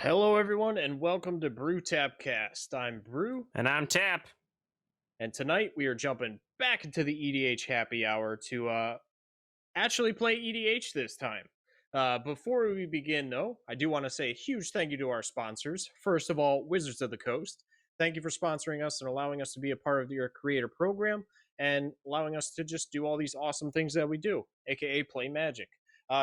Hello, everyone, and welcome to Brew Tapcast. I'm Brew, And I'm Tap. and tonight we are jumping back into the EDH happy hour to actually play EDH this time. Before we begin, though, I do want to say a huge thank you to our sponsors. First of all, Wizards of the Coast. Thank you for sponsoring us and allowing us to be a part of your creator program and allowing us to just do all these awesome things that we do, aka play Magic.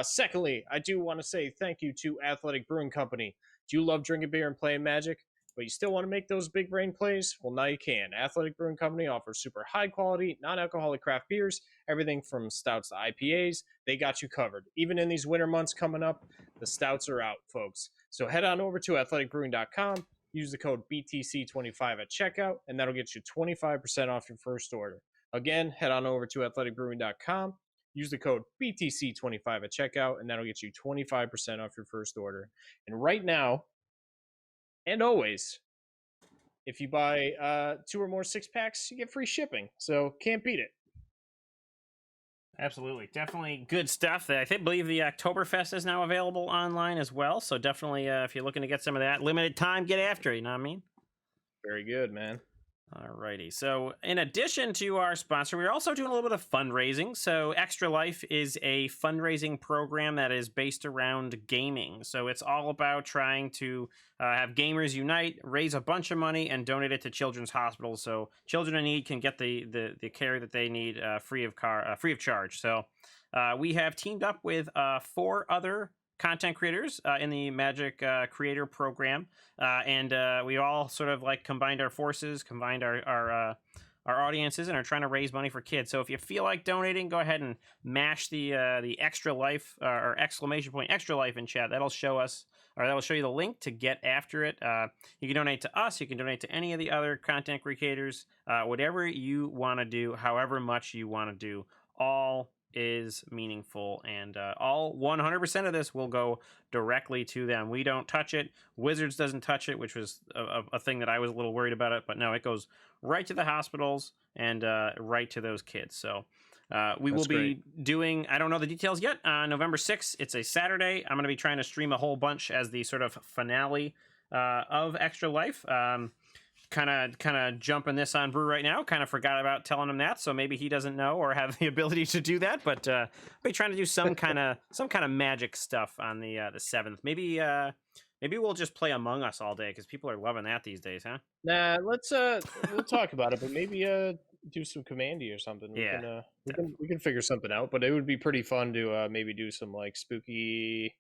Secondly, I do want to say thank you to Athletic Brewing Company. Do you love drinking beer and playing Magic, but you still want to make those big brain plays? Well, now you can. Athletic Brewing Company offers super high quality, non-alcoholic craft beers, everything from stouts to IPAs. They got you covered. Even in these winter months coming up, the stouts are out, folks. So head on over to athleticbrewing.com, use the code BTC25 at checkout, and that'll get you 25% off your first order. Again, head on over to athleticbrewing.com, use the code BTC25 at checkout, and that'll get you 25% off your first order. And right now, and always, if you buy 2 or more 6-packs, you get free shipping. So can't beat it. Absolutely. Definitely good stuff. I believe the Oktoberfest is now available online as well. So definitely, if you're looking to get some of that limited time, get after it. You know what I mean? Very good, man. Alrighty. So, in addition to our sponsor, we're also doing a little bit of fundraising. So, Extra Life is a fundraising program that is based around gaming. So, it's all about trying to have gamers unite, raise a bunch of money, and donate it to children's hospitals. So, children in need can get the care that they need free of charge. So, we have teamed up with 4 other content creators in the Magic Creator Program, and we all sort of like combined our forces, combined our audiences, and are trying to raise money for kids. So if you feel like donating, go ahead and mash the extra life or exclamation point extra life in chat. That'll show us, or that'll show you the link to get after it. You can donate to us. You can donate to any of the other content creators. Whatever you want to do, however much you want to do, all is meaningful, and all 100% of this will go directly to them. We don't touch it. Wizards doesn't touch it, which was a thing that I was a little worried about it, but no, it goes right to the hospitals and right to those kids. So we will be doing, I don't know the details yet, November 6th. It's a Saturday. I'm going to be trying to stream a whole bunch as the sort of finale of Extra Life. Kind of jumping this on Brew right now. Kind of forgot about telling him that, so maybe he doesn't know or have the ability to do that. But I'll be trying to do some kind of magic stuff on the 7th. Maybe we'll just play Among Us all day because people are loving that these days, huh? Nah, let's we'll talk about it, but maybe do some Commandy or something. Yeah, we can figure something out. But it would be pretty fun to maybe do some like spooky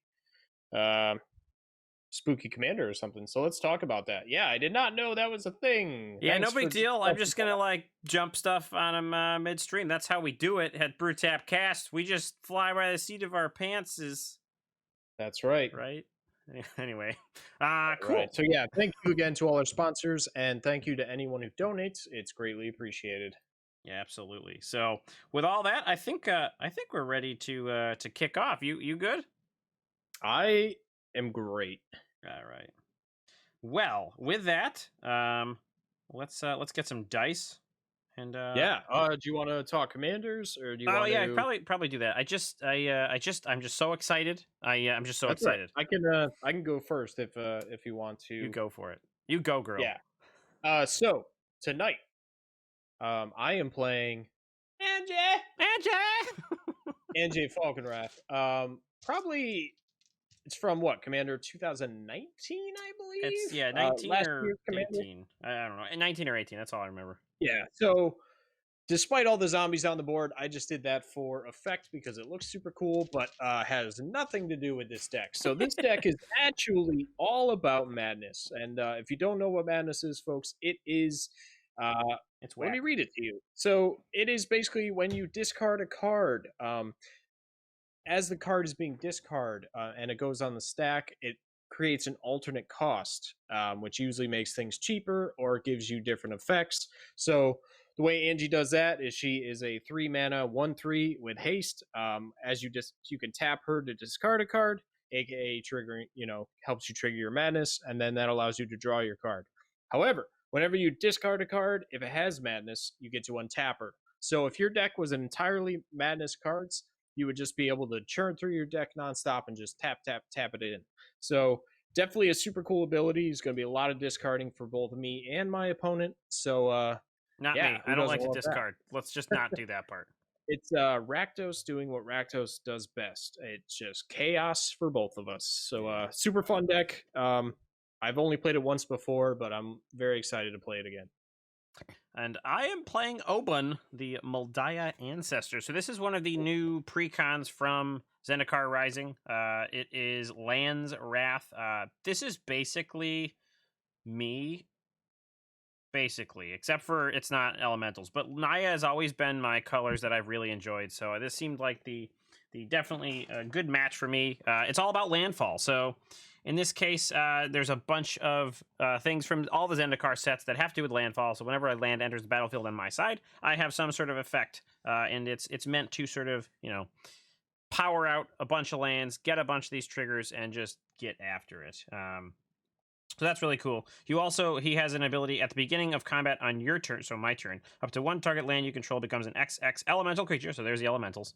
Commander or something. So let's talk about that. Yeah, I did not know that was a thing. Yeah, no big deal. I'm just gonna like jump stuff on them midstream. That's how we do it at Brew Tap Cast. We just fly by the seat of our pants. That's right. Right. Anyway, cool. Right. So yeah, thank you again to all our sponsors, and thank you to anyone who donates. It's greatly appreciated. Yeah, absolutely. So with all that, I think we're ready to kick off. You good? I am great. All right. Well, with that, let's get some dice. And yeah. Do you want to talk commanders, or do you? Oh yeah, probably do that. I'm just so excited. I'm just so excited. Right. I can go first if you want to. You go for it. You go, girl. Yeah. So tonight, I am playing Anje Falkenrath. Probably. It's from what, Commander 2019, I believe? It's 19 or 18. I don't know. 19 or 18, that's all I remember. Yeah, so despite all the zombies on the board, I just did that for effect because it looks super cool, but has nothing to do with this deck. So this deck is actually all about madness. And if you don't know what madness is, folks, it is... it's whack. Let me read it to you. So it is basically when you discard a card... as the card is being discarded and it goes on the stack, it creates an alternate cost, which usually makes things cheaper or gives you different effects. So the way Angie does that is she is a 3-mana 1/3 with haste. As you can tap her to discard a card, aka triggering, helps you trigger your madness, and then that allows you to draw your card. However, whenever you discard a card, if it has madness, you get to untap her. So if your deck was entirely madness cards, you would just be able to churn through your deck nonstop and just tap it in. So definitely a super cool ability. It's going to be a lot of discarding for both me and my opponent. So, Not yeah, me. who I don't doesn't like to love that? discard. Let's just not do that part. It's Rakdos doing what Rakdos does best. It's just chaos for both of us. So, super fun deck. I've only played it once before, but I'm very excited to play it again. And I am playing Obuun, the Moldaya Ancestor. So this is one of the new precons from Zendikar Rising. It is Land's Wrath. This is basically me, except for it's not elementals. But Naya has always been my colors that I've really enjoyed. So this seemed like the definitely a good match for me. It's all about landfall. So in this case, there's a bunch of things from all the Zendikar sets that have to do with landfall. So whenever a land enters the battlefield on my side, I have some sort of effect, and it's meant to sort of power out a bunch of lands, get a bunch of these triggers, and just get after it. So that's really cool. He has an ability at the beginning of combat on your turn, so my turn. Up to one target land you control becomes an XX elemental creature, so there's the elementals,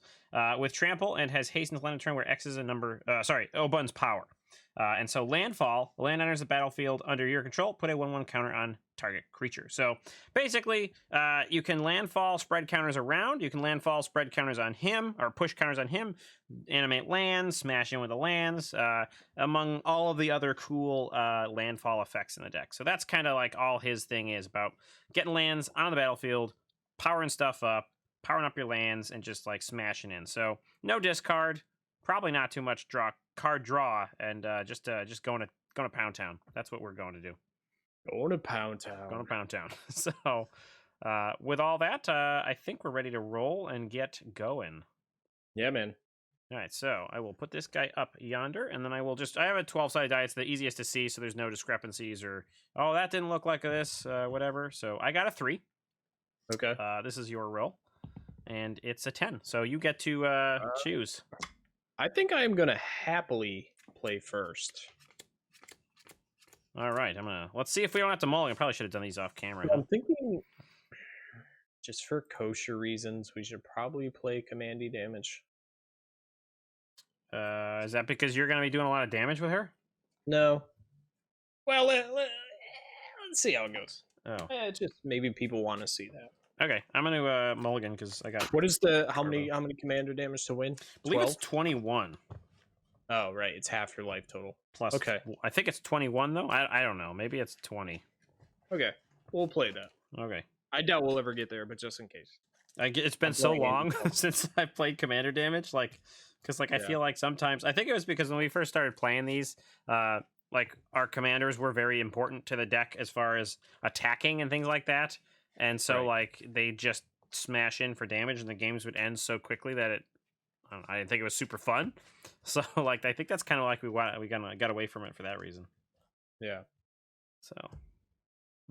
with trample, and has haste until end of turn where X is a number, Obuun's power. And so landfall, the land enters the battlefield under your control, put a 1/1 counter on target creature. So basically, you can landfall, spread counters around. You can landfall, spread counters on him, or push counters on him, animate lands, smash in with the lands, among all of the other cool landfall effects in the deck. So that's kind of like all his thing is about getting lands on the battlefield, powering stuff up, powering up your lands, and just like smashing in. So no discard, probably not too much card draw, and just going to Pound Town. That's what we're going to do. Going to Pound Town. Going to Pound Town. So with all that, I think we're ready to roll and get going. Yeah, man. All right, so I will put this guy up yonder, and then I have a 12-sided die. It's the easiest to see, so there's no discrepancies or, oh, that didn't look like this, whatever. So I got a 3. Okay. This is your roll, and it's a 10. So you get to choose. I think I am going to happily play first. All right, let's see if we don't have to mulligan. I probably should have done these off camera. I'm thinking, just for kosher reasons, we should probably play Commandy Damage. Is that because you're going to be doing a lot of damage with her? No. Well, let's see how it goes. Oh. Just maybe people want to see that. Okay, I'm going to mulligan because I got... What is how many commander damage to win? I believe 12? It's 21. Oh, right. It's half your life total. Plus, okay. I think it's 21, though. I don't know. Maybe it's 20. Okay. We'll play that. Okay. I doubt we'll ever get there, but just in case. It's been so long since I played commander damage, because I feel like sometimes... I think it was because when we first started playing these, our commanders were very important to the deck as far as attacking and things like that. And so, they just smash in for damage, and the games would end so quickly that I didn't think it was super fun. So, I think that's kind of like we got away from it for that reason. Yeah. So.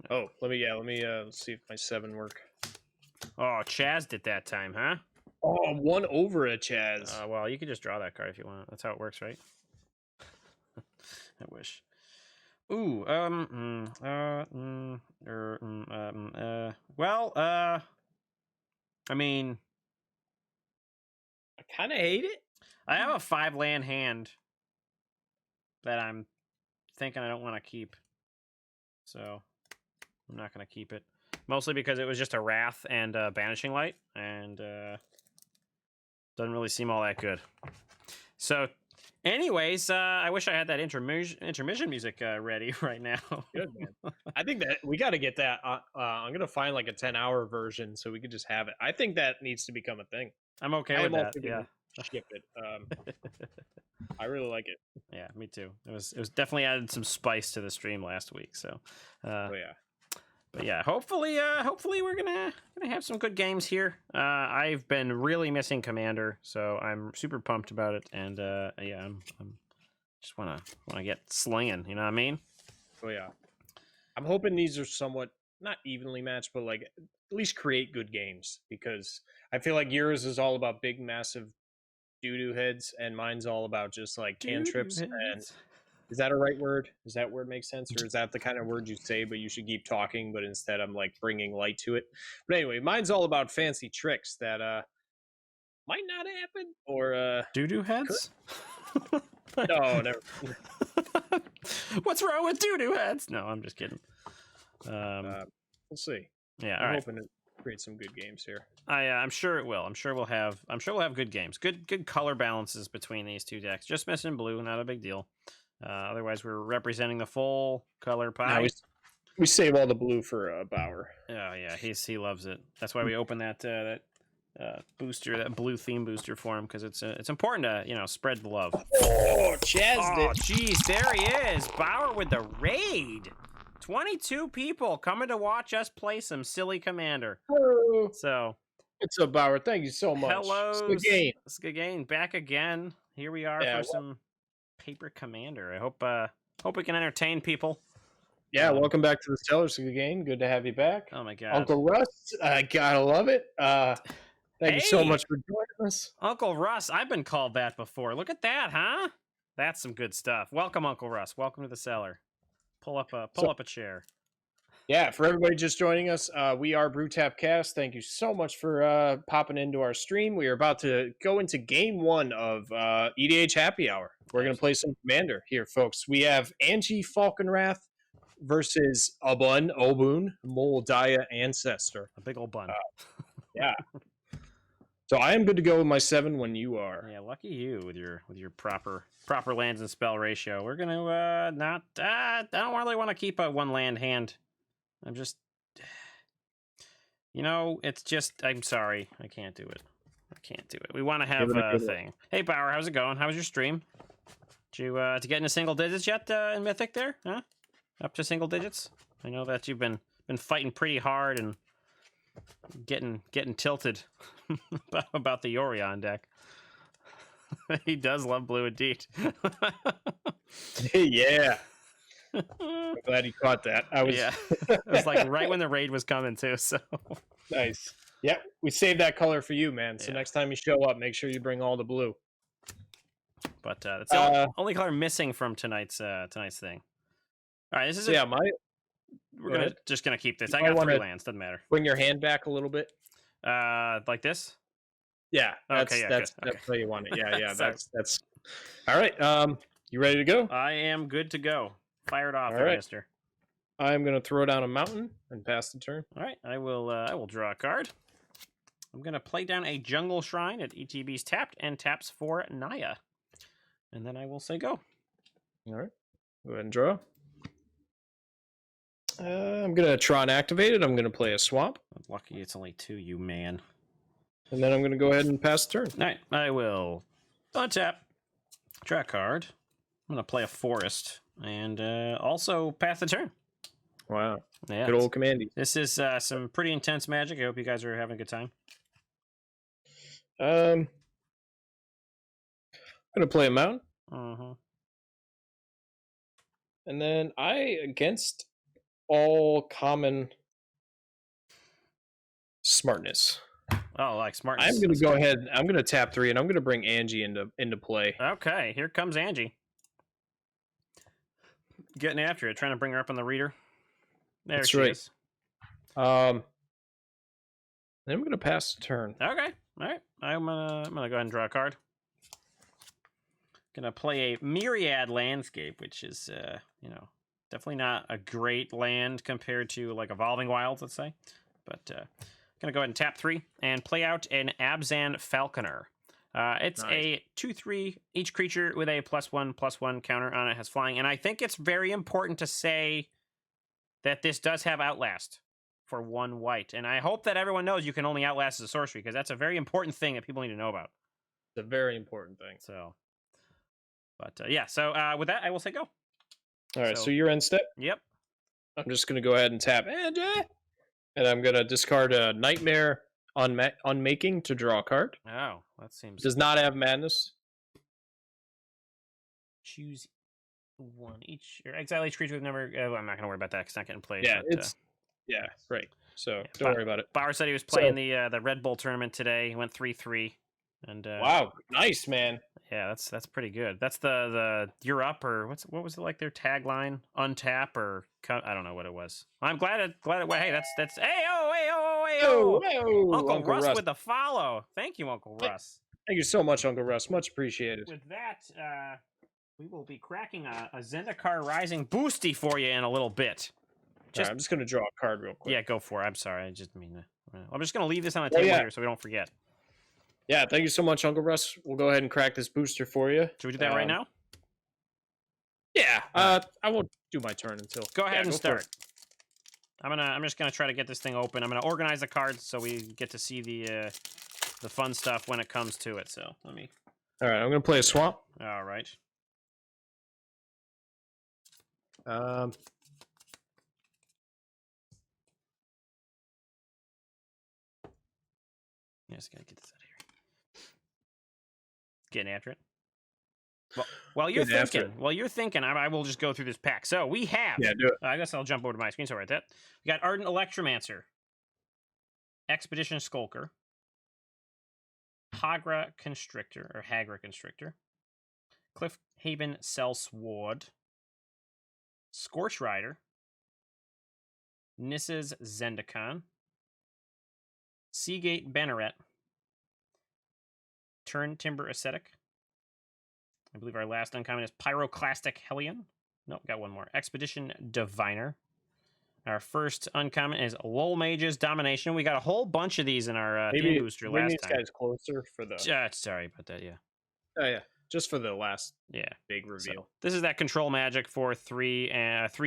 Oh, let me see if my 7 work. Oh, Chaz did that time, huh? Oh, 1 over a Chaz. Well, you could just draw that card if you want. That's how it works, right? I wish. Ooh, I mean, I kind of hate it. I have a 5-land hand that I'm thinking I don't want to keep, so I'm not going to keep it. Mostly because it was just a Wrath and a Banishing Light, and doesn't really seem all that good. So, anyways, I wish I had that intermission music ready right now. Good, man. I think that we got to get that. I'm going to find like a 10-hour version so we could just have it. I think that needs to become a thing. I'm okay with that. Yeah. Ship it. I really like it. Yeah, me too. It was definitely added some spice to the stream last week. So, oh yeah. But yeah, hopefully we're gonna have some good games here. I've been really missing Commander, so I'm super pumped about it. And yeah, I'm just wanna get slinging. You know what I mean? Oh yeah. I'm hoping these are somewhat not evenly matched, but at least create good games, because I feel like yours is all about big, massive doo-doo heads, and mine's all about just cantrips. And is that a right word? Does that word make sense? Or is that the kind of word you say, but you should keep talking, but instead I'm bringing light to it? But anyway, mine's all about fancy tricks that might not happen, or doo-doo heads? No, never. What's wrong with doo-doo heads? No, I'm just kidding. We'll see. Yeah, I'm hoping to create some good games here. I'm sure it will. I'm sure we'll have good games. Good color balances between these two decks. Just missing blue, not a big deal. Otherwise, we're representing the full color pie. No, we save all the blue for Bauer. Oh yeah, he loves it. That's why we opened that booster, that blue theme booster for him, because it's important to spread the love. Oh, Chaz! Oh, jeez, there he is, Bauer with the raid. 22 people coming to watch us play some silly Commander. Hello. So, what's up, Bauer? Thank you so much. Hello, Skagain, back again. Here we are for some paper Commander. I hope we can entertain people. Yeah, welcome back to the Stellars again. Good to have you back. Oh my God, Uncle Russ, I gotta love it. Thank you so much for joining us, Uncle Russ. I've been called that before. Look at that, huh? That's some good stuff. Welcome, Uncle Russ. Welcome to the cellar. Pull up a chair. Yeah, for everybody just joining us, we are Brew Tap Cast. Thank you so much for popping into our stream. We are about to go into game 1 of EDH Happy Hour. We're going to play some Commander here, folks. We have Anje Falkenrath versus Obuun, Moldaya Ancestor. A big old bun. Yeah. So I am good to go with my 7 when you are. Yeah, lucky you with your proper lands and spell ratio. We're gonna not. I don't really want to keep a 1 land hand. I'm just, it's just. I'm sorry, I can't do it. We want to have a thing. Hey Bauer, how's it going? How was your stream? Did you to get into single digits yet in Mythic there? Huh? Up to single digits? I know that you've been fighting pretty hard and getting tilted about the Yorion deck. He does love blue indeed. Yeah. I'm glad he caught that. It was like right when the raid was coming too, so nice. Yeah, we saved that color for you, man. So next time you show up, make sure you bring all the blue. But that's the only color missing from tonight's thing. All right, this is we're just gonna keep this. I got 3 lands, doesn't matter. Bring your hand back a little bit. Like this? Yeah, that's how you want it. Yeah, that's all right. You ready to go? I am good to go. Fire it off, all right, mister. I'm gonna throw down a mountain and pass the turn. All right, I will draw a card. I'm gonna play down a Jungle Shrine at ETB's tapped and taps for Naya, and then I will say go. All right, go ahead and draw. I'm gonna Tron activate it. I'm gonna play a swamp. Lucky it's only 2, you man. And then I'm gonna go ahead and pass the turn. All right, I will untap, draw a card. I'm gonna play a forest and also pass the turn. Wow. Yeah. Good old Commandy. This is some pretty intense Magic. I hope you guys are having a good time. I'm gonna play a mountain. And then against all common smartness. Oh, like smartness. I'm gonna go ahead. I'm gonna tap 3, and I'm gonna bring Anje into play. Okay, here comes Anje. Getting after it, trying to bring her up on the reader. There she is. Then I'm gonna pass the turn. Okay, all right. I'm gonna go ahead and draw a card. Gonna play a Myriad Landscape, which is definitely not a great land compared to like Evolving Wilds, let's say. But gonna go ahead and tap 3 and play out an Abzan Falconer. It's nice. A 2/3. Each creature with a +1/+1 counter on it has flying, and I think it's very important to say that this does have Outlast for 1 white, and I hope that everyone knows you can only Outlast as a sorcery, because that's a very important thing that people need to know about. It's a very important thing. So, but yeah. So with that, I will say go. All right. So you're in step. Yep. I'm just gonna go ahead and tap Anje, and I'm gonna discard a Nightmare Unmaking to draw a card. Oh, that seems. Does not have madness. Choose 1 each. Or exile each creature with number. I'm not gonna worry about that because it's not getting played. Yeah, but, yeah, right. So don't worry about it. Bauer said he was playing the Red Bull tournament today. He went 3-3. And wow, nice, man. Yeah, that's pretty good. That's the you're up, or what was it like their tagline? Untap or I don't know what it was. I'm glad it. Hey, that's Uncle Russ with the follow. Thank you, Uncle Russ. Thank you so much, Uncle Russ. Much appreciated. With that, we will be cracking a Zendikar Rising boosty for you in a little bit. Right, I'm just going to draw a card real quick. Yeah, go for it. I'm sorry. I just mean I'm just going to leave this on the table here so we don't forget. Yeah, thank you so much, Uncle Russ. We'll go ahead and crack this booster for you. Should we do that right now? Yeah. I won't do my turn until. Go ahead and start. I'm just gonna try to get this thing open. I'm gonna organize the cards so we get to see the fun stuff when it comes to it. So let me. All right, I'm gonna play a swamp. All right. Yeah, just gotta get this out of here. Getting after it. Well, while you're thinking, I will just go through this pack. So we have. Yeah, do it. I guess I'll jump over to my screen. So right, that we got Ardent Electromancer, Expedition Skulker, Hagra Constrictor, Cliffhaven Sellsword, Scorch Rider, Nissa's Zendikon, Seagate Banneret, Turn Timber Ascetic. I believe our last uncommon is Pyroclastic Hellion. Nope, got one more. Expedition Diviner. Our first uncommon is Lull Mage's Domination. We got a whole bunch of these in our theme booster last time. Maybe these guys closer for the. Sorry about that. Yeah. Oh yeah, just for the last. Yeah. Big reveal. So, this is that control magic for 3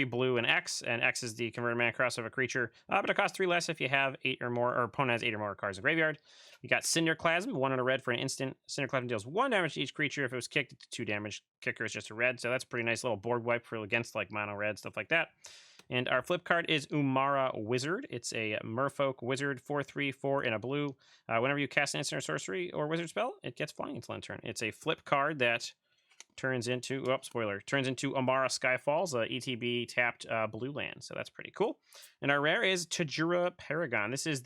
blue and X is the converted mana cost of a creature, but it costs 3 less if you have 8 or more, or opponent has 8 or more cards in the graveyard. We got Cinderclasm, 1 and a red for an instant. Cinderclasm deals 1 damage to each creature. If it was kicked, it's 2 damage. Kicker is just a red, so that's a pretty nice little board wipe for against like mono red, stuff like that. And our flip card is Umara Wizard. It's a Merfolk Wizard, 4/3/4 in a blue. Whenever you cast an instant or sorcery or wizard spell, it gets flying until end turn. It's a flip card that turns into, turns into Amara Skyfalls, a ETB tapped blue land. So that's pretty cool. And our rare is Tajura Paragon. This is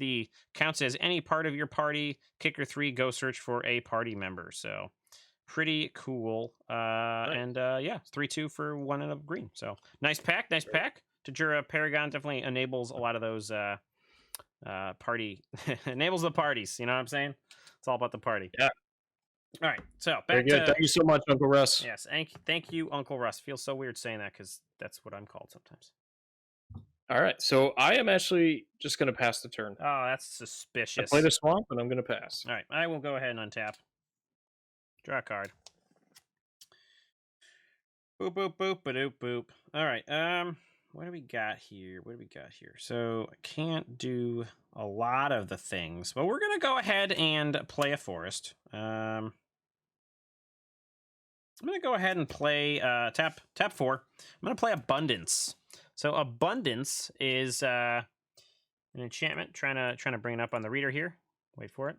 counts as any part of your party. Kicker 3, go search for a party member. So pretty cool. Nice. And yeah, 3/2 for 1 and a green. So nice pack. Tajura Paragon definitely enables a lot of those enables the parties. You know what I'm saying? It's all about the party. Yeah. All right, so back to... Thank you so much, Uncle Russ. Yes, thank you, Uncle Russ. Feels so weird saying that because that's what I'm called sometimes. All right, so I am actually just going to pass the turn. Oh, that's suspicious. I played a swamp, and I'm going to pass. All right, I will go ahead and untap. Draw a card. Boop, boop, boop, ba-doop, boop. All right, what do we got here? So I can't do a lot of the things, but we're going to go ahead and play a forest. I'm going to go ahead and play tap 4. I'm going to play Abundance. So Abundance is an enchantment. Trying to bring it up on the reader here. Wait for it.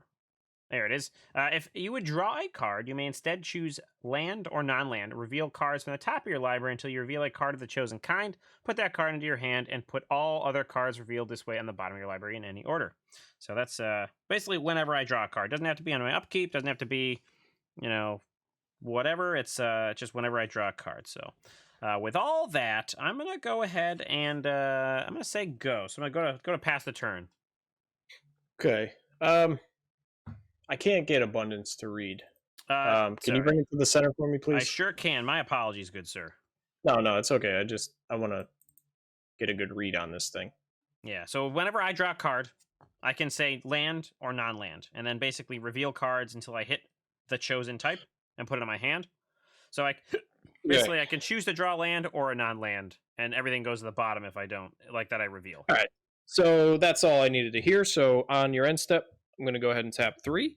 There it is. If you would draw a card, you may instead choose land or non-land. Reveal cards from the top of your library until you reveal a card of the chosen kind. Put that card into your hand and put all other cards revealed this way on the bottom of your library in any order. So that's basically whenever I draw a card. Doesn't have to be on my upkeep. Doesn't have to be, whatever. It's just whenever I draw a card. So with all that, I'm going to go ahead and I'm going to say go. So I'm going to go to pass the turn. Okay. I can't get Abundance to read. Can you bring it to the center for me, please? I sure can. My apologies, good sir. No, it's okay. I want to get a good read on this thing. Yeah, so whenever I draw a card, I can say land or non-land, and then basically reveal cards until I hit the chosen type and put it in my hand. So I can choose to draw land or a non-land, and everything goes to the bottom if I don't, like that I reveal. All right, so that's all I needed to hear. So on your end step, I'm going to go ahead and tap 3.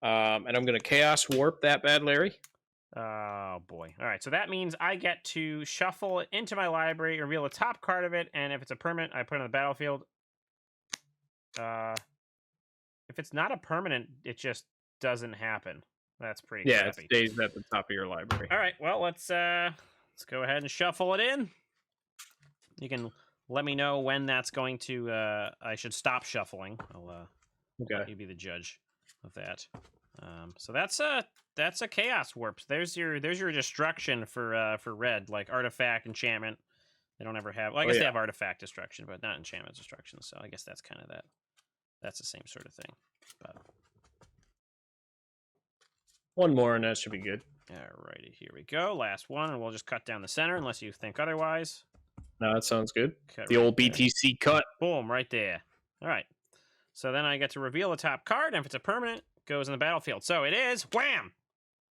And I'm going to Chaos Warp that bad Larry. Oh, boy. All right, so that means I get to shuffle it into my library, reveal the top card of it, and if it's a permanent, I put it on the battlefield. If it's not a permanent, it just doesn't happen. That's pretty crappy. It stays at the top of your library. All right, well, let's go ahead and shuffle it in. You can let me know when that's going to... I should stop shuffling. I'll... Okay. You be the judge of that. So that's a Chaos Warp. There's your destruction for red, like artifact, enchantment. They don't ever have. Well, I guess they have artifact destruction, but not enchantment destruction. So I guess that's kind of that. That's the same sort of thing. But one more and that should be good. Alrighty, here we go. Last one, and we'll just cut down the center unless you think otherwise. No, that sounds good. Cut The right old there. BTC cut. Boom, right there. All right. So then I get to reveal the top card, and if it's a permanent, it goes in the battlefield. So it is, wham!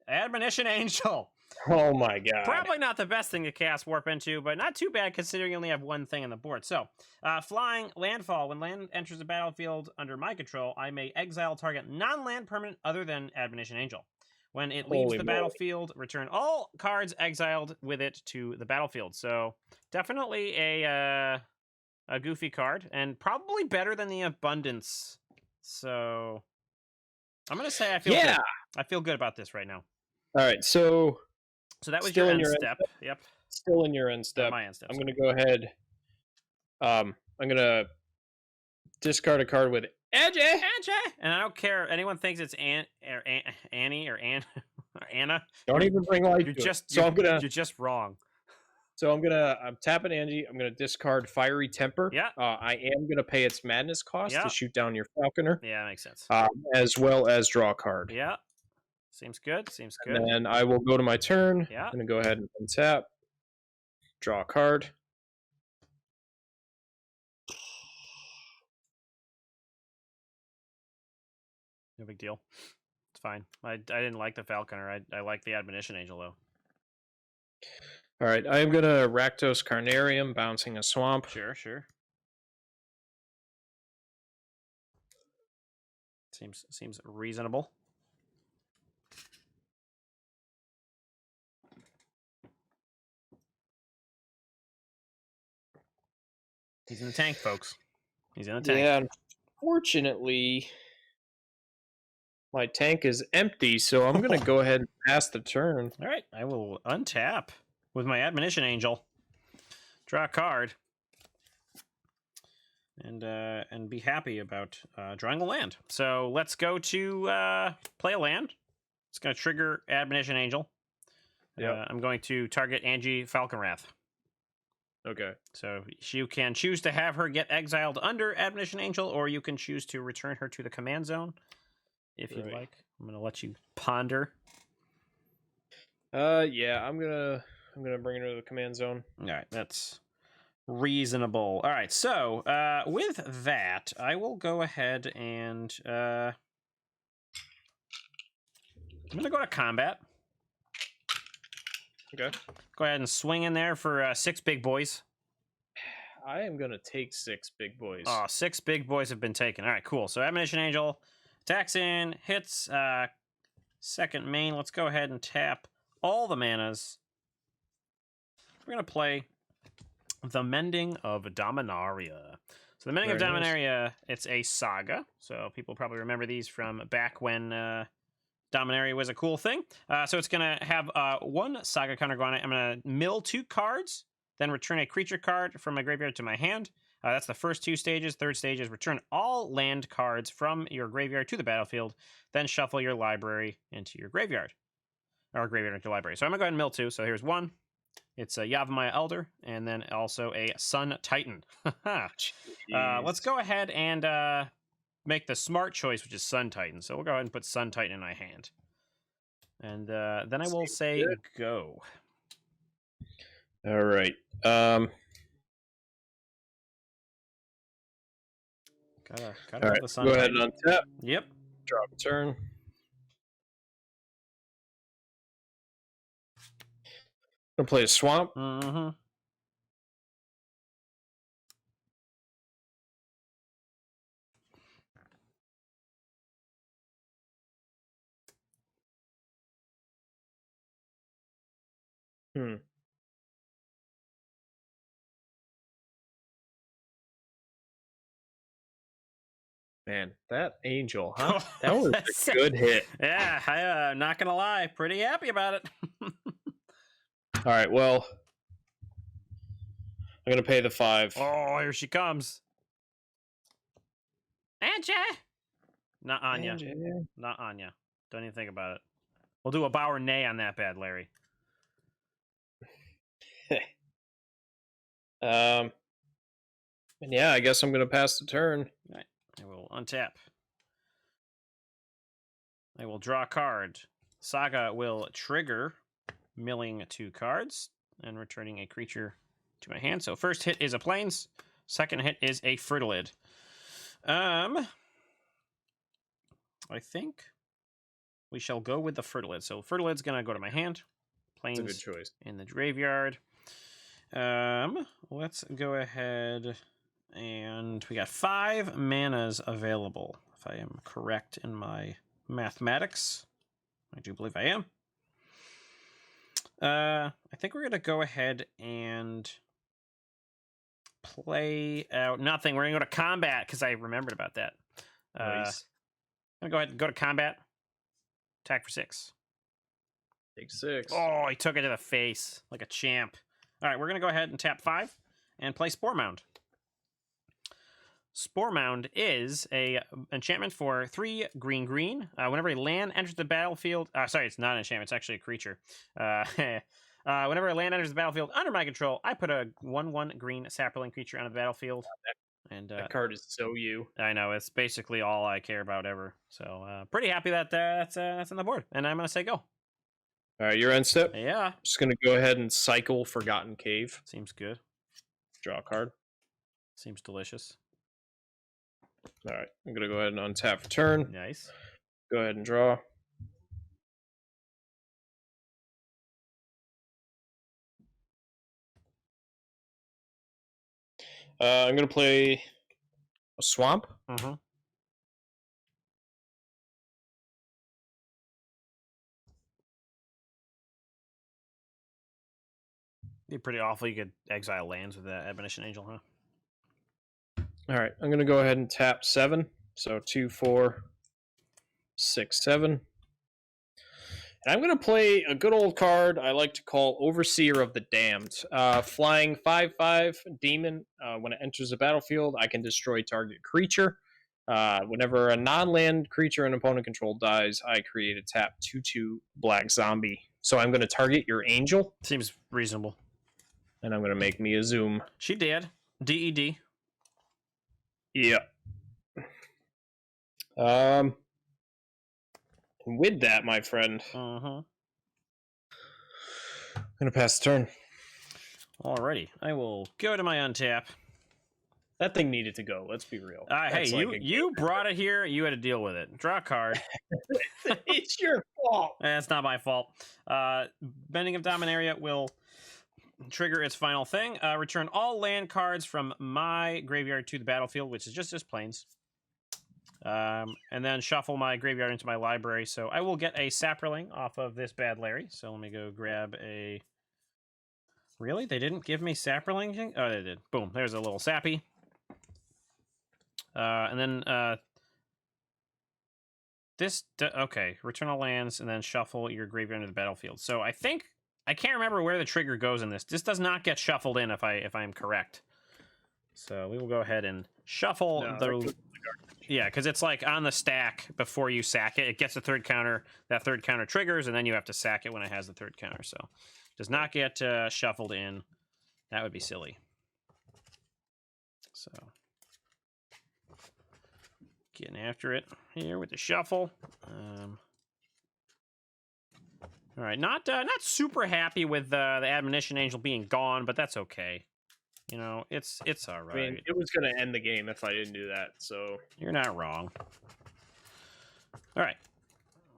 Admonition Angel. Oh my god. Probably not the best thing to cast Warp into, but not too bad considering you only have one thing on the board. So, flying landfall. When land enters the battlefield under my control, I may exile target non-land permanent other than Admonition Angel. When it leaves Holy the moly. battlefield, return all cards exiled with it to the battlefield. So, definitely a goofy card, and probably better than the Abundance. So, I'm gonna say I feel good. I feel good about this right now. All right, so that was still your in end your end step. step? Yep. Still in your end step. My end step. I'm going to go ahead. I'm going to discard a card with Anje. And I don't care. Anyone thinks it's Annie or Anna. Don't even bring light You're to just it. So you're just wrong. So I'm tapping Angie. I'm gonna discard Fiery Temper. Yeah. I am gonna pay its madness cost to shoot down your Falconer. Yeah, that makes sense. As well as draw a card. Yeah. Seems good. And then I will go to my turn. Yeah. I'm gonna go ahead and untap. Draw a card. No big deal. It's fine. I didn't like the Falconer. I like the Admonition Angel though. All right, I am gonna Rakdos Carnarium, bouncing a swamp. Sure. Seems reasonable. He's in the tank, folks. He's in the tank. Yeah, unfortunately, my tank is empty, so I'm gonna go ahead and pass the turn. All right, I will untap with my Admonition Angel, draw a card, and be happy about drawing a land. So let's go to play a land. It's going to trigger Admonition Angel. Yeah, I'm going to target Anje Falkenrath. Okay. So you can choose to have her get exiled under Admonition Angel, or you can choose to return her to the command zone if you'd like. I'm going to let you ponder. Yeah, I'm gonna bring her to the command zone. All right, that's reasonable. All right, so with that, I will go ahead and I'm gonna go to combat. Okay. Go ahead and swing in there for 6 big boys. I am gonna take 6 big boys. Oh, 6 big boys have been taken. All right, cool. So Admonition Angel attacks in, hits second main. Let's go ahead and tap all the manas. We're gonna play the Mending of Dominaria. So the Mending of Dominaria, it's a saga. So people probably remember these from back when Dominaria was a cool thing. So it's going to have 1 saga counter go on it. I'm going to mill 2 cards, then return a creature card from my graveyard to my hand. That's the first 2 stages. Third stage is return all land cards from your graveyard to the battlefield, then shuffle your library into your graveyard. Or graveyard into your library. So I'm going to go ahead and mill 2. So here's 1. It's a Yavimaya Elder, and then also a Sun Titan. Let's go ahead and make the smart choice, which is Sun Titan. So we'll go ahead and put Sun Titan in my hand. And then I will say go. All right. Gotta All right. the Sun Go Titan. ahead and untap. Yep. Drop a turn. Gonna play a swamp. Mm-hmm. Man, that angel, huh? That was a good hit. Yeah, I'm not gonna lie, pretty happy about it. All right, well, I'm gonna pay the 5. Oh, here she comes. Anje! Not Anya. Anje. Not Anya. Don't even think about it. We'll do a bow or nay on that bad, Larry. And yeah, I guess I'm gonna pass the turn. All right. I will untap. I will draw a card. Saga will trigger, milling 2 cards and returning a creature to my hand. So first hit is a Plains, second hit is a Fertilid. I think we shall go with the Fertilid. So Fertilid's gonna go to my hand. Plains That's a good choice. in the graveyard. Let's go ahead and we got 5 manas available, if I am correct in my mathematics. I do believe I am. I think we're gonna go ahead and play out nothing. We're gonna go to combat because I remembered about that. Nice. I'm gonna go ahead and go to combat. Attack for 6. Take 6. Oh, he took it to the face like a champ. All right, we're gonna go ahead and tap 5 and play Spore Mound. Spore Mound is a enchantment for 3 green. Whenever a land enters the battlefield, sorry, it's not an enchantment. It's actually a creature. Whenever a land enters the battlefield under my control, I put a 1/1 green sapling creature on the battlefield. And that card is so you. I know, it's basically all I care about ever. So pretty happy that that's on the board. And I'm gonna say go. All right, your end step. Yeah. Just gonna go ahead and cycle Forgotten Cave. Seems good. Draw a card. Seems delicious. All right, I'm gonna go ahead and untap for turn. Nice. Go ahead and draw. I'm gonna play a swamp. Mm-hmm. Be pretty awful. You could exile lands with that Admonition Angel, huh? All right, I'm gonna go ahead and tap 7. So 2, 4, 6, 7. And I'm gonna play a good old card I like to call Overseer of the Damned. Flying 5/5 demon. When it enters the battlefield, I can destroy target creature. Whenever a non-land creature an opponent control dies, I create a tap 2/2 black zombie. So I'm gonna target your angel. Seems reasonable. And I'm gonna make me a zoom. She did. DED. Yeah. And with that, my friend, Mm-hmm. I'm gonna pass the turn. Alrighty, I will go to my untap. That thing needed to go. Let's be real. Hey, you brought it here. You had to deal with it. Draw a card. It's your fault. That's not my fault. Bending of Dominaria will trigger its final thing. Return all land cards from my graveyard to the battlefield, which is just as Plains. And then shuffle my graveyard into my library. So I will get a Saproling off of this bad Larry. So let me go grab a... Really? They didn't give me Saproling? Oh, they did. Boom. There's a little Sappy. And then okay, return all lands and then shuffle your graveyard into the battlefield. So I think I can't remember where the trigger goes in this. This does not get shuffled in if I'm correct. So we will go ahead and shuffle yeah, because it's like on the stack before you sack it. It gets a 3rd counter. That 3rd counter triggers, and then you have to sack it when it has the 3rd counter. So it does not get shuffled in. That would be silly. So getting after it here with the shuffle. All right, not super happy with the Admonition Angel being gone, but that's okay. You know, it's all right. I mean, it was going to end the game if I didn't do that, so... You're not wrong. All right.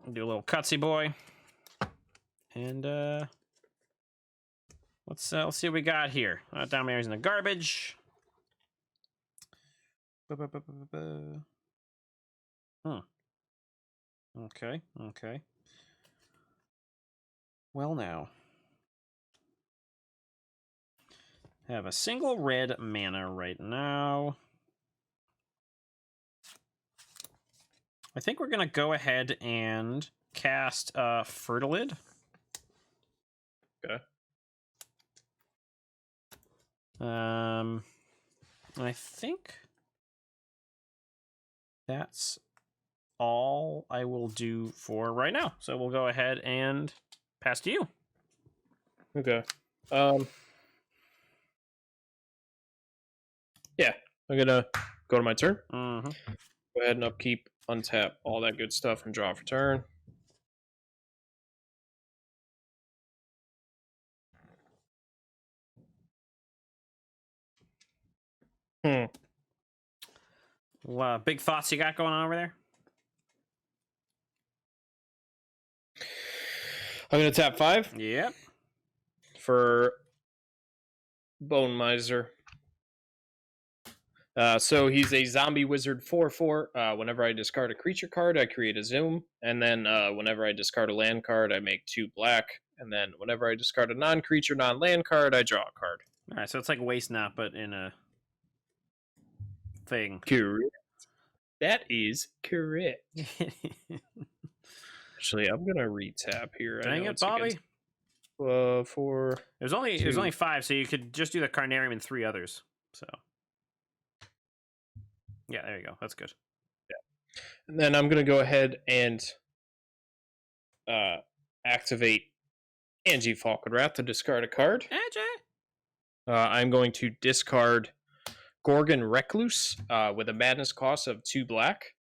We'll do a little cutsy boy. And, let's see what we got here. Dominators in the garbage. Okay. Well, now. Have a single red mana right now. I think we're going to go ahead and cast Fertilid. Okay. I think that's all I will do for right now. So we'll go ahead and pass to you. Okay. Yeah, I'm gonna go to my turn. Mm-hmm. Go ahead and upkeep, untap, all that good stuff, and draw for turn. Big thoughts you got going on over there? I'm going to tap 5 Yep. for Bone Miser. So he's a zombie wizard 4/4. Whenever I discard a creature card, I create a zoom. And then whenever I discard a land card, I make 2 black. And then whenever I discard a non-creature, non-land card, I draw a card. All right, so it's like Waste Not, but in a thing. Correct. That is correct. Actually, I'm gonna retap here. Dang it, Bobby. For there's only 5, so you could just do the Carnarium and 3 others. So yeah, there you go. That's good. Yeah, and then I'm gonna go ahead and activate Anje Falkenrath to discard a card. Anje. I'm going to discard Gorgon Recluse with a madness cost of 2 black.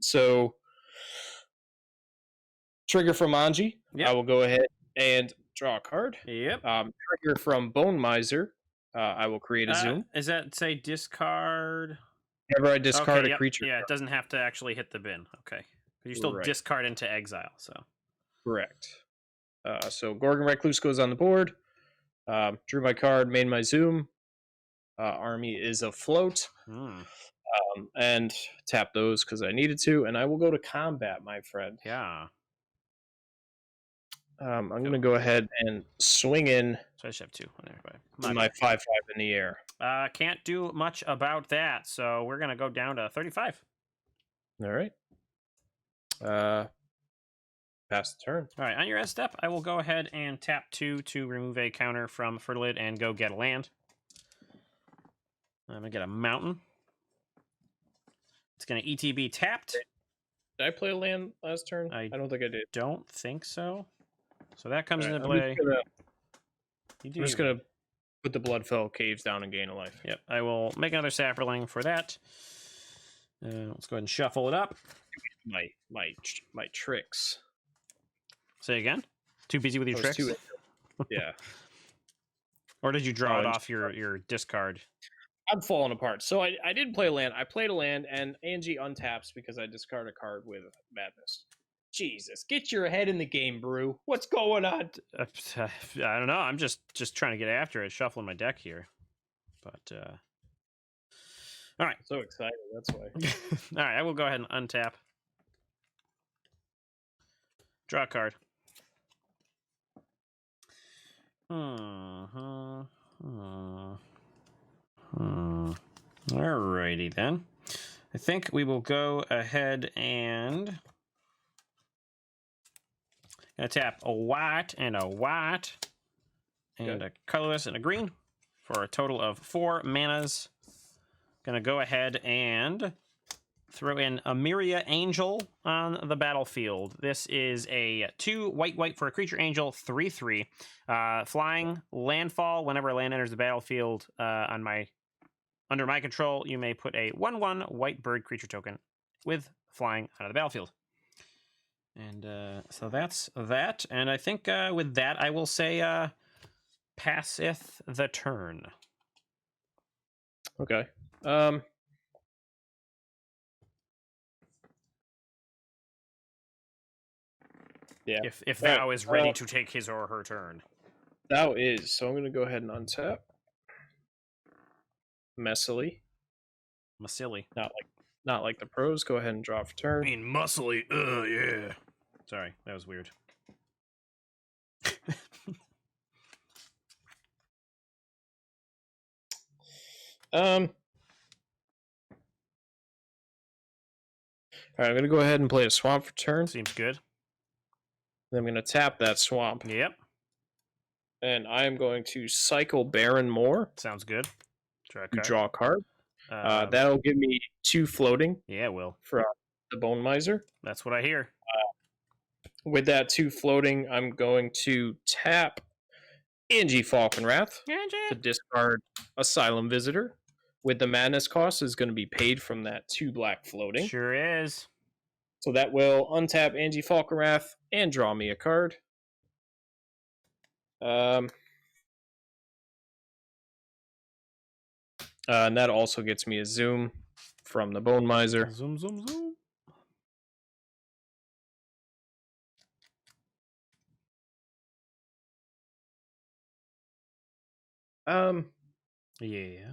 So trigger from Anje. Yep. I will go ahead and draw a card. Yep. Trigger from Bone Miser. I will create a zoom. Is that say discard? Whenever I discard a creature. Yeah, it doesn't have to actually hit the bin. Okay. You still discard into exile. So correct. So Gorgon Recluse goes on the board. Drew my card, made my zoom. Army is afloat. And tap those because I needed to. And I will go to combat, my friend. Yeah. I'm going to go ahead and swing in. So I should have 2. My 5/5 in the air. Can't do much about that. So we're going to go down to 35. All right. Pass the turn. All right. On your end step, I will go ahead and tap 2 to remove a counter from Fertilid and go get a land. I'm going to get a mountain. It's going to ETB tapped. Did I play a land last turn? I don't think I did. Don't think so. So that comes into play. I'm just going to put the Bloodfell Caves down and gain a life. Yep. I will make another Sapperling for that. Let's go ahead and shuffle it up. My tricks. Say again? Too busy with your tricks? Yeah. Or did you draw it off your discard? I'm falling apart. So I didn't play a land. I played a land, and Anje untaps because I discard a card with madness. Jesus, get your head in the game, Brew. What's going on? I don't know. I'm just trying to get after it, shuffling my deck here. But all right. So excited. That's why. All right. I will go ahead and untap. Draw a card. Alrighty then. I think we will go ahead and gonna tap a white and a colorless and a green for a total of 4 manas. Gonna go ahead and throw in a Myria Angel on the battlefield. This is a 2 white for a creature angel, 3/3. Flying landfall. Whenever a land enters the battlefield under my control, you may put a 1/1 white bird creature token with flying out of the battlefield. And so that's that. And I think with that, I will say passeth the turn. Okay. Yeah. If Thou is ready to take his or her turn. Thou is. So I'm going to go ahead and untap. Messily. Not like the pros. Go ahead and draw for turn. I mean, muscly. Yeah. Sorry, that was weird. All right, I'm going to go ahead and play a swamp for turn. Seems good. Then I'm going to tap that swamp. Yep. And I am going to cycle Baron Moore. Sounds good. Draw a card. That'll give me 2 floating. Yeah, it will. From the Bone Miser. That's what I hear. With that 2 floating, I'm going to tap Anje Falkenrath to discard Asylum Visitor. With the madness cost is going to be paid from that 2 black floating. Sure is. So that will untap Anje Falkenrath and draw me a card. And that also gets me a zoom. from the Bone Miser. Zoom, zoom, zoom. Yeah.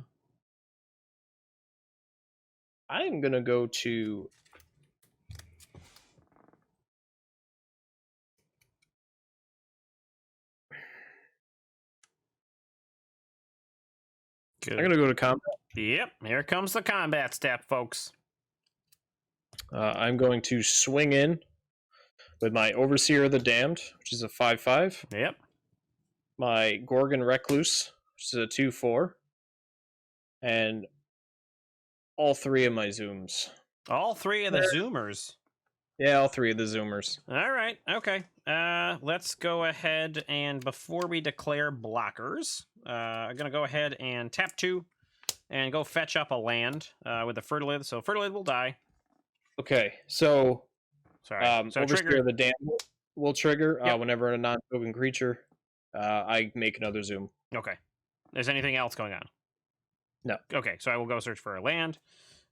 I'm gonna go to Good. I'm gonna go to combat. Yep, here comes the combat step, folks. I'm going to swing in with my Overseer of the Damned, which is a 5/5. Yep. My Gorgon Recluse, which is a 2/4. And all three of my Zooms. All three of the Zoomers. Yeah, all three of the Zoomers. All right. Okay. Let's go ahead and before we declare blockers, I'm gonna go ahead and tap 2 and go fetch up a land with the Fertilid. So Fertilid will die. Okay, so Sorry. So Overseer trigger. of the Damned will trigger Yep. whenever a non-token creature. I make another Zoom. Okay. Is anything else going on? No. Okay. So I will go search for a land.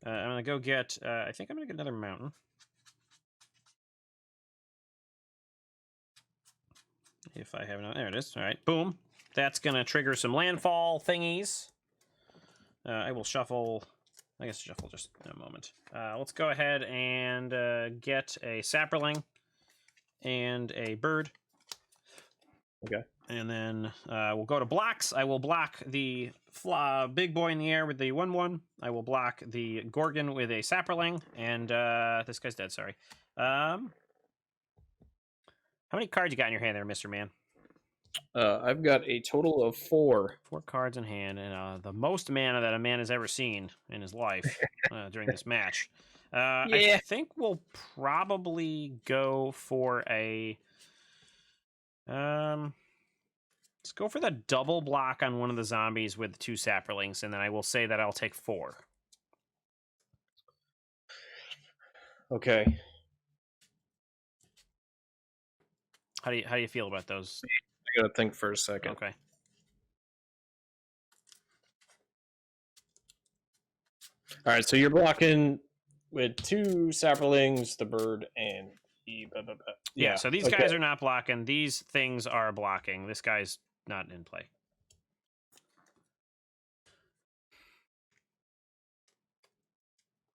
I'm gonna go get. I think I'm gonna get another mountain. If I have no, there it is. All right, boom. That's gonna trigger some landfall thingies. I will shuffle. I guess shuffle just in a moment. Let's go ahead and get a sapperling and a bird. Okay. And then we'll go to blocks. I will block the big boy in the air with the 1/1. I will block the Gorgon with a sapperling, and this guy's dead. Sorry. How many cards you got in your hand there, Mr. Man? I've got a total of 4. 4 cards in hand, and the most mana that a man has ever seen in his life during this match. I think we'll probably go for a... let's go for the double block on one of the zombies with 2 sapperlings, and then I will say that I'll take 4. Okay. How do you feel about those? I gotta think for a second. Okay. All right, so you're blocking with 2 sapperlings, the bird, and the... Yeah, so these guys are not blocking. These things are blocking. This guy's not in play.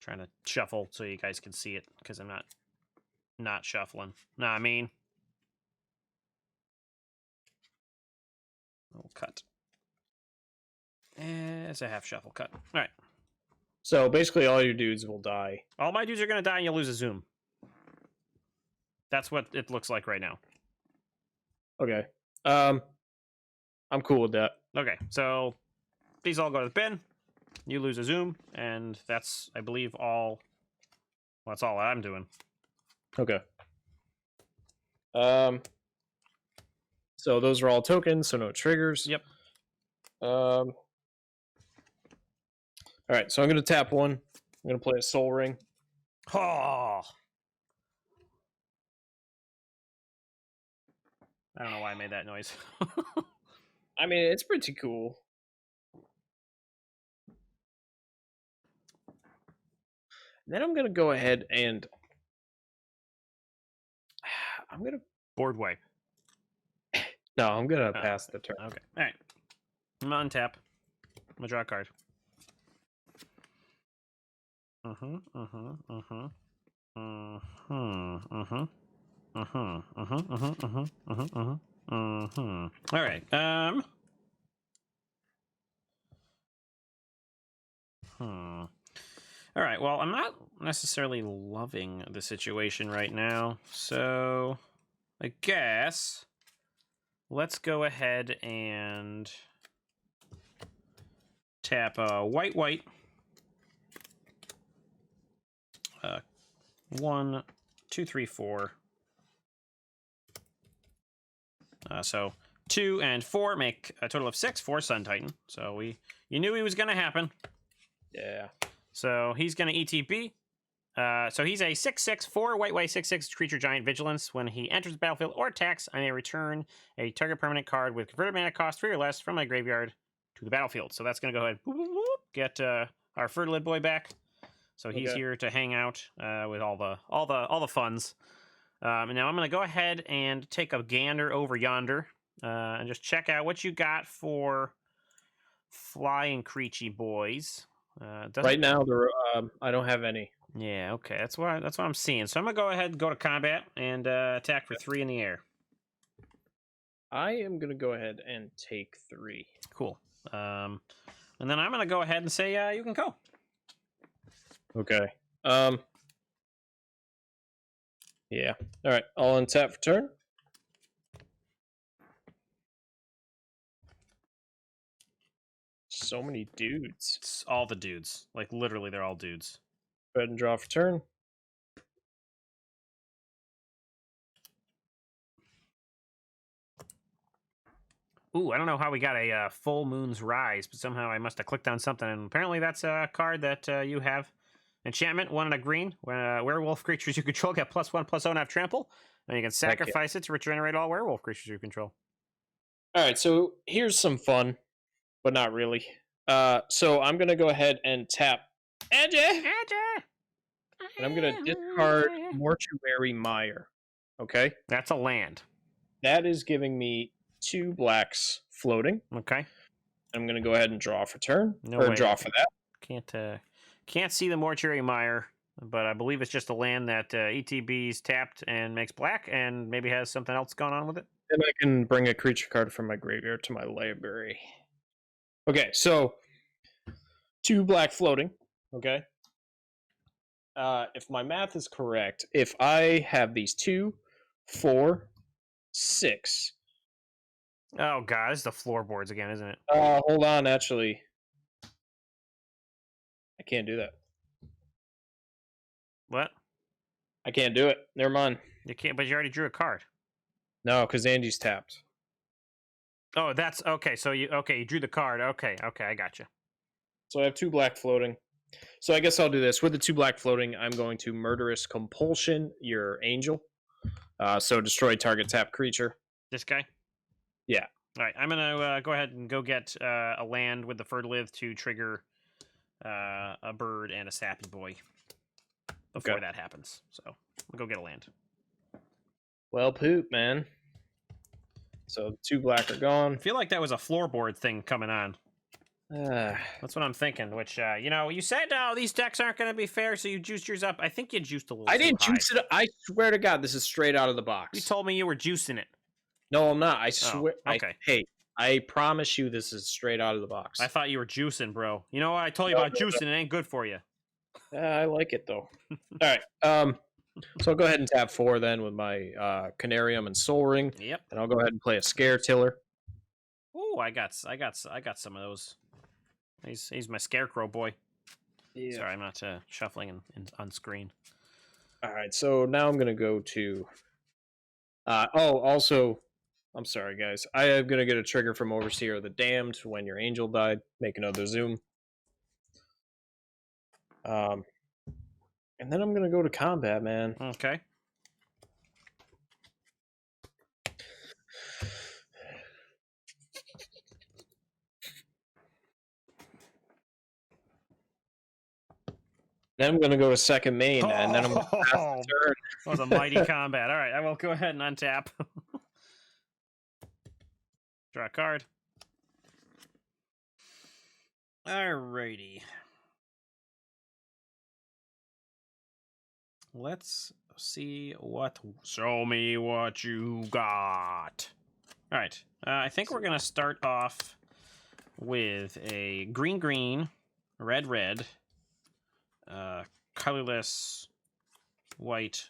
Trying to shuffle so you guys can see it, because I'm not shuffling. Nah, I mean... We'll cut. It's a half shuffle cut. All right. So basically all your dudes will die. All my dudes are going to die and you'll lose a zoom. That's what it looks like right now. Okay. I'm cool with that. Okay, so these all go to the bin. You lose a zoom, and that's, I believe, all... Well, that's all I'm doing. Okay. So those are all tokens, so no triggers. Yep. All right, so I'm going to tap 1. I'm going to play a Soul Ring. Oh! I don't know why I made that noise. I mean, it's pretty cool. Then I'm going to go ahead and... I'm going to... Board wipe. No, I'm going to pass the turn. Okay, all right. I'm on tap. I'm going to draw a card. All right. All right. Well, I'm not necessarily loving the situation right now, so I guess let's go ahead and tap white. 1, 2, 3, 4. So 2 and 4 make a total of 6 for Sun Titan. So you knew he was going to happen. Yeah. So he's going to ETB. So he's a 6/6 4 white 6/6 creature giant vigilance. When he enters the battlefield or attacks, I may return a target permanent card with converted mana cost 3 or less from my graveyard to the battlefield. So that's going to go ahead, get our Fertilid boy back. So he's Okay. here to hang out with all the funds. And now I'm going to go ahead and take a gander over yonder and just check out what you got for flying creature boys. Right now, I don't have any. Yeah, okay, that's what I'm seeing. So I'm gonna go ahead and go to combat and attack for 3 in the air. I am gonna go ahead and take 3. Cool. And then I'm gonna go ahead and say you can go. Okay. Yeah. All right. I'll untap for turn. So many dudes. It's all the dudes. Like literally, they're all dudes. Go ahead and draw for turn. Ooh, I don't know how we got a full moon's rise, but somehow I must have clicked on something, and apparently that's a card that you have. Enchantment, 1 and a green. When werewolf creatures you control get +1/+0 and have trample, and you can sacrifice it to regenerate all werewolf creatures you control. All right. So here's some fun, but not really. So I'm gonna go ahead and tap Anje, and I'm gonna discard Mortuary Mire. Okay. That's a land. That is giving me 2 blacks floating. Okay. I'm gonna go ahead and draw for turn. No or way. draw for that. Can't see the Mortuary Mire, but I believe it's just a land that ETB's tapped and makes black, and maybe has something else going on with it. And I can bring a creature card from my graveyard to my library. Okay, so 2 black floating. Okay. If my math is correct, if I have these 2, 4, 6. Oh god, this is the floorboards again, isn't it? Hold on, actually. I can't do that. What? I can't do it. Never mind. You can't, but you already drew a card. No, because Andy's tapped. Oh, that's okay. So you drew the card. Okay, I got you. So I have 2 black floating. So I guess I'll do this. With the 2 black floating, I'm going to Murderous Compulsion your angel. So destroy target tap creature. This guy? Yeah. All right, I'm going to go ahead and go get a land with the Ferdlith to trigger a bird and a sappy boy before that happens. So we'll go get a land. Well, poop, man. So 2 black are gone. I feel like that was a floorboard thing coming on. That's what I'm thinking, which, you said, these decks aren't going to be fair, so you juiced yours up. I think you juiced a little I didn't too high. juice it. I swear to God, this is straight out of the box. You told me you were juicing it. No, I'm not. I swear. Okay. I promise you this is straight out of the box. I thought you were juicing, bro. You know what? I told you about juicing. It ain't good for you. I like it, though. All right. So I'll go ahead and tap 4 then with my Canarium and Soul Ring. Yep. And I'll go ahead and play a Scare Tiller. Ooh, I got some of those. He's my scarecrow boy. Yeah. Sorry, I'm not shuffling on screen. All right, so now I'm gonna go to. Also, I'm sorry, guys. I am gonna get a trigger from Overseer of the Damned when your angel died. Make another zoom. And then I'm gonna go to combat, man. Okay. Then I'm going to go to second main, and then I'm going to pass the turn. That was a mighty combat. All right, I will go ahead and untap. Draw a card. Alrighty. Let's see what... Show me what you got. All right. I think we're going to start off with a green, red, colorless, white.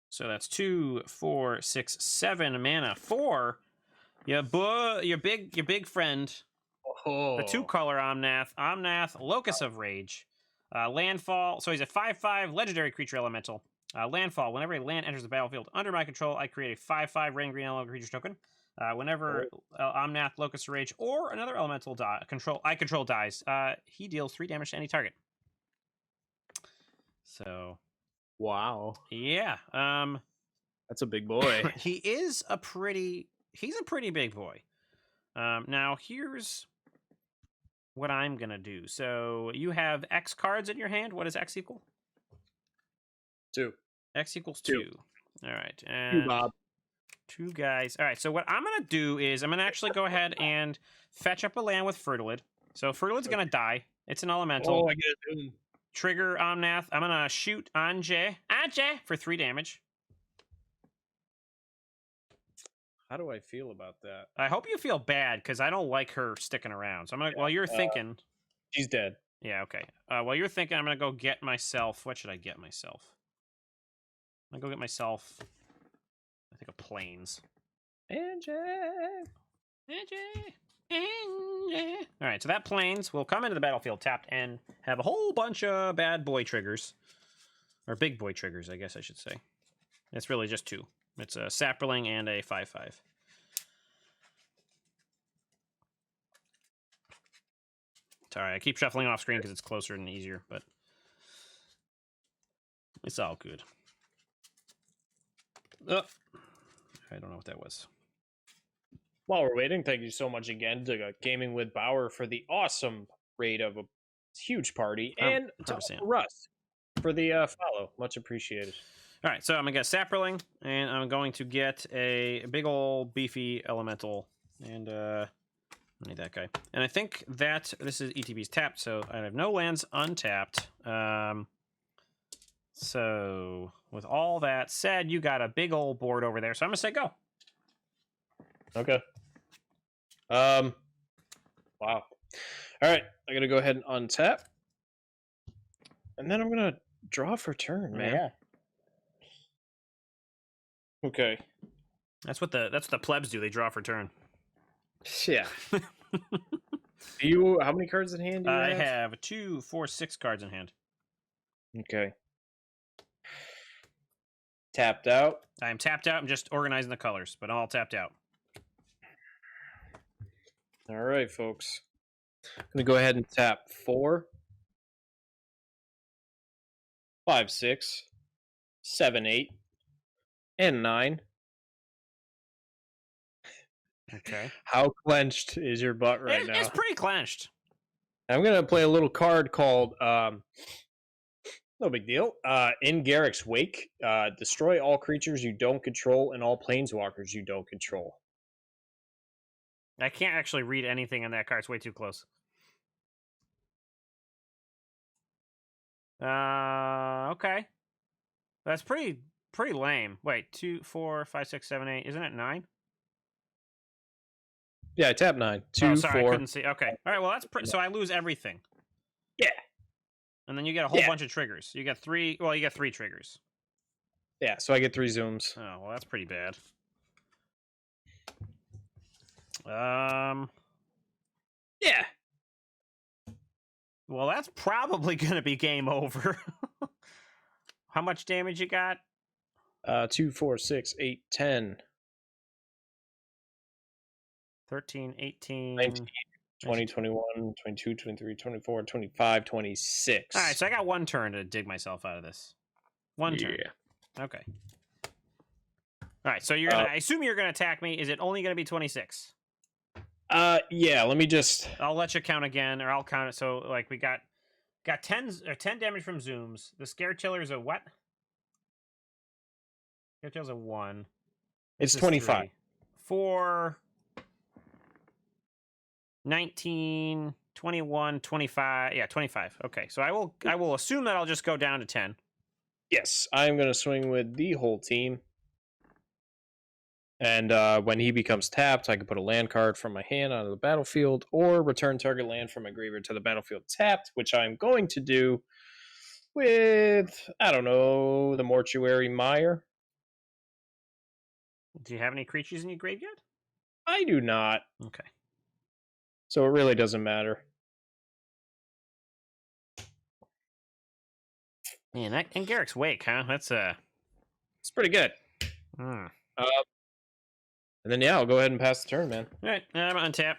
So that's 2, 4, 6, 7 mana. 4. Your big friend. Oh. The 2-color Omnath, Locus of Rage. Landfall. So he's a 5/5 legendary creature elemental. Landfall. Whenever a land enters the battlefield under my control, I create a 5/5 red and green elemental creature token. Whenever Omnath, Locus of Rage, or another elemental I control dies, he deals 3 damage to any target. So, wow, yeah, that's a big boy. He's a pretty big boy. Now here's what I'm gonna do. So you have X cards in your hand. What does X equal? 2. X equals 2. 2. All right, You, and Bob. 2 guys. All right, so what I'm gonna do is I'm gonna actually go ahead and fetch up a land with Fertilid. So Fertilid's gonna die. It's an elemental. Oh, I get a Zoom. Trigger Omnath. I'm gonna shoot Anje for 3 damage. How do I feel about that? I hope you feel bad because I don't like her sticking around. So I'm gonna. While you're thinking, She's dead. yeah, okay. While you're thinking, I'm gonna go get myself. What should I get myself? I'm gonna go get myself. I think of planes. Anje. All right, so that planes will come into the battlefield tapped and have a whole bunch of bad boy triggers, or big boy triggers, I guess I should say. It's really just 2. It's a Sapperling and a 5/5. Sorry, I keep shuffling off screen because it's closer and easier, but it's all good. I don't know what that was. While we're waiting, thank you so much again to Gaming with Bauer for the awesome raid of a huge party, and to Russ for the follow. Much appreciated. All right, so I'm going to get Sapperling, and I'm going to get a big old beefy elemental, and I need that guy. And I think that this is ETB's tapped, so I have no lands untapped. So with all that said, you got a big old board over there, so I'm going to say go. Okay. Wow. All right, I'm going to go ahead and untap, and then I'm going to draw for turn, man. Yeah. Okay. That's what the plebs do. They draw for turn. Yeah. How many cards in hand do you have? I have 2, 4, 6 cards in hand. Okay. Tapped out. I'm tapped out. I'm just organizing the colors, but I'm all tapped out. All right, folks. I'm going to go ahead and tap 4, 5, 6, 7, 8, and 9. Okay. How clenched is your butt right now? It's pretty clenched. I'm going to play a little card called, no big deal, In Garrick's Wake. Destroy all creatures you don't control and all planeswalkers you don't control. I can't actually read anything on that card. It's way too close. Okay. That's pretty lame. Wait, 2, 4, 5, 6, 7, 8. Isn't it 9? Yeah, I tapped 9. 2, oh, sorry, 4. I couldn't see. Okay. All right, well, that's so I lose everything. Yeah. And then you get a whole bunch of triggers. You get 3, well, you get 3 triggers. Yeah, so I get 3 zooms. Oh, well, that's pretty bad. Yeah. Well, that's probably going to be game over. How much damage you got? 2, 4, 6, 8, 10. 13, 18... 19, 20, 21, 22, 23, 24, 25, 26. All right, so I got 1 turn to dig myself out of this. 1 turn. Okay. All right, so you're gonna. I assume you're gonna attack me. Is it only gonna be 26? Yeah. Let me just. I'll let you count again, or I'll count it. So like we got 10 damage from zooms. The scare chiller is a what? Scare chiller's a 1. It's 25. 4, 19, 21, 25. Yeah, 25. Okay, so I will assume that I'll just go down to 10. Yes, I'm gonna swing with the whole team. And when he becomes tapped, I can put a land card from my hand onto the battlefield or return target land from my graveyard to the battlefield tapped, which I'm going to do with, I don't know, the Mortuary Mire. Do you have any creatures in your graveyard? I do not. Okay. So it really doesn't matter. Man, that and Garrick's Wake, huh? That's it's pretty good. And then yeah, I'll go ahead and pass the turn, man. All right, I'm gonna untap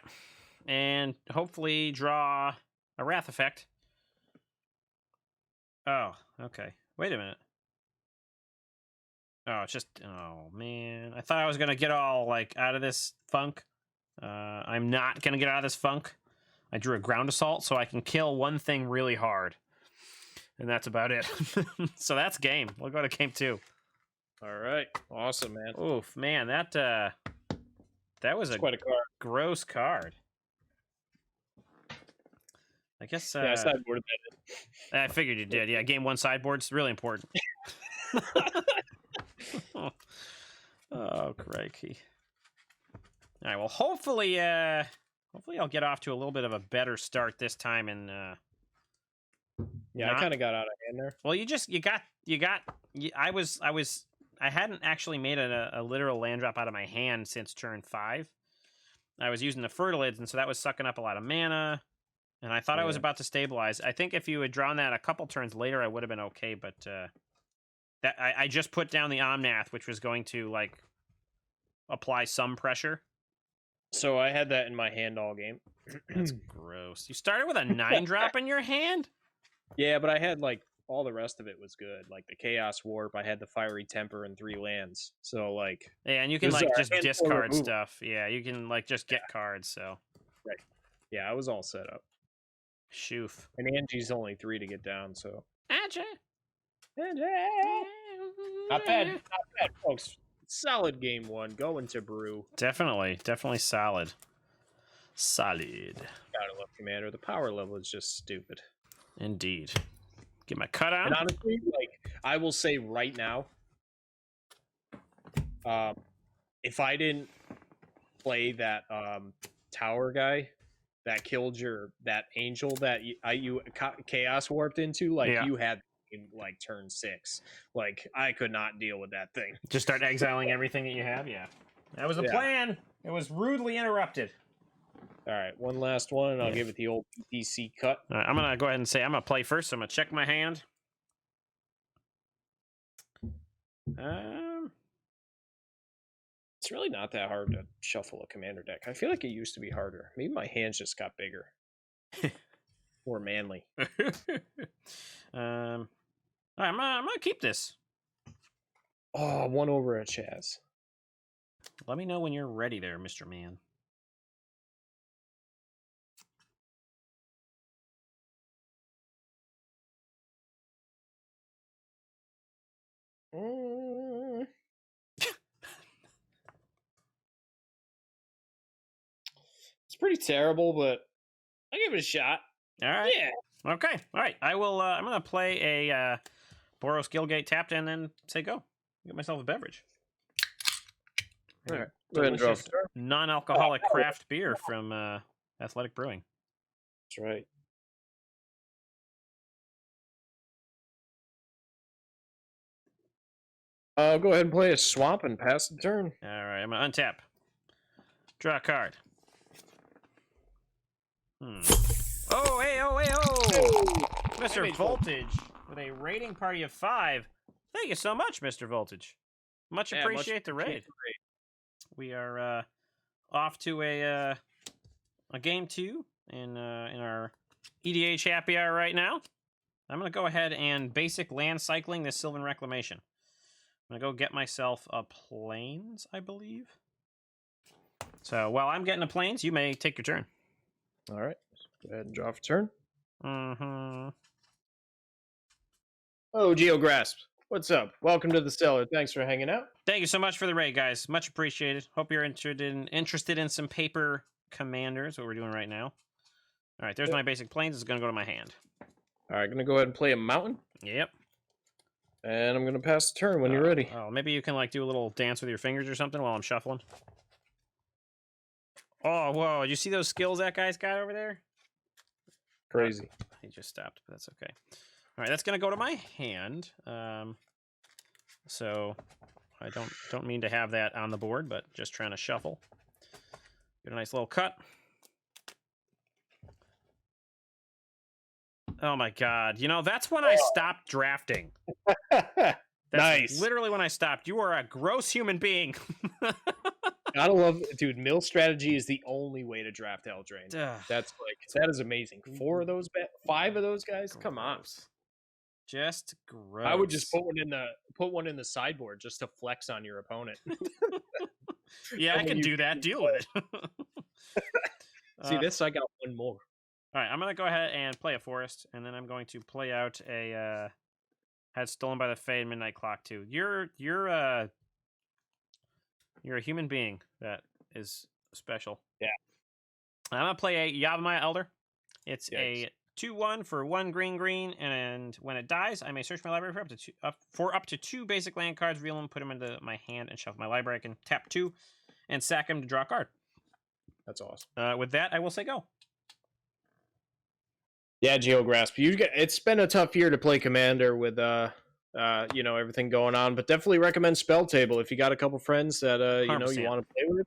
and hopefully draw a Wrath effect. Oh, okay. Wait a minute. Oh, it's just, oh man. I thought I was gonna get all like out of this funk. I'm not gonna get out of this funk. I drew a ground assault, so I can kill one thing really hard. And that's about it. So that's game. We'll go to game 2. All right. Awesome, man. Oof, man, that was It's quite a card. gross card. I guess Yeah, I sideboarded that. I figured you did. Yeah, game 1 sideboard's really important. Oh, crikey. All right, well, hopefully I'll get off to a little bit of a better start this time and Yeah, I kind of got out of hand there. Well, I hadn't actually made a literal land drop out of my hand since turn 5. I was using the Fertilids, and so that was sucking up a lot of mana, and I thought I was about to stabilize. I think if you had drawn that a couple turns later, I would have been okay, but I just put down the Omnath, which was going to, like, apply some pressure. So I had that in my hand all game. That's gross. You started with a 9-drop in your hand? Yeah, but I had, like, all the rest of it was good. Like, the Chaos Warp, I had the Fiery Temper and 3 lands. So, like... Yeah, and you can, like, just discard stuff. Yeah, you can, like, just get cards, so... Right. Yeah, I was all set up. Shoof. And Angie's only 3 to get down, so... Anje! Not bad, folks. Solid game 1. Going to Brew. Definitely solid. Solid. Gotta love Commander. The power level is just stupid. Indeed. Get my cutout. And honestly, like, I will say right now, if I didn't play that tower guy that killed that angel that you chaos warped into, like, you had in, like, turn 6, like, I could not deal with that thing. Just start exiling everything that you have. Yeah, that was the plan. It was rudely interrupted. All right, one last one, and I'll give it the old PC cut. All right, I'm gonna go ahead and say I'm gonna play first. So I'm gonna check my hand. It's really not that hard to shuffle a Commander deck. I feel like it used to be harder. Maybe my hands just got bigger. More manly. All right, I'm gonna keep this. Oh, 1 over a Chaz. Let me know when you're ready there, Mr. Man. It's pretty terrible, but I'll give it a shot. All right. Yeah. Okay. All right. I will. I'm gonna play a Boros Guildgate tapped and then say go. Get myself a beverage. All right. Delicious non-alcoholic craft beer from Athletic Brewing. That's right. I'll go ahead and play a swamp and pass the turn. All right, I'm gonna untap. Draw a card. Oh, hey, Mr. Voltage with a rating party of 5. Thank you so much, Mr. Voltage. Much appreciate the raid. We are off to a game 2 in our EDH happy hour right now. I'm gonna go ahead and basic land cycling this Sylvan Reclamation. I'm gonna go get myself a plains, I believe. So while I'm getting a plains, you may take your turn. All right. Go ahead and draw for turn. Mm-hmm. Oh, Geograsp. What's up? Welcome to the cellar. Thanks for hanging out. Thank you so much for the raid, guys. Much appreciated. Hope you're interested in some paper commanders, what we're doing right now. All right, there's my basic plains. It's gonna go to my hand. All right, gonna go ahead and play a mountain. Yep. And I'm gonna pass the turn when you're ready. Oh, maybe you can, like, do a little dance with your fingers or something while I'm shuffling. Oh, whoa! Did you see those skills that guy's got over there? Crazy. He just stopped, but that's okay. All right, that's gonna go to my hand. So I don't mean to have that on the board, but just trying to shuffle. Get a nice little cut. Oh my god! You know, that's when I stopped drafting. That's nice. Literally when I stopped. You are a gross human being. Gotta love, dude. Mill strategy is the only way to draft Eldraine. That is amazing. 5 of those guys. Gross. Come on. Just gross. I would just put one in the sideboard just to flex on your opponent. Yeah, I can do that. Deal with it. See this? I got one more. All right, I'm going to go ahead and play a forest, and then I'm going to play out a had stolen by the Fade Midnight Clock too. You're a human being that is special. Yeah. I'm going to play a Yavimaya Elder. It's Yikes. a 2/1 for 1 green, and when it dies, I may search my library for up to 2 basic land cards, reveal them, put them into my hand, and shuffle my library. I can tap 2 and sack them to draw a card. That's awesome. With that, I will say go. Yeah, Geograsp. It's been a tough year to play Commander with everything going on, but definitely recommend Spell Table if you got a couple friends that you 100%. want to play with.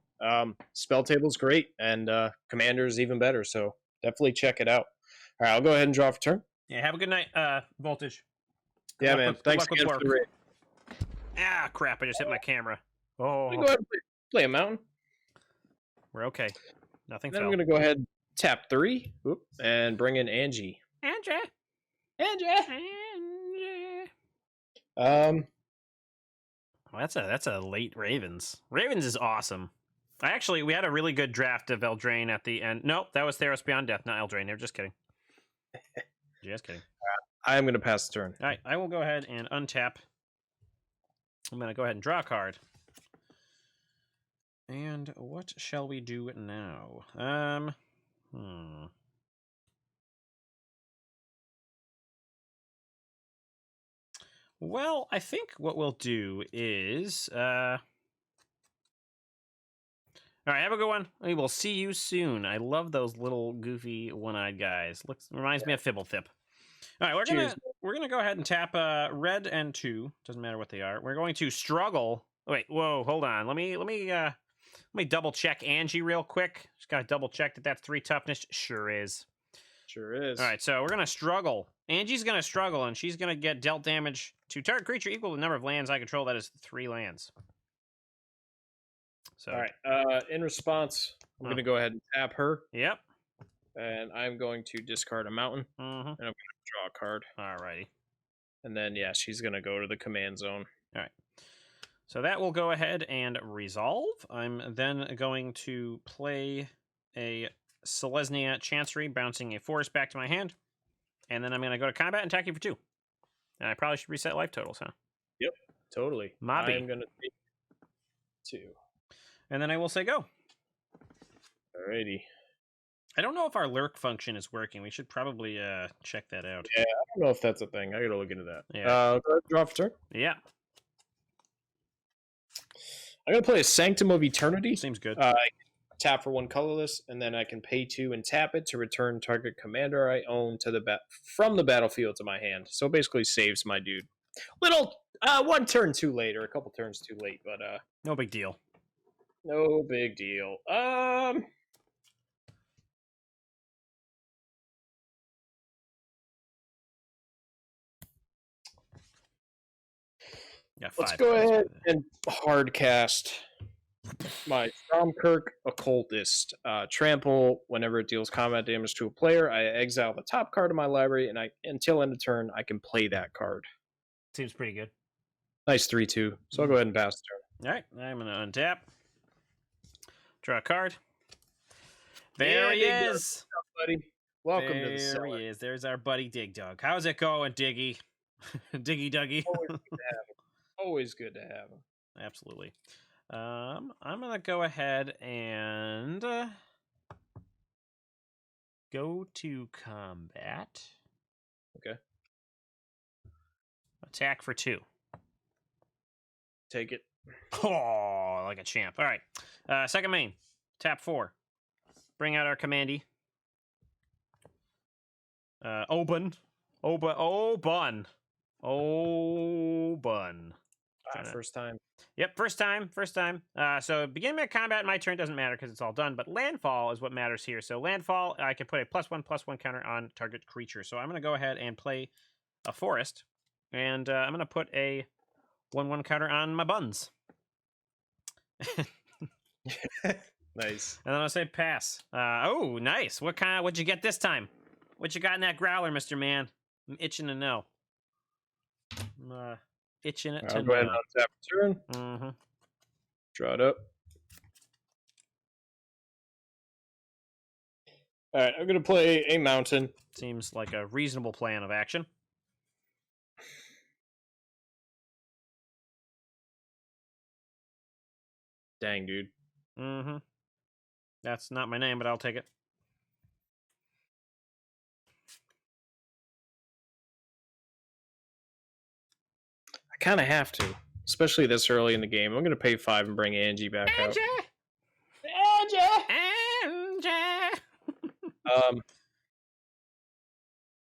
Spell Table's great, and Commander is even better. So definitely check it out. All right, I'll go ahead and draw for turn. Yeah, have a good night, Voltage. Yeah, man. Thanks good again luck for the raid. Ah, crap! I just hit my camera. Oh, Go ahead and play a mountain. we're okay. Nothing Then fell. I'm going to go ahead and tap 3 and bring in Angie. Anje. Um, Well, that's a late Ravens. Ravens is awesome. We had a really good draft of Eldraine at the end. Nope, that was Theros Beyond Death, not Eldraine. They were just kidding. Just kidding. I'm going to pass the turn. All right, I will go ahead and untap. I'm going to go ahead and draw a card. And what shall we do now? Well, I think what we'll do is all right, have a good one. We will see you soon. I love those little goofy one-eyed guys. Reminds me of Fibblethip. All right, we're gonna go ahead and tap red and 2. Doesn't matter what they are. We're going to struggle. Wait, whoa, hold on. Let me double check Angie real quick. Just gotta double check that that's 3 toughness. Sure is. Sure is. All right, so we're gonna struggle. Angie's gonna struggle, and she's gonna get dealt damage to target creature equal to the number of lands I control. That is 3 lands. So, all right. In response, I'm going to go ahead and tap her. Yep. And I'm going to discard a mountain. And I'm going to draw a card. All righty. And then, yeah, she's going to go to the command zone. All right. So that will go ahead and resolve. I'm then going to play a Selesnya Chancery, bouncing a forest back to my hand. And then I'm going to go to combat and attack you for 2. And I probably should reset life totals, huh? Yep, totally. Mobby. I'm going to take 2. And then I will say go. Alrighty. I don't know if our lurk function is working. We should probably check that out. Yeah, I don't know if that's a thing. I got to look into that. Yeah. Go ahead and draw for turn. Yeah. I'm going to play a Sanctum of Eternity. Seems good. I tap for 1 colorless, and then I can pay 2 and tap it to return target commander I own to from the battlefield to my hand. So it basically saves my dude. Little 1 turn too late, or a couple turns too late, but no big deal. No big deal. Let's go ahead and hard cast my Stromkirk Occultist. Trample. Whenever it deals combat damage to a player, I exile the top card of my library, and until end of turn, I can play that card. Seems pretty good. Nice 3/2. So I'll go ahead and pass the turn. All right, I'm going to untap. Draw a card. There he is. Buddy. Welcome to the cellar. There he is. There's our buddy Dig Dug. How's it going, Diggy? Diggy Duggy. Always good to have him. Absolutely. I'm going to go ahead and go to combat. Okay. Attack for 2. Take it. Oh, like a champ. All right. Second main. Tap 4. Bring out our commandy. Obuun. Obuun. First time. Yep, first time. So beginning my combat, my turn doesn't matter because it's all done, but landfall is what matters here. So landfall, I can put a +1/+1 counter on target creature. So I'm going to go ahead and play a forest, and I'm going to put a 1/1 counter on my buns. Nice. And then I'll say pass. Oh, nice. What'd you get this time? What you got in that growler, Mr. Man? I'm itching to know. Itching it to know. I'll go ahead and untap turn. Mm-hmm. Draw it up. All right, I'm gonna play a mountain. Seems like a reasonable plan of action. Dang, dude. Mm-hmm. That's not my name, but I'll take it. I kind of have to, especially this early in the game. I'm gonna pay 5 and bring Angie back out. Angie!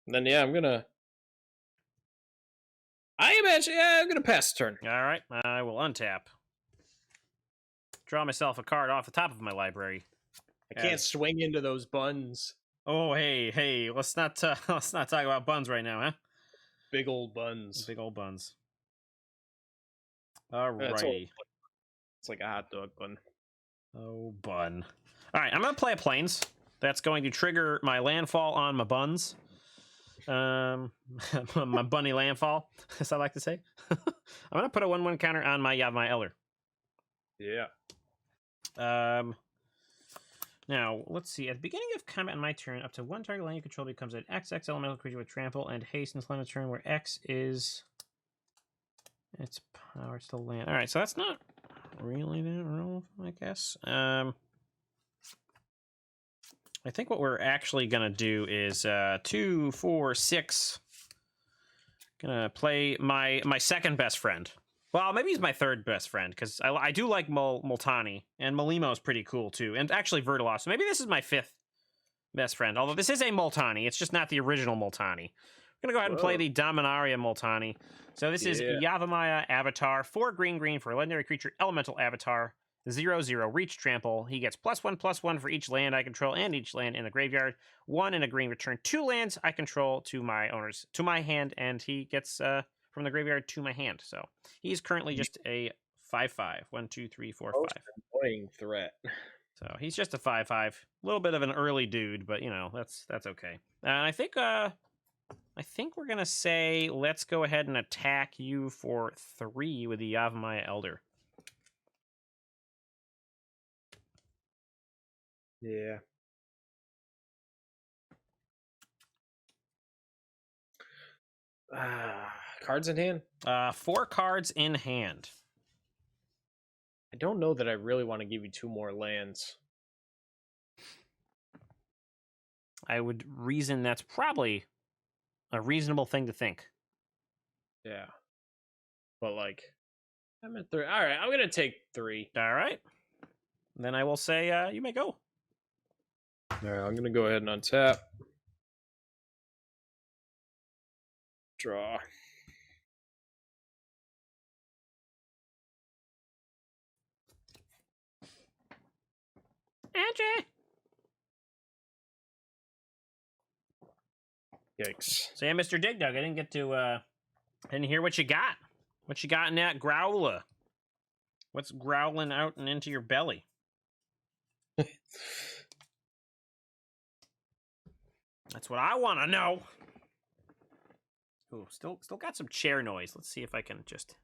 Then yeah, I'm gonna pass the turn. All right, I will untap. Draw myself a card off the top of my library. I can't swing into those buns. Oh, hey, let's not talk about buns right now, huh? Big old buns. Big old buns. Alrighty. It's like a hot dog bun. Oh, bun. All right, I'm gonna play a plains. That's going to trigger my landfall on my buns. My bunny landfall, as I like to say. I'm gonna put a 1/1 counter on my Yavimaya Elder. Yeah. Now, let's see. At the beginning of combat on my turn, up to 1 target land you control becomes an XX elemental creature with trample and haste until end of turn, where X is its power to land. All right, so that's not really that relevant, I guess. I think what we're actually gonna do is 2, 4, 6. Gonna play my second best friend. Well, maybe he's my third best friend, because I do like Multani, and Malimo is pretty cool, too. And actually, Vertilos. So maybe this is my 5th best friend, although this is a Multani. It's just not the original Multani. We're going to go ahead and play the Dominaria Multani. So this is Yavimaya Avatar, 4 green for a legendary creature, elemental avatar, 0/0, reach trample. He gets +1/+1 for each land I control and each land in the graveyard. 1 in a green, return 2 lands I control to my owners, to my hand, and he gets... from the graveyard to my hand. So he's currently just a 5/5. 1, 2, 3, 4, 5. Annoying threat. So he's just a 5/5. A little bit of an early dude, but you know, that's okay. And I think we're gonna say let's go ahead and attack you for 3 with the Yavimaya Elder. Yeah. Cards in hand? 4 cards in hand. I don't know that I really want to give you 2 more lands. I would reason that's probably a reasonable thing to think. Yeah. But like, I'm at 3. All right, I'm going to take 3. All right. Then I will say you may go. All right, I'm going to go ahead and untap. Draw. Anje! Yikes. So yeah, Mr. Dig Dug, I didn't get to I didn't hear what you got. What you got in that growler? What's growling out and into your belly? That's what I want to know. Ooh, still got some chair noise. Let's see if I can just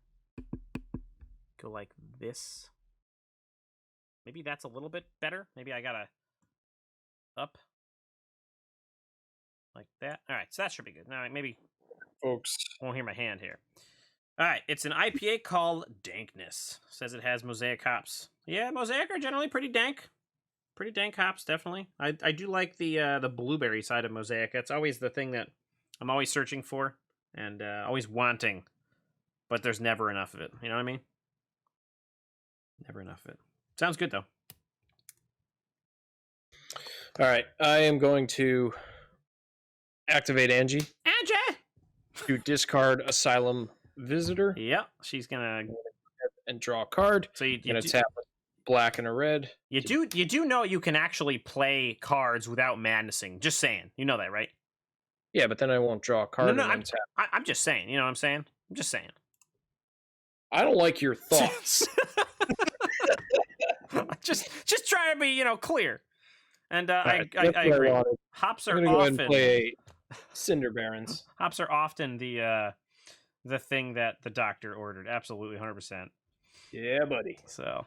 go like this. Maybe that's a little bit better. Maybe I gotta up like that. All right, so that should be good. All right, maybe Folks, won't hear my hand here. All right, it's an IPA called Dankness. Says it has mosaic hops. Yeah, mosaic are generally pretty dank. Pretty dank hops, definitely. I do like the blueberry side of mosaic. That's always the thing that I'm always searching for and always wanting, but there's never enough of it. You know what I mean? Never enough of it. Sounds good, though. all right, I am going to activate Angie. Anje! To discard Asylum Visitor. Yep, she's gonna and draw a card. So you gonna tap with black and a red. You do know you can actually play cards without madnessing. Just saying, you know that, right? Yeah, but then I won't draw a card. No, I'm just saying. You know what I'm saying? I'm just saying. I don't like your thoughts. just try to be clear. And Right, I agree. Hops are I'm gonna often go ahead and play Cinder Barons. Hops are often the thing that the doctor ordered. Absolutely, 100%. Yeah, buddy. So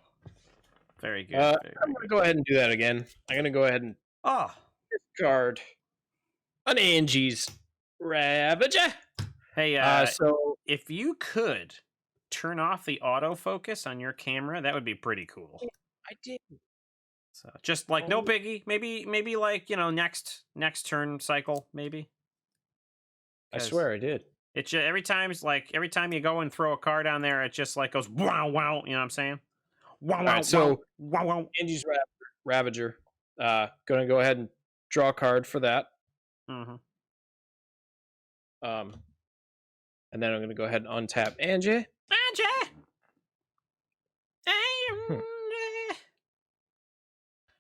very good. I'm gonna go ahead and do that again. I'm gonna go ahead and discard an Angie's Ravager. Hey, So if you could turn off the autofocus on your camera, that would be pretty cool. I did. So just like no biggie, maybe like next turn cycle maybe. I swear I did. It's just, every time you go and throw a card on there, it just like goes wow wow. You know what I'm saying? Wow wow. Right, so wow wow. Angie's Ravager. Gonna go ahead and draw a card for that. Mm-hmm. And then I'm gonna go ahead and untap Angie.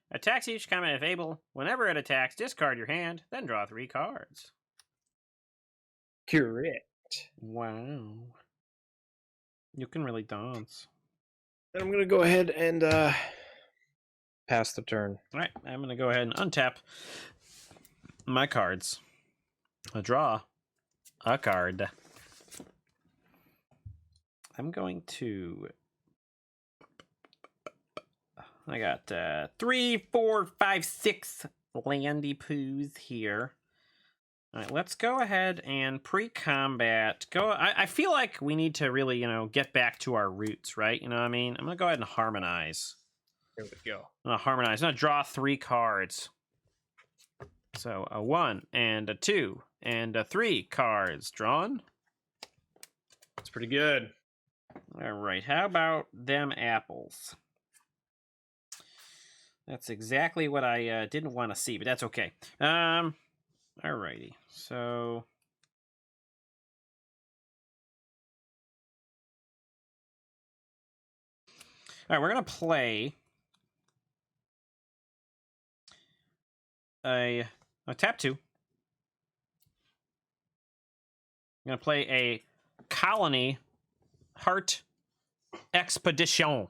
Attacks each combat if able. Whenever it attacks, discard your hand, then draw 3 cards. Correct. Wow. You can really dance. Then I'm gonna go ahead and pass the turn. All right, I'm gonna go ahead and untap my cards. I'll draw a card. I'm going to. I got 3, 4, 5, 6 landy poos here. All right, let's go ahead and pre-combat. I feel like we need to really, get back to our roots, right? You know what I mean? I'm gonna go ahead and harmonize. Here we go. I'm gonna harmonize. I'm gonna draw 3 cards. So a 1 and a 2 and a 3 cards drawn. That's pretty good. All right, how about them apples? That's exactly what I didn't want to see, but that's okay. Alrighty, so all right, we're gonna play a tap 2. I'm gonna play a Colony Heart Expedition.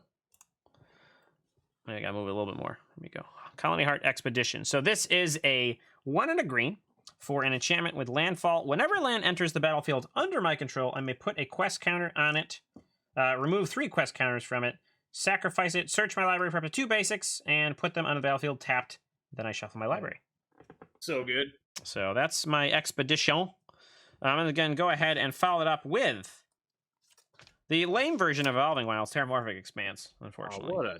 I gotta move it a little bit more. There we go. Colony Heart Expedition. So this is a 1 and a green for an enchantment with landfall. Whenever land enters the battlefield under my control, I may put a quest counter on it, remove 3 quest counters from it, sacrifice it, search my library for up to 2 basics, and put them on the battlefield tapped. Then I shuffle my library. So good. So that's my expedition. I'm going to go ahead and follow it up with the lame version of Evolving Wilds, Terramorphic Expanse, unfortunately. What a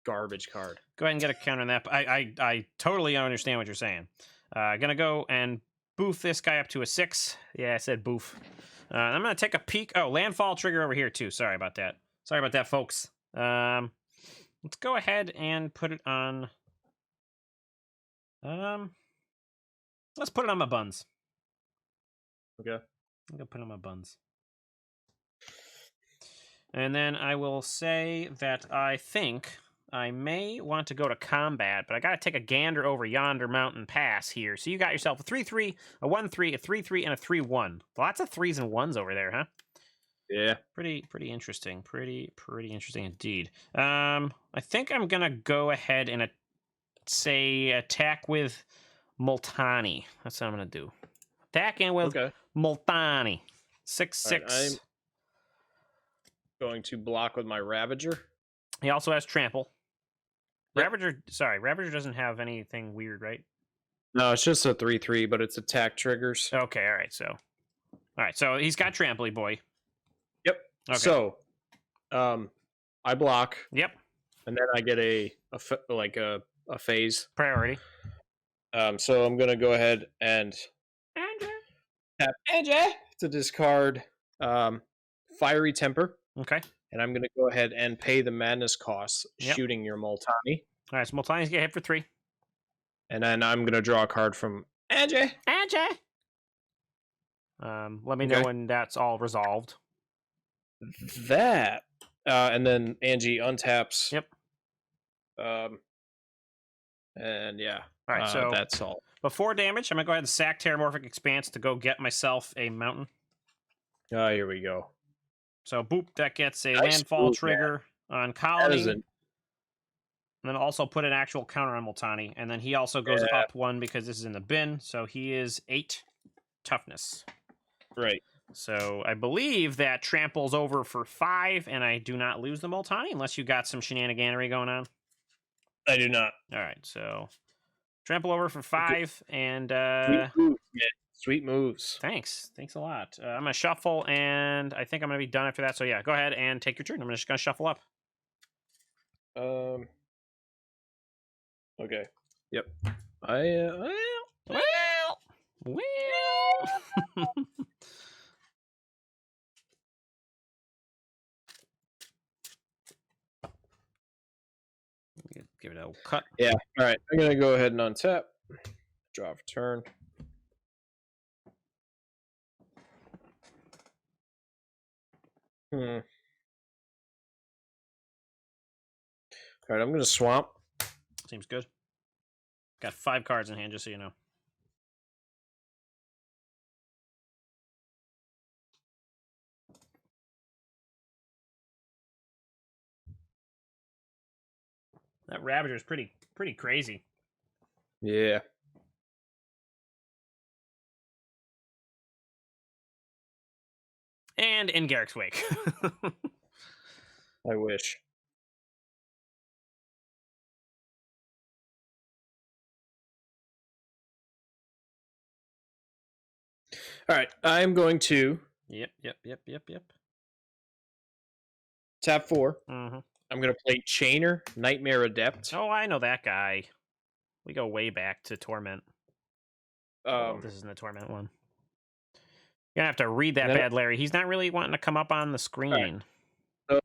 garbage card. Go ahead and get a counter on that. I totally understand what you're saying. Gonna go and boof this guy up to a 6. Yeah, I said boof. I'm gonna take a peek. Oh, landfall trigger over here too. Sorry about that. Sorry about that, folks. Let's go ahead and put it on. Let's put it on my buns. Okay. I'm gonna put it on my buns. And then I will say that I think I may want to go to combat, but I got to take a gander over yonder mountain pass here. So you got yourself a 3-3, a 1-3, a 3-3, and a 3-1. Lots of 3s and 1s over there, huh? Yeah. Pretty interesting. Pretty interesting indeed. I think I'm gonna go ahead and say attack with Multani. That's what I'm gonna do. Attacking with Multani. 6/6. Right, I'm going to block with my Ravager. He also has trample. Yep. Ravager doesn't have anything weird, right? No, it's just a 3/3, but it's attack triggers. Okay, all right. So he's got trample boy. Yep. Okay. So, I block. Yep. And then I get a phase priority. So I'm gonna go ahead and tap Anje to discard Fiery Temper. Okay. And I'm gonna go ahead and pay the madness costs, shooting your Multani. All right, so Multani's get hit for 3. And then I'm gonna draw a card from Anje. Let me know when that's all resolved. That and then Angie untaps. Yep. And yeah. All right, so that's all. Before damage, I'm gonna go ahead and sack Terramorphic Expanse to go get myself a mountain. Oh, here we go. So boop, that gets a landfall trigger on Colony. And then also put an actual counter on Multani. And then he also goes up 1 because this is in the bin. So he is 8 toughness. Right. So I believe that tramples over for 5, and I do not lose the Multani unless you got some shenaniganery going on. I do not. All right, so Trample over for 5, and Sweet moves, man. Sweet moves. thanks a lot. I'm gonna shuffle, and I think I'm gonna be done after that. So yeah, go ahead and take your turn. I'm just gonna shuffle up. Okay. Yep. Well. Give it a cut. Yeah. All right. I'm gonna go ahead and untap. Draw for turn. All right. I'm gonna swamp. Seems good. Got 5 cards in hand, just so you know. That Ravager is pretty crazy. Yeah. And in Garrick's wake. I wish. All right. I'm going to Yep. tap 4. Mm-hmm. I'm gonna play Chainer, Nightmare Adept. Oh, I know that guy. We go way back to Torment. This isn't the Torment one. You're gonna have to read that bad, Larry. He's not really wanting to come up on the screen. Right.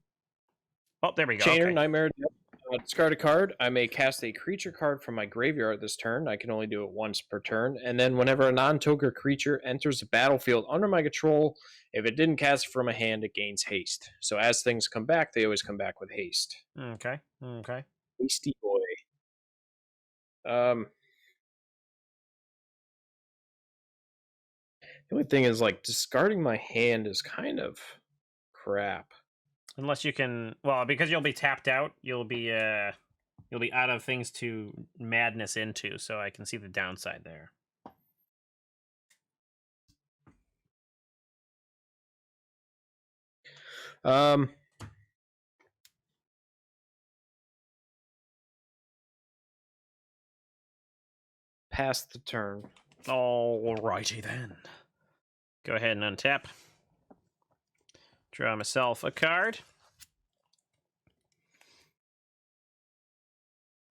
Oh, there we go. Chainer, Okay. Nightmare Adept. Discard a card. I may cast a creature card from my graveyard this turn. I can only do it once per turn. And then whenever a non-token creature enters the battlefield under my control, if it didn't cast it from a hand, it gains haste. So as things come back, they always come back with haste. Okay. Hasty boy. The only thing is, like, discarding my hand is kind of crap. Unless you can, well, because you'll be tapped out, you'll be out of things to madness into. So I can see the downside there. Pass the turn. Alrighty then. Go ahead and untap. Draw myself a card.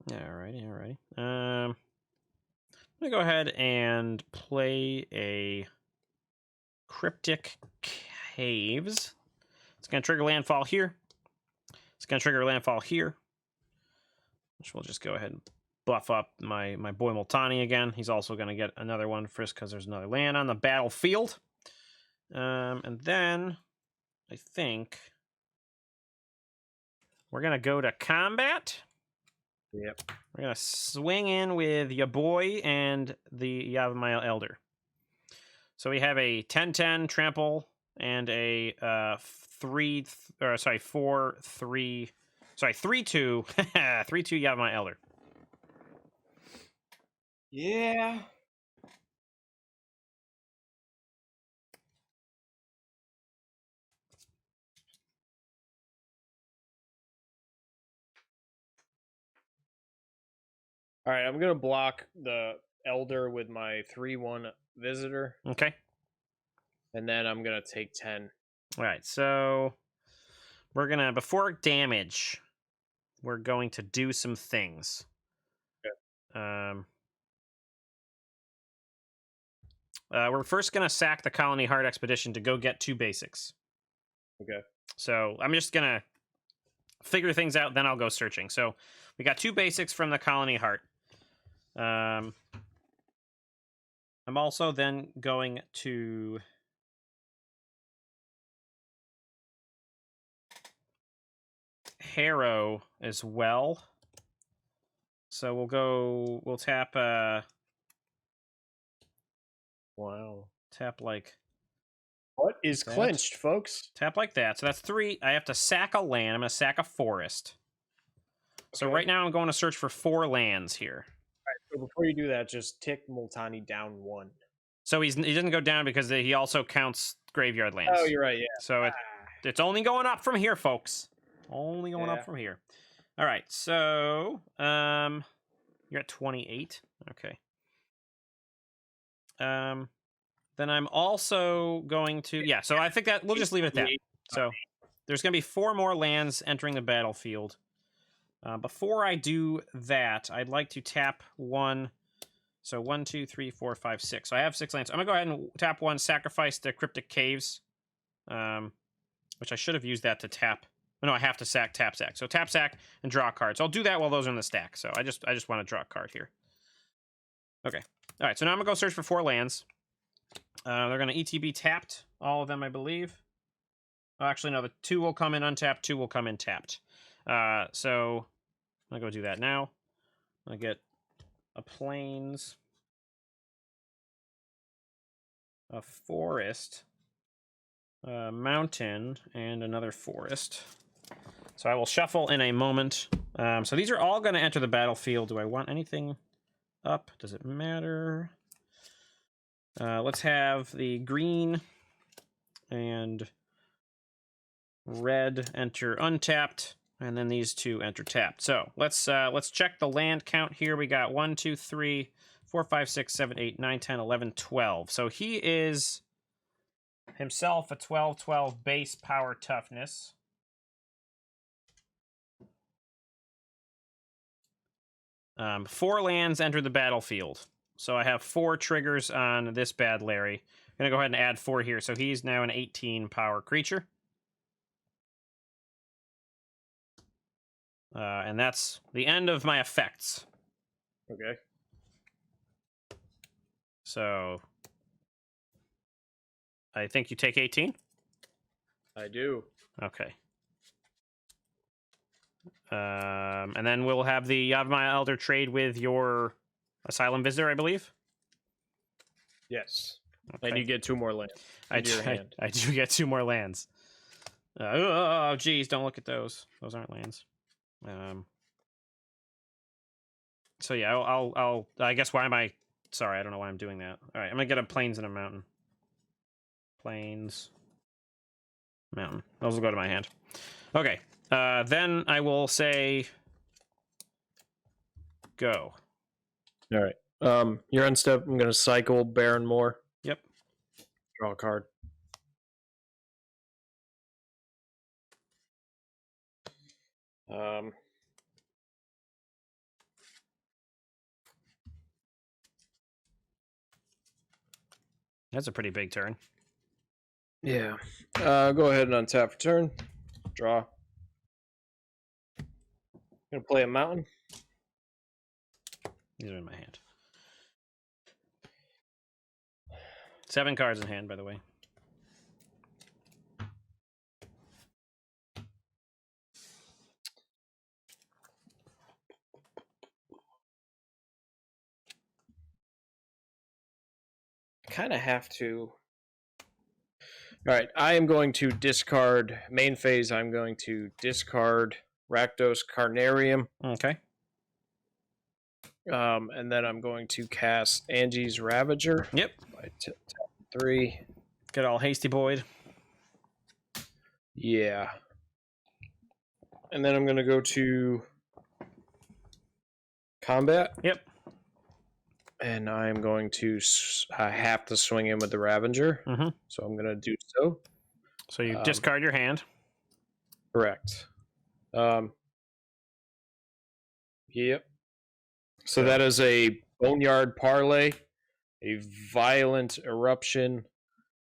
Alrighty. I'm gonna go ahead and play a Cryptic Caves. It's gonna trigger landfall here. It's gonna trigger landfall here. Which we'll just go ahead and buff up my boy Multani again. He's also gonna get another one first because there's another land on the battlefield. And then I think we're gonna go to combat. Yep. We're gonna swing in with your boy and the Yavimaya Elder. So we have a 10/10 trample and a 3-2 3-2 Yavimaya Elder. Yeah. All right, I'm going to block the Elder with my 3/1 Visitor. Okay. And then I'm going to take 10. All right, so we're going to, before damage, we're going to do some things. Okay. We're first going to sack the Colony Heart Expedition to go get 2 basics. Okay. So I'm just going to figure things out, then I'll go searching. So we got 2 basics from the Colony Heart. I'm also then going to Harrow as well. So we'll tap wow. Tap like what is that? Clinched, folks? Tap like that. So that's 3. I have to sack a land. I'm going to sack a forest. Okay. So right now I'm going to search for 4 lands here. All right, so before you do that, just tick Multani down 1. So he doesn't go down because he also counts graveyard lands. Oh, you're right, yeah. So it's only going up from here, folks. Only going up from here. All right, so You're at 28. Okay. Then I'm also going to... Yeah, so I think that we'll just leave it at that. So there's going to be 4 more lands entering the battlefield. Before I do that, I'd like to tap 1. So 1, 2, 3, 4, 5, 6. So I have 6 lands. I'm going to go ahead and tap 1, sacrifice the Cryptic Caves, which I should have used that to tap. No, I have to tap sack. So tap sack and draw a card. So I'll do that while those are in the stack. So I just want to draw a card here. Okay. All right, so now I'm going to go search for 4 lands. They're going to ETB tapped, all of them, I believe. Oh, actually, no, the 2 will come in untapped, 2 will come in tapped. So I'm going to go do that now. I'll get a plains, a forest, a mountain, and another forest. So I will shuffle in a moment. So these are all going to enter the battlefield. Do I want anything up? Does it matter? Let's have the green and red enter untapped, and then these 2 enter tapped. So let's check the land count here. We got 1, 2, 3, 4, 5, 6, 7, 8, 9, 10, 11, 12. So he is himself a 12/12 base power toughness. Four lands enter the battlefield. So I have 4 triggers on this bad Larry. I'm going to go ahead and add 4 here. So he's now an 18 power creature. And that's the end of my effects. Okay. So I think you take 18? I do. Okay. And then we'll have the Yavimaya Elder trade with your Asylum Visitor, I believe? Yes. Okay. And you get 2 more lands. I do get 2 more lands. Oh, geez, don't look at those. Those aren't lands. So yeah, I guess why am I... Sorry, I don't know why I'm doing that. All right, I'm going to get a plains and a mountain. Plains. Mountain. Those will go to my hand. Okay. Then I will say... Go. All right. You're on step. I'm going to cycle Baron Moore. Yep. Draw a card. That's a pretty big turn. Yeah. Go ahead and untap for turn. Draw. Gonna play a mountain. These are in my hand. 7 cards in hand, by the way. Kind of have to. All right, I am going to discard main phase. I'm going to discard Rakdos Carnarium. Okay. And then I'm going to cast Angie's Ravager. Yep. By 3. Get all hasty boyed. Yeah. And then I'm going to go to combat. Yep. And I'm going to have to swing in with the Ravager. Mm-hmm. So I'm going to do so. So you discard your hand. Correct. Yep. So that is a Boneyard Parlay, a Violent Eruption,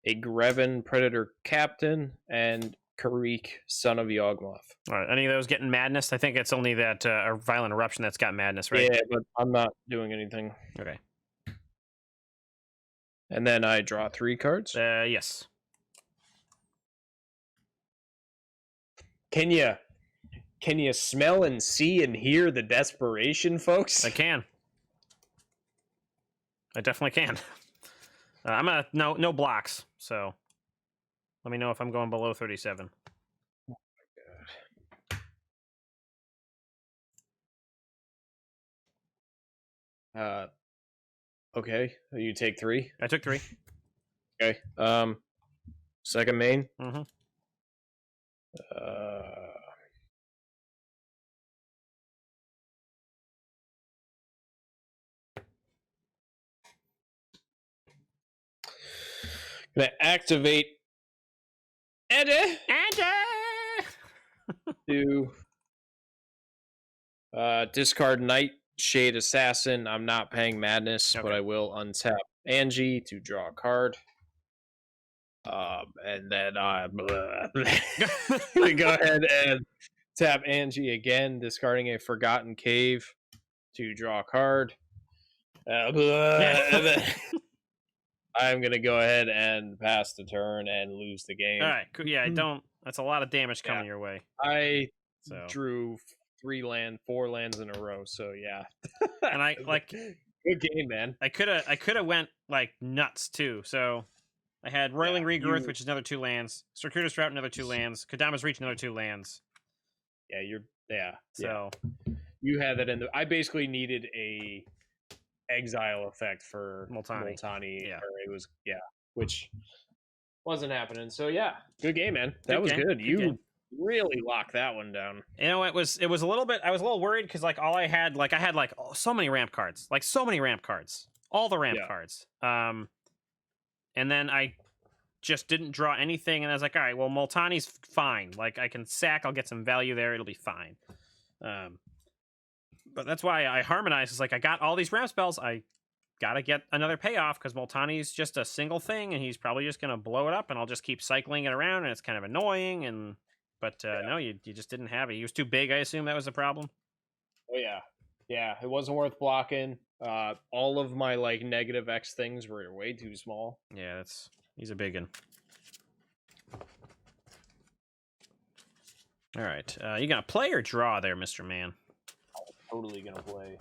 a Greven Predator Captain, and Karuk, Son of Yawgmoth. All right. Any of those getting madness? I think it's only that Violent Eruption that's got madness, right? Yeah, but I'm not doing anything. Okay. And then I draw 3 cards. Yes. Can you smell and see and hear the desperation, folks? I can. I definitely can. I'm gonna no blocks, so let me know if I'm going below 37. Oh my god. Okay, you take 3. I took 3. Okay. Second main. Mm-hmm. Gonna activate Anje to discard Nightshade Assassin. I'm not paying Madness, but I will untap Angie to draw a card. And then we go ahead and tap Angie again, discarding a Forgotten Cave to draw a card. I'm gonna go ahead and pass the turn and lose the game. All right, cool. Yeah, I don't. That's a lot of damage coming your way. I drew 4 lands in a row, so yeah. And I like good game, man. I could have went like nuts too. So I had Roiling Regrowth, which is another 2 lands. Circuitous Route, another 2 lands. Kodama's Reach, another 2 lands. So you had that in the. I basically needed a exile effect for Multani. Yeah, it was which wasn't happening. So yeah, good game, man. That was good. You really locked that one down. You know, it was a little bit. I was a little worried because like all I had so many ramp cards, all the ramp cards. And then I just didn't draw anything, and I was like, all right, well, Multani's fine. Like I can sack, I'll get some value there, it'll be fine. But that's why I harmonized. It's like I got all these ramp spells. I gotta get another payoff because Multani's just a single thing, and he's probably just gonna blow it up, and I'll just keep cycling it around, and it's kind of annoying. But no, you just didn't have it. He was too big. I assume that was the problem. Oh yeah. It wasn't worth blocking. All of my like negative X things were way too small. Yeah, he's a big one. All right, you gonna play or draw there, Mr. Man? Totally gonna play.